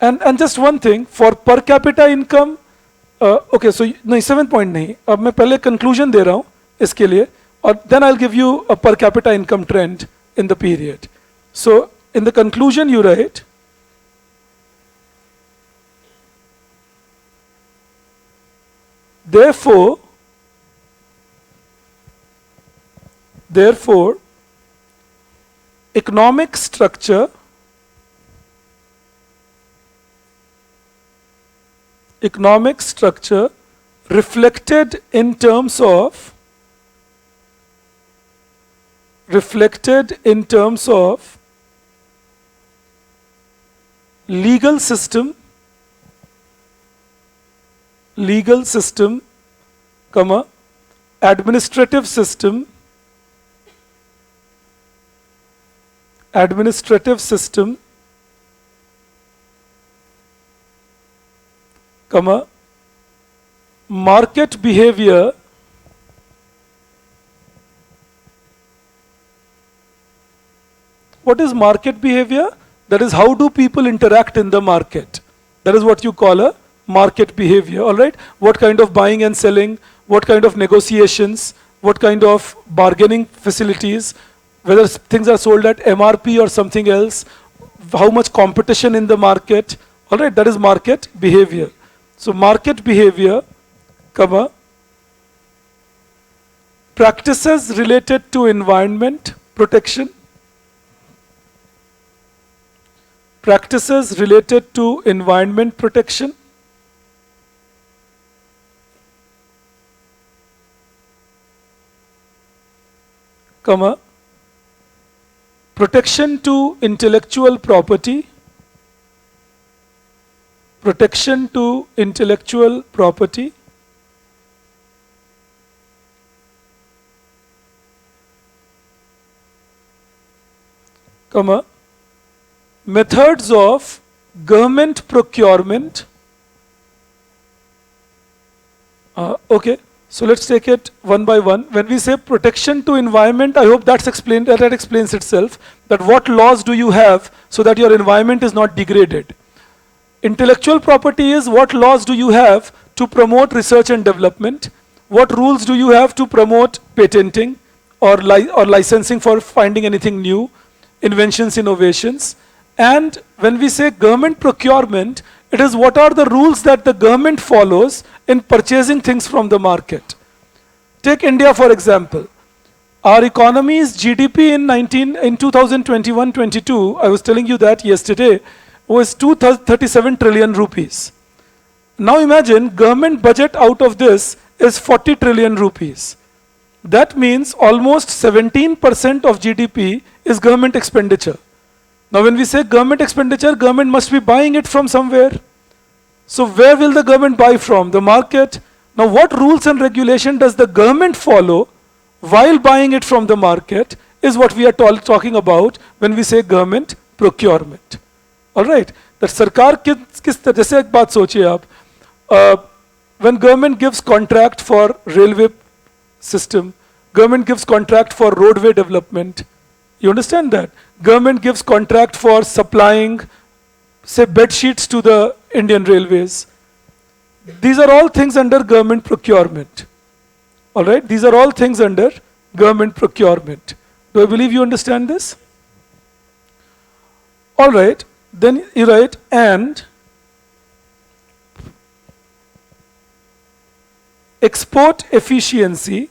and just one thing, for per capita income, okay, so नहीं 7 point नहीं, अब मैं पहले conclusion दे रहा हूँ इसके लिए, और then I'll give you a per capita income trend in the period. So in the conclusion you write, therefore, economic structure reflected in terms of legal system, comma, administrative system, comma, market behavior, what is market behavior? That is, how do people interact in the market? That is what you call a market behavior, all right? What kind of buying and selling, what kind of negotiations, what kind of bargaining facilities, whether things are sold at MRP or something else, how much competition in the market, all right? That is market behavior. So market behavior, comma, practices related to environment protection, comma, protection to intellectual property, comma, methods of government procurement. Okay, so let's take it one by one. When we say protection to environment, I hope that's explained, that explains itself, that what laws do you have so that your environment is not degraded. Intellectual property is what laws do you have to promote research and development, what rules do you have to promote patenting or licensing for finding anything new, inventions, innovations. And when we say government procurement, it is what are the rules that the government follows in purchasing things from the market. Take India for example. Our economy's GDP in 2021-22, I was telling you that yesterday, was 237 trillion rupees. Now imagine government budget out of this is 40 trillion rupees. That means almost 17% of GDP is government expenditure. Now when we say government expenditure, government must be buying it from somewhere. So where will the government buy from? The market. Now what rules and regulation does the government follow while buying it from the market is what we are talking about when we say government procurement. All right? That सरकार किस तरह जैसे एक बात सोचिए आप, when government gives contract for railway system, government gives contract for roadway development. You understand that? Government gives contract for supplying, say, bed sheets to the Indian Railways. These are all things under government procurement. All right? These are all things under government procurement. Do I believe you understand this? All right. Then you write, and export efficiency.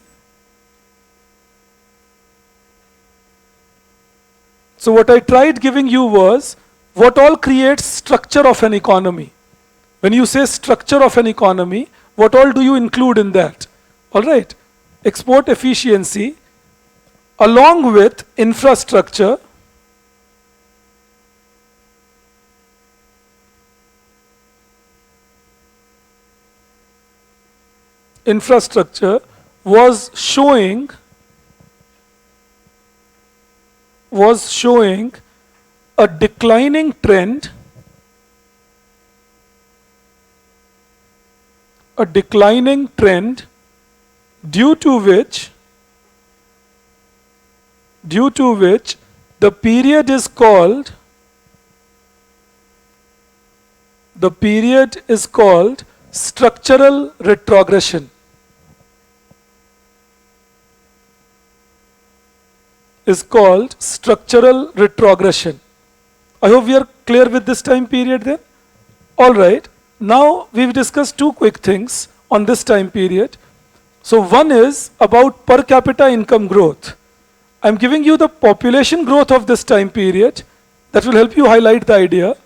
So what I tried giving you was what all creates structure of an economy. When you say structure of an economy, what all do you include in that? All right. Export efficiency along with infrastructure, was showing was showing a declining trend, due to which the period is called structural retrogression. I hope we are clear with this time period then. All right. Now we've discussed two quick things on this time period. So one is about per capita income growth. I'm giving you the population growth of this time period. That will help you highlight the idea.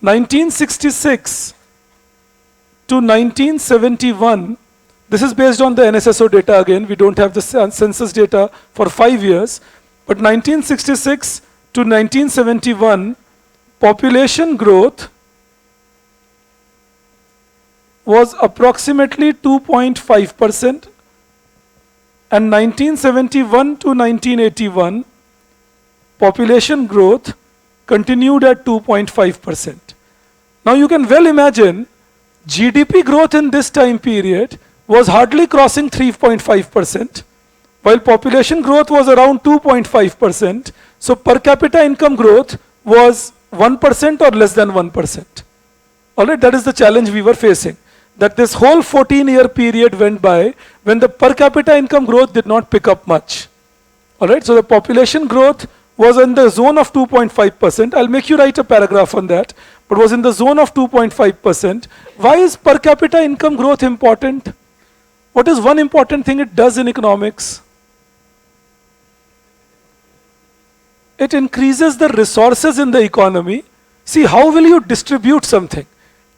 1966 to 1971, this is based on the NSSO data again. We don't have the census data for 5 years. But 1966 to 1971, population growth was approximately 2.5%, and 1971 to 1981, population growth continued at 2.5%. Now you can well imagine GDP growth in this time period was hardly crossing 3.5%, while population growth was around 2.5%. So per capita income growth was 1% or less than 1%. All right, that is the challenge we were facing. That this whole 14-year period went by when the per capita income growth did not pick up much. All right, so the population growth was in the zone of 2.5%. I'll make you write a paragraph on that, but was in the zone of 2.5%. Why is per capita income growth important? What is one important thing it does in economics? It increases the resources in the economy. See, how will you distribute something?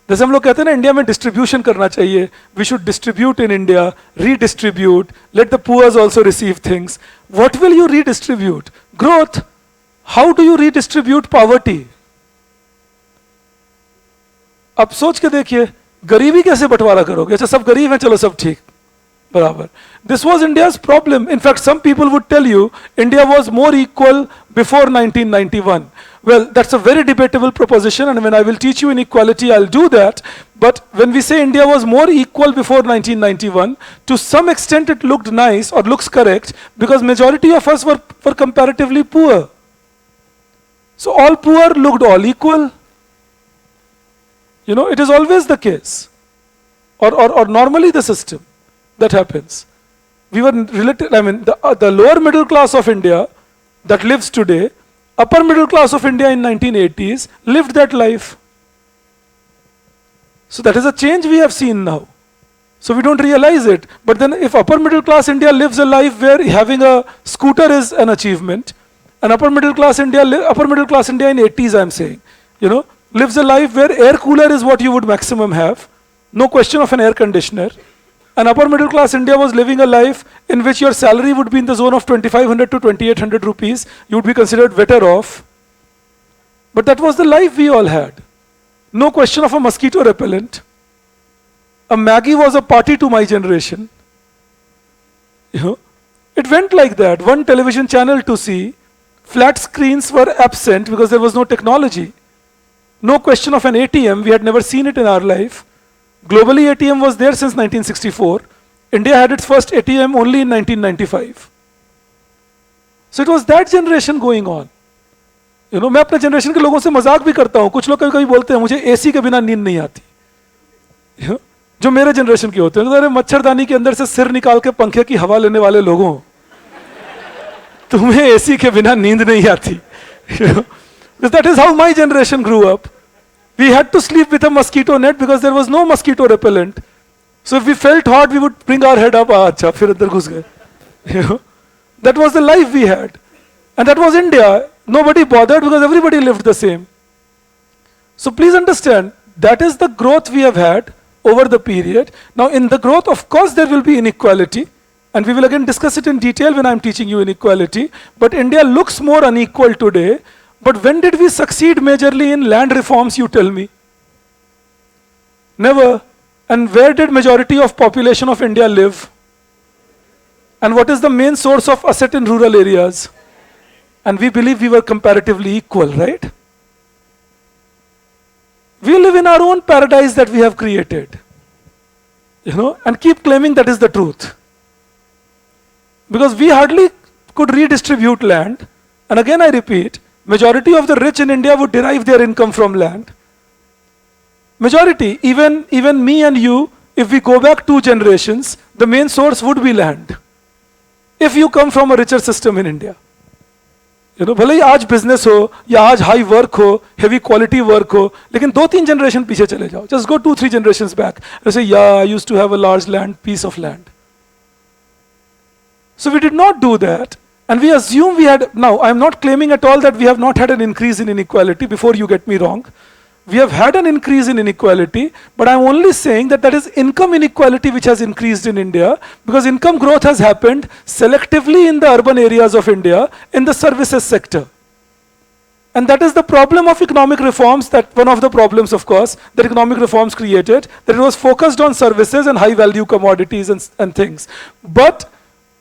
जैसे हम लोग कहते हैं ना, India में distribution करना चाहिए. We should distribute in India, redistribute, let the poors also receive things. What will you redistribute? Growth. How do you redistribute poverty? अब सोच के देखिए, गरीबी कैसे बंटवारा करोगे? अच्छा, सब गरीब हैं, चलो सब ठीक, बराबर. This was India's problem. In fact, some people would tell you India was more equal before 1991. Well, that's a very debatable proposition, and when I will teach you inequality, I'll do that. But when we say India was more equal before 1991, to some extent it looked nice or looks correct because majority of us were comparatively poor. So all poor looked all equal. You know, it is always the case, or normally the system that happens. We were related, I mean, the lower middle class of India that lives today, upper middle class of India in 1980s lived that life. So that is a change we have seen now. So we don't realize it. But then if upper middle class India lives a life where having a scooter is an achievement, and upper middle class India in 80s, I'm saying, you know, lives a life where air cooler is what you would maximum have, no question of an air conditioner. And upper middle class India was living a life in which your salary would be in the zone of 2500 to 2800 rupees. You would be considered better off. But that was the life we all had. No question of a mosquito repellent. A Maggie was a party to my generation. You know, it went like that. One television channel to see. Flat screens were absent because there was no technology. No question of an ATM. We had never seen it in our life. Globally, ATM was there since 1964. India had its first ATM only in 1995. So it was that generation going on. You know, मैं अपने generation के लोगों से मजाक भी करता हूँ. कुछ लोग कभी कभी बोलते हैं मुझे एसी के बिना नींद नहीं आती. You know, जो मेरे जनरेशन के होते हैं, तो अरे मच्छरदानी के अंदर से सिर निकाल के पंखे की हवा लेने वाले लोगों, तुम्हें एसी के बिना नींद नहीं आती. You know, that is how my generation grew up. We had to sleep with a mosquito net because there was no mosquito repellent. So if we felt hot, we would bring our head up. Acha, फिर अंदर घुस गए. You know, that was the life we had, and that was India. Nobody bothered because everybody lived the same. So please understand, that is the growth we have had over the period. Now, in the growth, of course, there will be inequality, and we will again discuss it in detail when I'm teaching you inequality. But India looks more unequal today. But when did we succeed majorly in land reforms, you tell me? Never. And where did majority of population of India live? And what is the main source of asset in rural areas? and we believe we were comparatively equal, right? We live in our own paradise that we have created, and keep claiming that is the truth. Because we hardly could redistribute land. And again I repeat, majority of the rich in India would derive their income from land. Majority, even me and you, if we go back 2 generations, the main source would be land. If you come from a richer system in India. भले ही आज business हो या आज high work हो, heavy quality work हो, लेकिन 2-3 generation पीछे चले जाओ. Just go 2-3 generations back. You say, yeah, I used to have a large piece of land. So we did not do that. And we assume we had, now I am not claiming at all that we have not had an increase in inequality, before you get me wrong. We have had an increase in inequality, but I am only saying that is income inequality which has increased in India, because income growth has happened selectively in the urban areas of India, in the services sector. And that is the problem of economic reforms, that one of the problems, of course, that economic reforms created, that it was focused on services and high value commodities and things. But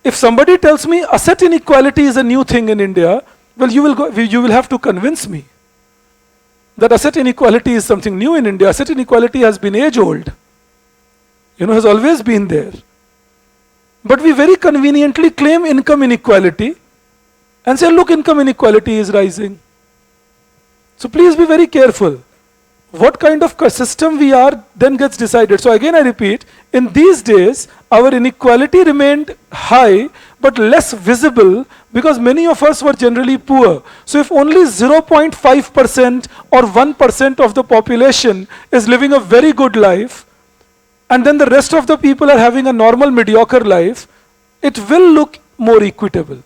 if somebody tells me asset inequality is a new thing in India, well, you will have to convince me that asset inequality is something new in India. Asset inequality has been age-old, has always been there. But we very conveniently claim income inequality and say, look, income inequality is rising. So please be very careful. What kind of system we are then gets decided. So again I repeat, in these days, our inequality remained high, but less visible, because many of us were generally poor. So if only 0.5% or 1% of the population is living a very good life, and then the rest of the people are having a normal mediocre life, it will look more equitable.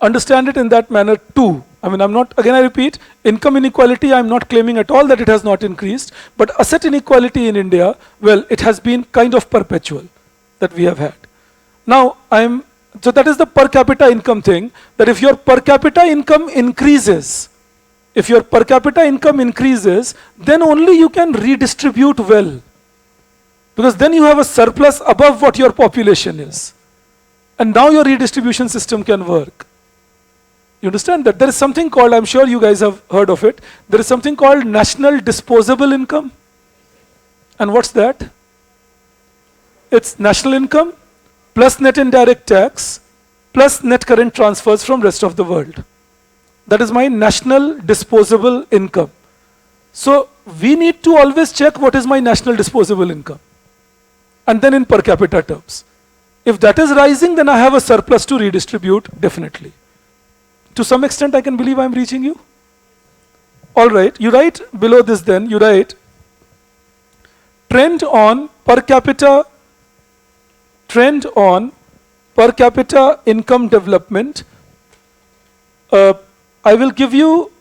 Understand it in that manner too. I mean, I repeat, income inequality, I'm not claiming at all that it has not increased, but asset inequality in India, well, it has been kind of perpetual that we have had. Now, so that is the per capita income thing, that if your per capita income increases, then only you can redistribute well. Because then you have a surplus above what your population is. And now your redistribution system can work. You understand that? There is something called, I'm sure you guys have heard of it, there is something called national disposable income. And what's that? It's national income plus net indirect tax plus net current transfers from rest of the world. That is my national disposable income. So we need to always check what is my national disposable income. And then in per capita terms. If that is rising, then I have a surplus to redistribute, definitely. To some extent, I can believe I'm reaching you. All right, you write below this then, you write, trend on per capita income development. I will give you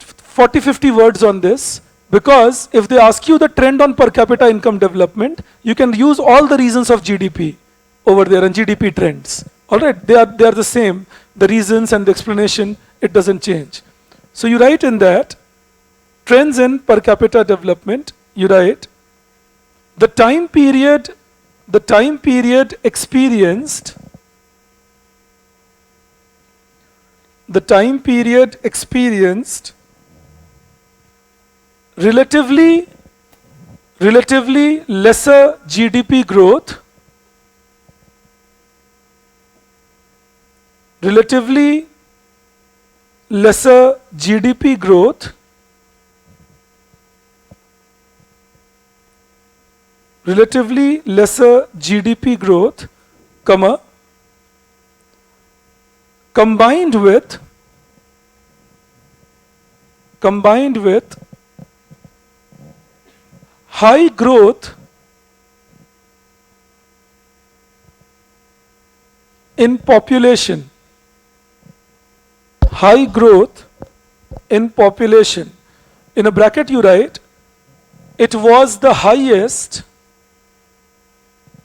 40-50 words on this, because if they ask you the trend on per capita income development, you can use all the reasons of GDP over there and GDP trends. All right, they are the same. The reasons and the explanation, it doesn't change. So you write in that, trends in per capita development, you write, the time period experienced relatively lesser GDP growth, relatively lesser GDP growth, comma, combined with high growth in population. High growth in population. In a bracket you write, it was the highest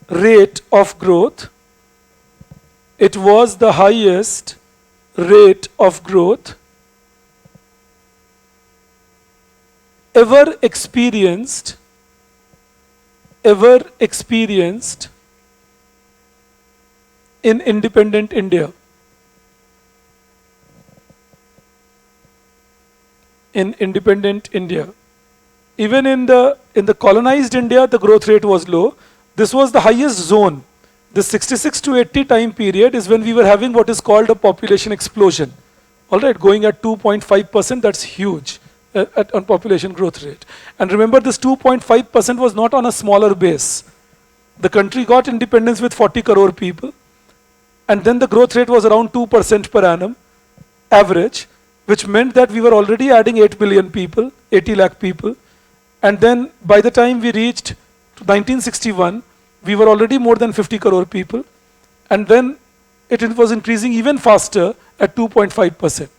rate of growth. It was the highest rate of growth ever experienced in independent India. in independent India. Even in the colonized India, the growth rate was low. This was the highest zone. The 66 to 80 time period is when we were having what is called a population explosion. All right, going at 2.5%, that's huge on population growth rate. And remember, this 2.5% was not on a smaller base. The country got independence with 40 crore people, and then the growth rate was around 2% per annum, average, which meant that we were already adding 8 billion people, 80 lakh people. And then by the time we reached 1961, we were already more than 50 crore people. And then it was increasing even faster at 2.5%.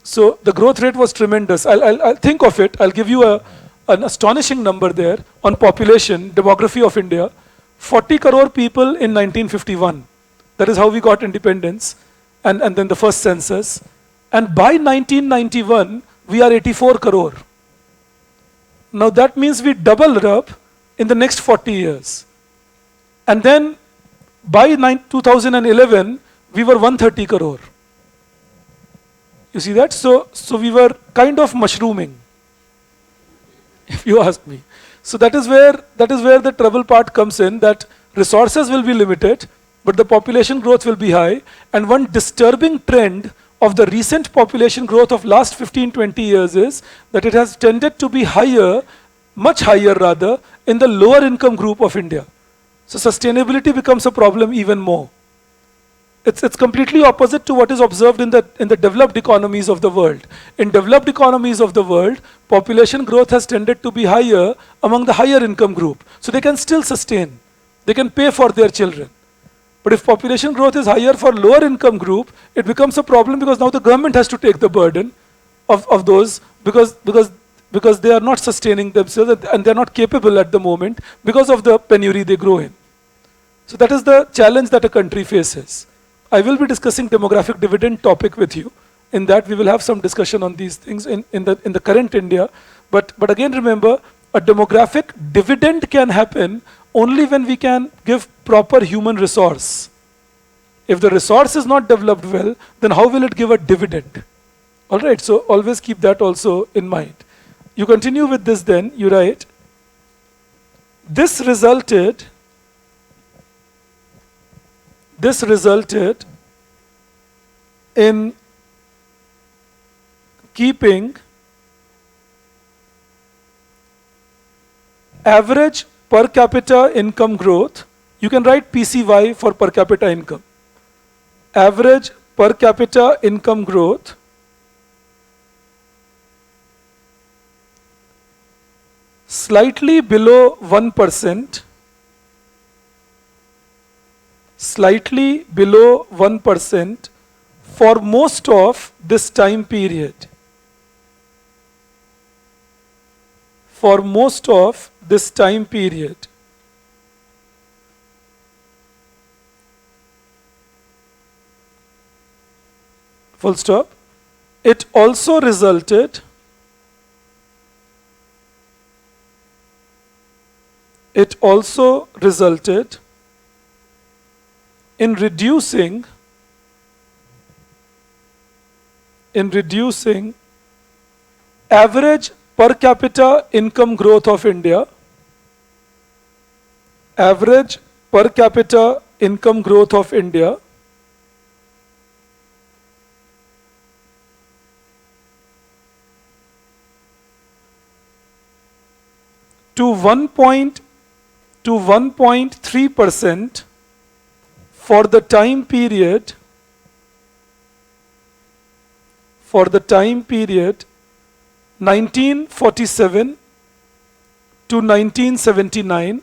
So the growth rate was tremendous. I'll think of it. I'll give you an astonishing number there on population, demography of India. 40 crore people in 1951. That is how we got independence. And then the first census. And by 1991, we are 84 crore. Now that means we doubled up in the next 40 years. And then by 2011, we were 130 crore. You see that? So we were kind of mushrooming, if you ask me. So that is where the trouble part comes in, that resources will be limited, but the population growth will be high. And one disturbing trend of the recent population growth of last 15-20 years is that it has tended to be higher, much higher rather, in the lower income group of India. So sustainability becomes a problem even more. It's completely opposite to what is observed in the developed economies of the world. In developed economies of the world, population growth has tended to be higher among the higher income group. So they can still sustain. They can pay for their children. But if population growth is higher for lower income group, it becomes a problem because now the government has to take the burden of those because they are not sustaining themselves and they're not capable at the moment because of the penury they grow in. So that is the challenge that a country faces. I will be discussing demographic dividend topic with you. In that we will have some discussion on these things in the current India. But again remember, a demographic dividend can happen only when we can give proper human resource. If the resource is not developed well, then how will it give a dividend? All right, so always keep that also in mind. You continue with this then, you write, this resulted in keeping average per capita income growth. You can write PCY for per capita income. Average per capita income growth slightly below 1%, slightly below 1% for most of this time period. For most of this time period. Full stop. It also resulted in reducing average per capita income growth of India, average per capita income growth of India to 1.3% for the time period 1947 to 1979,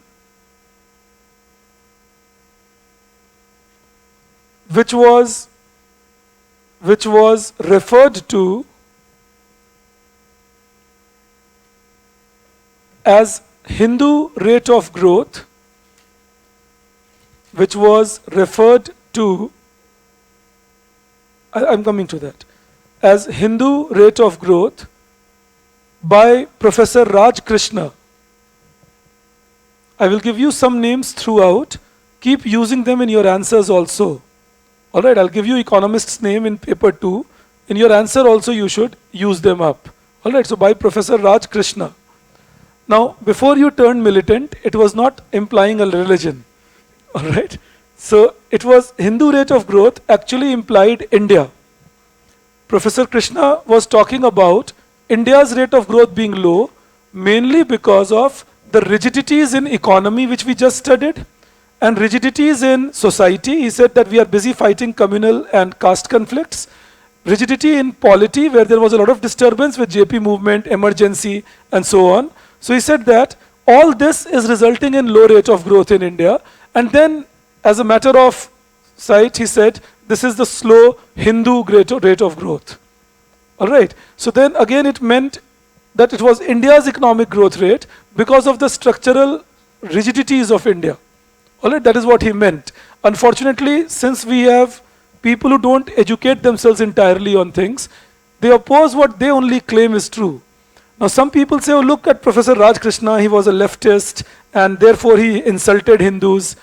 which was referred to as Hindu rate of growth, which was referred to, I'm coming to that, as Hindu rate of growth by Professor Raj Krishna. I will give you some names throughout. Keep using them in your answers also. Alright, I'll give you economist's name in paper 2. In your answer also you should use them up. All right, so by Professor Raj Krishna. Now, before you turned militant, it was not implying a religion. All right. So it was Hindu rate of growth actually implied India. Professor Krishna was talking about India's rate of growth being low mainly because of the rigidities in economy which we just studied and rigidities in society. He said that we are busy fighting communal and caste conflicts. Rigidity in polity where there was a lot of disturbance with JP movement, emergency and so on. So he said that all this is resulting in low rate of growth in India. And then as a matter of sight, he said, this is the slow Hindu rate of growth. All right. So then again it meant that it was India's economic growth rate because of the structural rigidities of India. All right, that is what he meant. Unfortunately, since we have people who don't educate themselves entirely on things, they oppose what they only claim is true. Now some people say, oh look at Professor Raj Krishna, he was a leftist and therefore he insulted Hindus.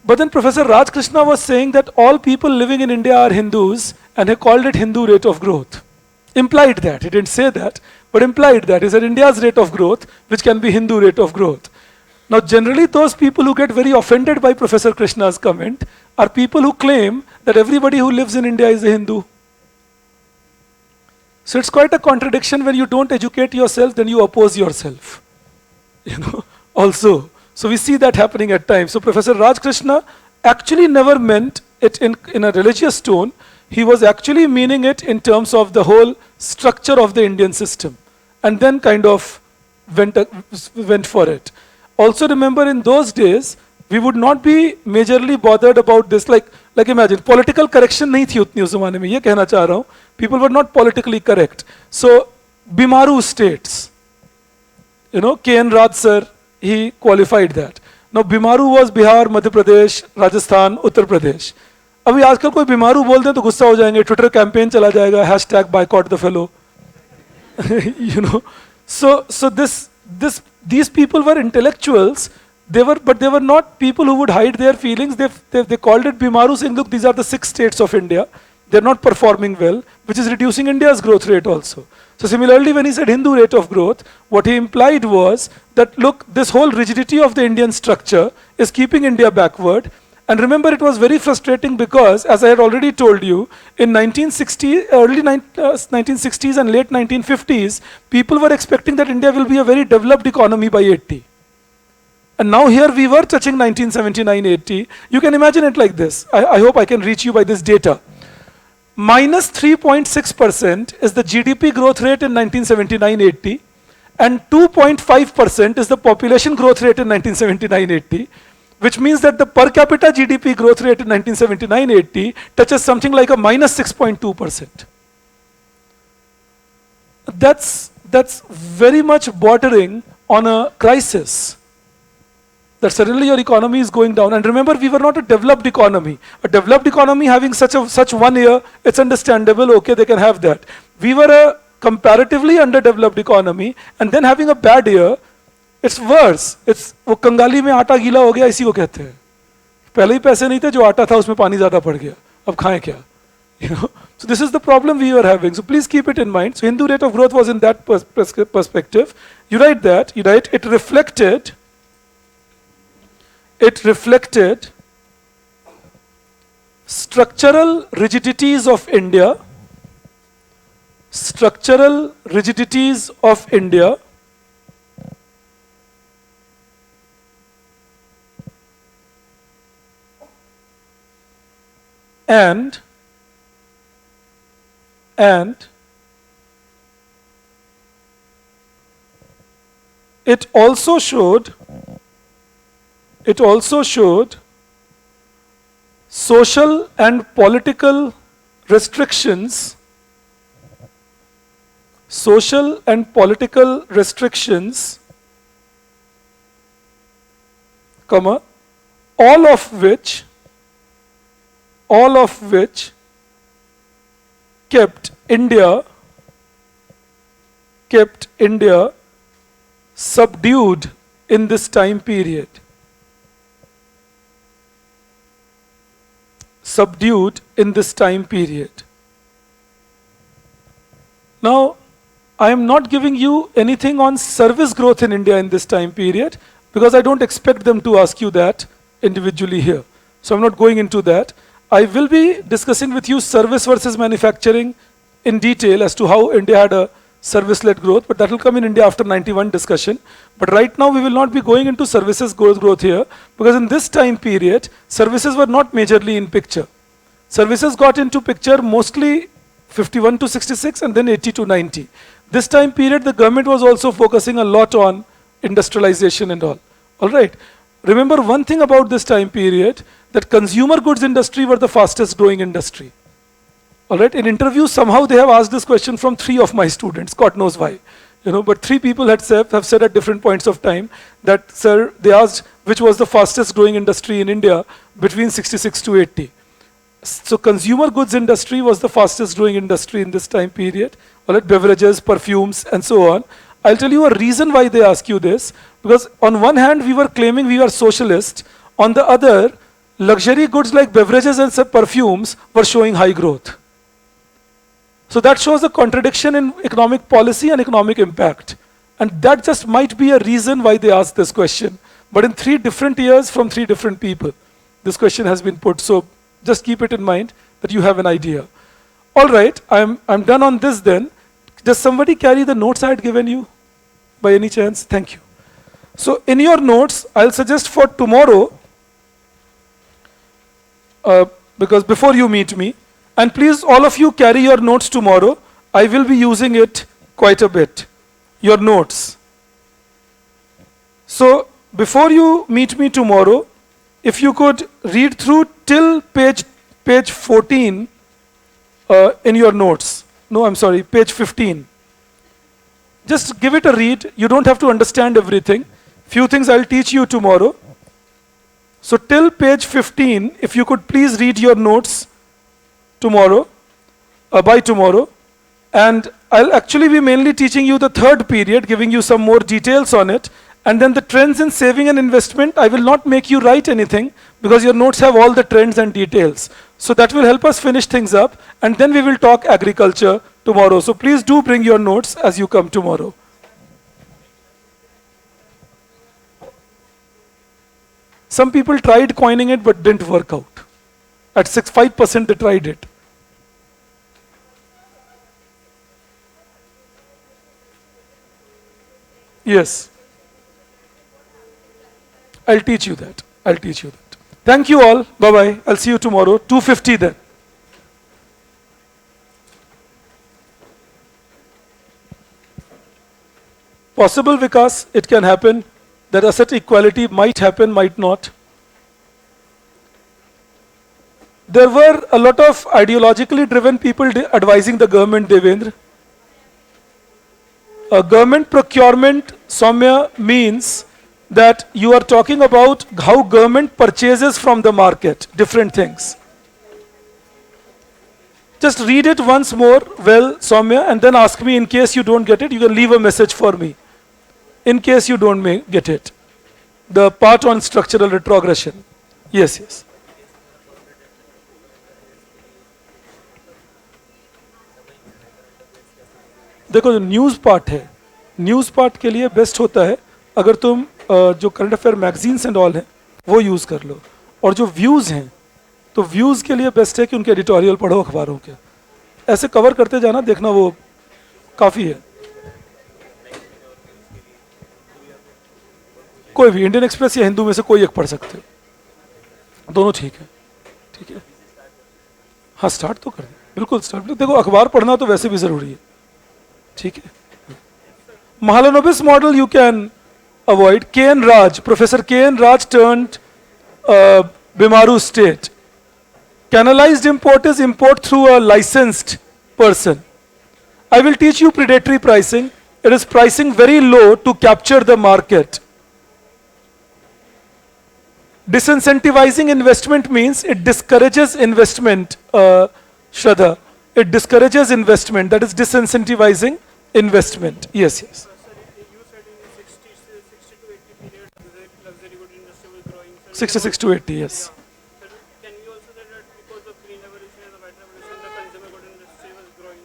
But then Professor Raj Krishna was saying that all people living in India are Hindus and he called it Hindu rate of growth. Implied that, he didn't say that, but implied that. He said India's rate of growth, which can be Hindu rate of growth. Now generally those people who get very offended by Professor Krishna's comment are people who claim that everybody who lives in India is a Hindu. So it's quite a contradiction when you don't educate yourself, then you oppose yourself. Also. So we see that happening at times. So Professor Raj Krishna actually never meant it in a religious tone. He was actually meaning it in terms of the whole structure of the Indian system. And then kind of went for it. Also remember in those days, we would not be majorly bothered about this. Like imagine, political correction nahi thi utni us zamane mein, ye kehna cha raha hu. People were not politically correct. So, Bimaru states, K.N. Raj sir, he qualified that. Now, Bimaru was Bihar, Madhya Pradesh, Rajasthan, Uttar Pradesh. अभी आजकल कोई बीमारू बोल दें तो गुस्सा हो जाएंगे, Twitter campaign चला जाएगा, hashtag boycott the fellow. So these people were intellectuals. But they were not people who would hide their feelings. They called it Bimaru, saying, look, these are the 6 states of India. They're not performing well, which is reducing India's growth rate also. So similarly, when he said Hindu rate of growth, what he implied was that, look, this whole rigidity of the Indian structure is keeping India backward. And remember, it was very frustrating because, as I had already told you, in early 1960s and late 1950s, people were expecting that India will be a very developed economy by 80. And now here we were touching 1979-80. You can imagine it like this. I hope I can reach you by this data. Minus 3.6% is the GDP growth rate in 1979-80. And 2.5% is the population growth rate in 1979-80. Which means that the per capita GDP growth rate in 1979-80 touches something like a minus 6.2%. That's very much bordering on a crisis. That suddenly your economy is going down. And remember, we were not a developed economy. A developed economy having such 1 year, it's understandable, okay, they can have that. We were a comparatively underdeveloped economy, and then having a bad year, it's worse. It's वो कंगाली में आटा गीला हो गया, इसी को कहते हैं. पहले ही पैसे नहीं थे, जो आटा था उसमें पानी ज़्यादा पड़ गया. अब खाएं क्या? So this is the problem we were having. So please keep it in mind. So Hindu rate of growth was in that perspective. You write that. You write it reflected structural rigidities of India. Structural rigidities of India. And it also showed social and political restrictions, comma, all of which kept India subdued in this time period. Now, I am not giving you anything on service growth in India in this time period because I don't expect them to ask you that individually here. So I'm not going into that. I will be discussing with you service versus manufacturing in detail as to how India had a service-led growth, but that will come in India after 91 discussion. But right now we will not be going into services growth here because in this time period, services were not majorly in picture. Services got into picture mostly 51 to 66 and then 80 to 90. This time period, the government was also focusing a lot on industrialization and all. All right. Remember one thing about this time period, that consumer goods industry were the fastest growing industry. All right. In interviews, somehow they have asked this question from 3 of my students. God knows why. But 3 people have said at different points of time that, sir, they asked which was the fastest growing industry in India between 66 to 80. So consumer goods industry was the fastest growing industry in this time period. All right, beverages, perfumes, and so on. I'll tell you a reason why they ask you this. Because on one hand, we were claiming we were socialist. On the other, luxury goods like beverages and perfumes were showing high growth. So that shows a contradiction in economic policy and economic impact. And that just might be a reason why they ask this question. But in 3 different years from 3 different people, this question has been put. So just keep it in mind that you have an idea. All right, I'm done on this then. Does somebody carry the notes I had given you by any chance? Thank you. So in your notes, I'll suggest for tomorrow, because before you meet me, and please all of you carry your notes tomorrow. I will be using it quite a bit. Your notes. So before you meet me tomorrow, if you could read through till page 14 in your notes. No, I'm sorry, page 15. Just give it a read. You don't have to understand everything. Few things I'll teach you tomorrow. So till page 15, if you could please read your notes tomorrow, by tomorrow. And I'll actually be mainly teaching you the 3rd period, giving you some more details on it. And then the trends in saving and investment, I will not make you write anything because your notes have all the trends and details. So that will help us finish things up. And then we will talk agriculture tomorrow. So please do bring your notes as you come tomorrow. Some people tried coining it but didn't work out. At 5% they tried it. Yes. I'll teach you that. I'll teach you that. Thank you all. Bye-bye. I'll see you tomorrow. 2:50 then. Possible, Vikas, it can happen. That asset equality might happen, might not. There were a lot of ideologically driven people advising the government, Devendra. Government procurement, Soumya, means that you are talking about how government purchases from the market, different things. Just read it once more, well, Soumya, and then ask me in case you don't get it. You can leave a message for me. In case you don't get it. The part on structural retrogression. Yes, yes. देखो जो news part है, news part के लिए best होता है अगर तुम जो current affair magazines and all हैं वो यूज़ कर लो, और जो व्यूज़ हैं तो व्यूज़ के लिए बेस्ट है कि उनके एडिटोरियल पढ़ो अखबारों के, ऐसे कवर करते जाना, देखना वो काफ़ी है. कोई भी इंडियन एक्सप्रेस या हिंदू में से कोई एक पढ़ सकते हो, दोनों ठीक है. ठीक है, हाँ स्टार्ट तो कर दे, बिल्कुल स्टार्ट. देखो अखबार पढ़ना तो वैसे भी ज़रूरी है. ठीक है. Mahalanobis model you can avoid. K.N. Raj, Professor K.N. Raj turned Bimaru state. Canalized import is import through a licensed person. I will teach you predatory pricing. It is pricing very low to capture the market. Disincentivizing investment means it discourages investment, Shraddha. It discourages investment. That is disincentivizing investment. Yes, yes. You said in 60 to 80 period, the luxury good industry was growing. 66 to 80, yes. Yeah. Can we also say that because of green revolution and the white revolution, the consumer good industry was growing?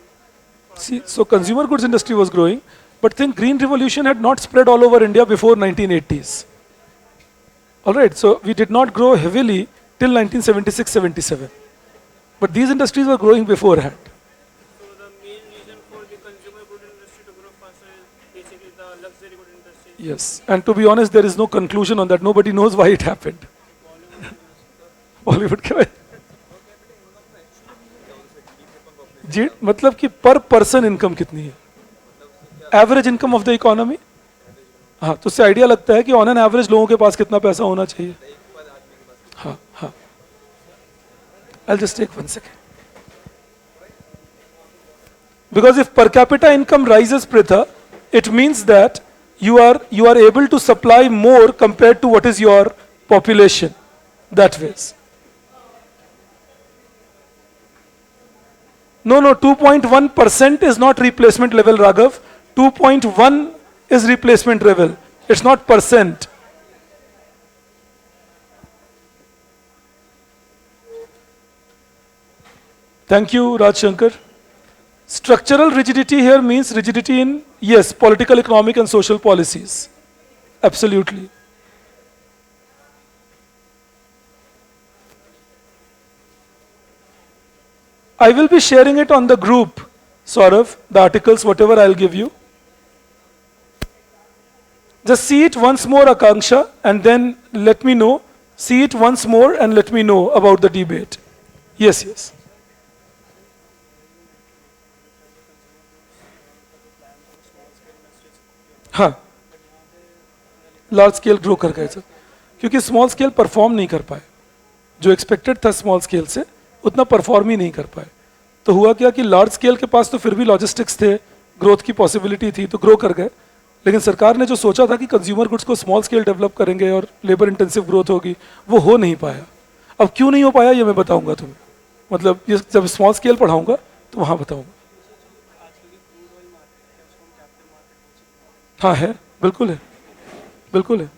See, so consumer goods industry was growing, but think green revolution had not spread all over India before 1980s. All right, so we did not grow heavily till 1976-77. But these industries were growing beforehand. So the main reason for the consumer good industry to grow faster is basically the luxury good industry. Yes, and to be honest, there is no conclusion on that. Nobody knows why it happened. Bollywood के भाई जी मतलब कि पर person income कितनी है average income of the economy हाँ तो उससे आइडिया लगता है कि ऑन एन एवरेज लोगों के पास कितना पैसा होना चाहिए हाँ हाँ I'll just take 1 second. Because if per capita income rises, Pritha, it means that you are able to supply more compared to what is your population. That ways. No, 2.1% is not replacement level, Raghav. 2.1 is replacement level. It's not percent. Thank you, Raj Shankar. Structural rigidity here means rigidity in, yes, political, economic, and social policies. Absolutely. I will be sharing it on the group, Saurav, the articles, whatever I'll give you. Just see it once more, Akanksha, and then let me know. See it once more and let me know about the debate. Yes, yes. हाँ large scale grow कर गए sir क्योंकि small scale perform नहीं कर पाए जो expected था small scale से उतना परफॉर्म ही नहीं कर पाए तो हुआ क्या कि लार्ज स्केल के पास तो फिर भी लॉजिस्टिक्स थे ग्रोथ की पॉसिबिलिटी थी तो ग्रो कर गए लेकिन सरकार ने जो सोचा था कि कंज्यूमर गुड्स को स्मॉल स्केल डेवलप करेंगे और लेबर इंटेंसिव ग्रोथ होगी वो हो नहीं पाया अब क्यों नहीं हो पाया ये मैं बताऊंगा तुम्हें मतलब ये जब स्मॉल स्केल पढ़ाऊंगा तो वहाँ बताऊंगा हाँ है बिल्कुल है बिल्कुल है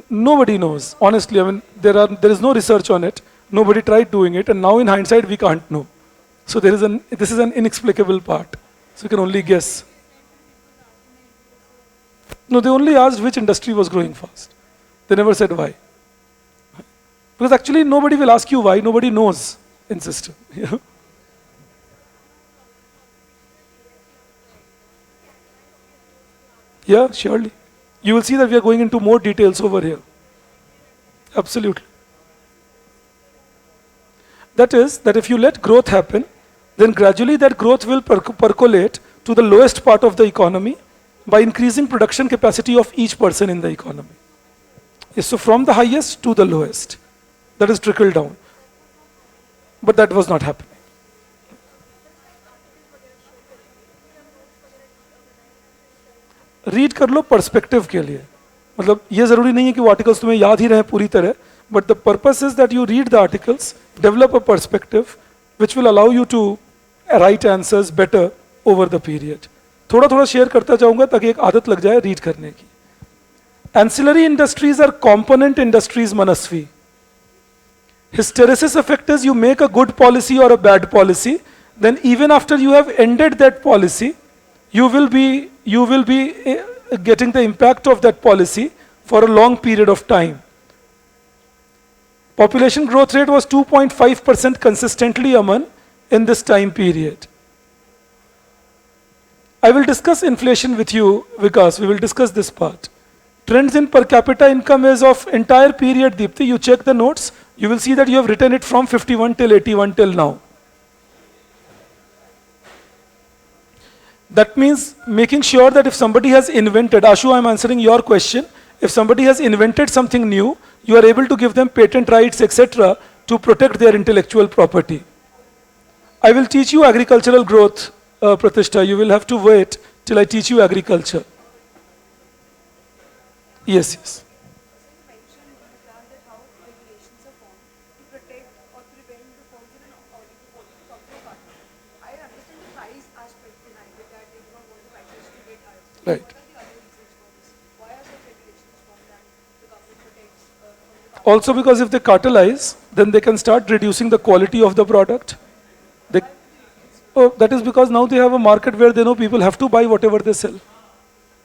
nobody knows honestly I mean there is no research on it nobody tried doing it and now in hindsight we can't know so this is an inexplicable part so you can only guess no they only asked which industry was growing fast they never said why because actually nobody will ask you why nobody knows in system you know? Yeah, surely. You will see that we are going into more details over here. Absolutely. That is, that if you let growth happen, then gradually that growth will percolate to the lowest part of the economy by increasing production capacity of each person in the economy. Yes, so from the highest to the lowest. That is trickle down. But that was not happening. Read कर लो perspective के लिए मतलब ये जरूरी नहीं है कि वो आर्टिकल्स तुम्हें याद ही रहे पूरी तरह but the purpose is that you read the articles develop a perspective which will allow you to write answers better over the period थोड़ा थोड़ा शेयर करता जाऊंगा ताकि एक आदत लग जाए रीड करने की ancillary industries are component industries मनस्वी hysteresis effect is you make a good policy or a bad policy then even after you have ended that policy you will be getting the impact of that policy for a long period of time. Population growth rate was 2.5% consistently Aman in this time period. I will discuss inflation with you Vikas, we will discuss this part. Trends in per capita income is of entire period Deepti, you check the notes, you will see that you have written it from 51 till 81 till now. That means making sure that if somebody has invented, Ashu, I'm answering your question. If somebody has invented something new, you are able to give them patent rights, etc., to protect their intellectual property. I will teach you agricultural growth, Pratishta. You will have to wait till I teach you agriculture. Yes, yes. Right. Also because if they cartelize, then they can start reducing the quality of the product. They, oh, that is because now they have a market where they know people have to buy whatever they sell.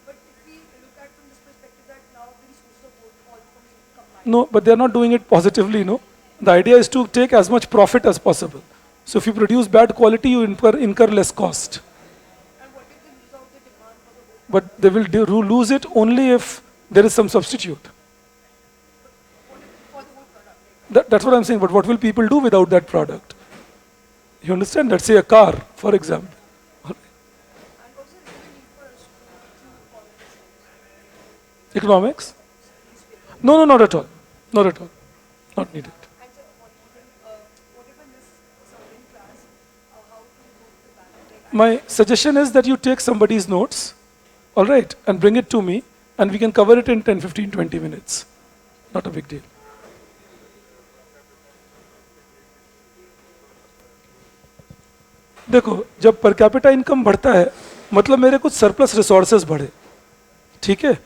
But if we look at from this perspective that now these sources of all firms combined, No, but they are not doing it positively, no. The idea is to take as much profit as possible. So if you produce bad quality, you incur less cost. and what if they lose out the demand for the whole But they will lose it only if there is some substitute. for the whole product? Like, That's what I'm saying. But what will people do without that product? You understand? Let's say a car, for example. and also there is a need for us to policy. Economics? No, not at all. Not at all. Not needed. And so what if in this certain class, how to go to the bank? Like, My suggestion is that you take somebody's notes, all right, and bring it to me, and we can cover it in 10, 15, 20 minutes. Not a big deal. देखो जब per capita income बढ़ता है मतलब मेरे कुछ surplus resources बढ़े, ठीक है,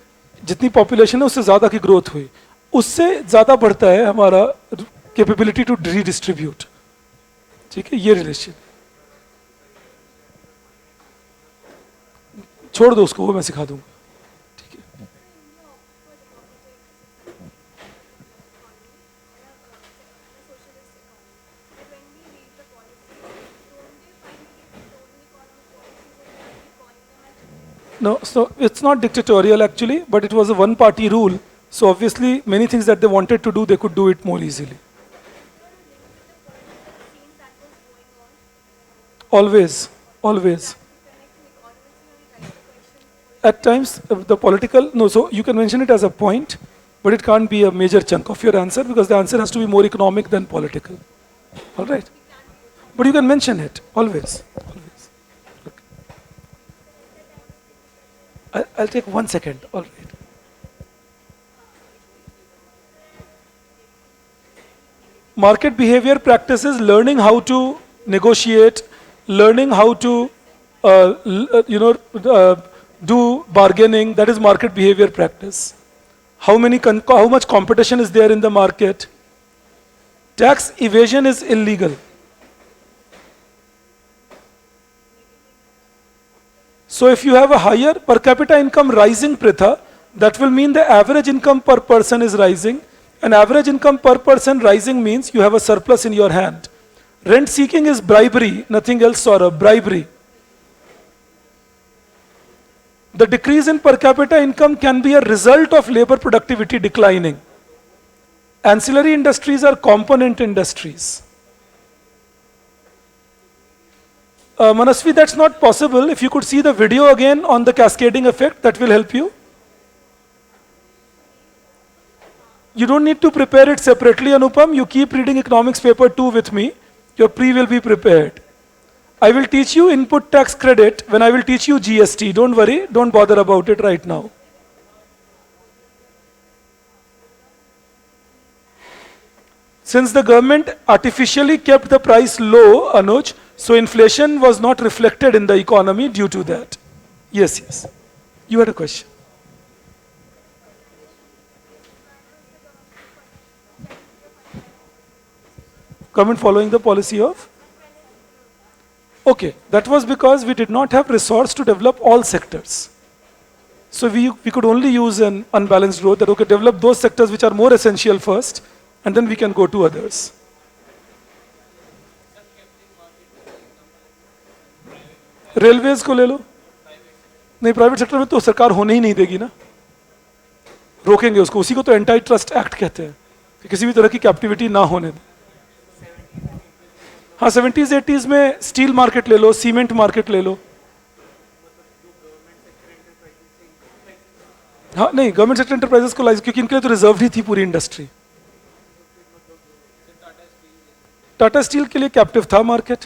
जितनी पॉपुलेशन है उससे ज़्यादा की ग्रोथ हुई, उससे ज़्यादा बढ़ता है हमारा कैपेबिलिटी टू रीडिस्ट्रीब्यूट, ठीक है, ये रिलेशन। छोड़ दो उसको, वो मैं सिखा दूंगा, ठीक है। No, so it's not dictatorial actually, but it was a one-party rule. So obviously, many things that they wanted to do, they could do it more easily. Always, always. At times, the political, no, so you can mention it as a point, but it can't be a major chunk of your answer because the answer has to be more economic than political. All right? But you can mention it, always. Always. Okay. I'll take 1 second, all right. Market behavior practices learning how to negotiate, learning how to, do bargaining. That is market behavior practice. How much competition is there in the market? Tax evasion is illegal. So if you have a higher per capita income rising, Pritha, that will mean the average income per person is rising. And average income per person rising means you have a surplus in your hand. Rent seeking is bribery, nothing else, Saurabh, bribery. The decrease in per capita income can be a result of labor productivity declining. Ancillary industries are component industries. Manasvi, that's not possible. If you could see the video again on the cascading effect, that will help you. You don't need to prepare it separately, Anupam. You keep reading economics paper 2 with me. Your pre will be prepared. I will teach you input tax credit when I will teach you GST. Don't worry, don't bother about it right now. Since the government artificially kept the price low, Anuj, so inflation was not reflected in the economy due to that. Yes. You had a question. Government following the policy of? Okay, that was because we did not have resource to develop all sectors. So we could only use an unbalanced growth that, okay, develop those sectors which are more essential first, and then we can go to others. Railways को ले लो, नहीं private sector में तो सरकार होने ही नहीं देगी ना, रोकेंगे उसको, उसी को तो एंटी ट्रस्ट एक्ट कहते हैं कि किसी भी तरह की कैप्टिविटी ना होने दे। हाँ 70s 80s में स्टील मार्केट ले लो, सीमेंट मार्केट ले लो। हाँ नहीं, गवर्नमेंट सेक्टर एंटरप्राइजेस को लाइसेंस, क्योंकि इनके लिए तो रिजर्व ही थी पूरी इंडस्ट्री। टाटा स्टील के लिए कैप्टिव था market.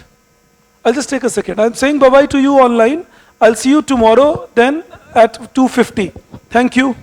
I'll just take a second. I'm saying bye-bye to you online. I'll see you tomorrow then at 2:50. Thank you.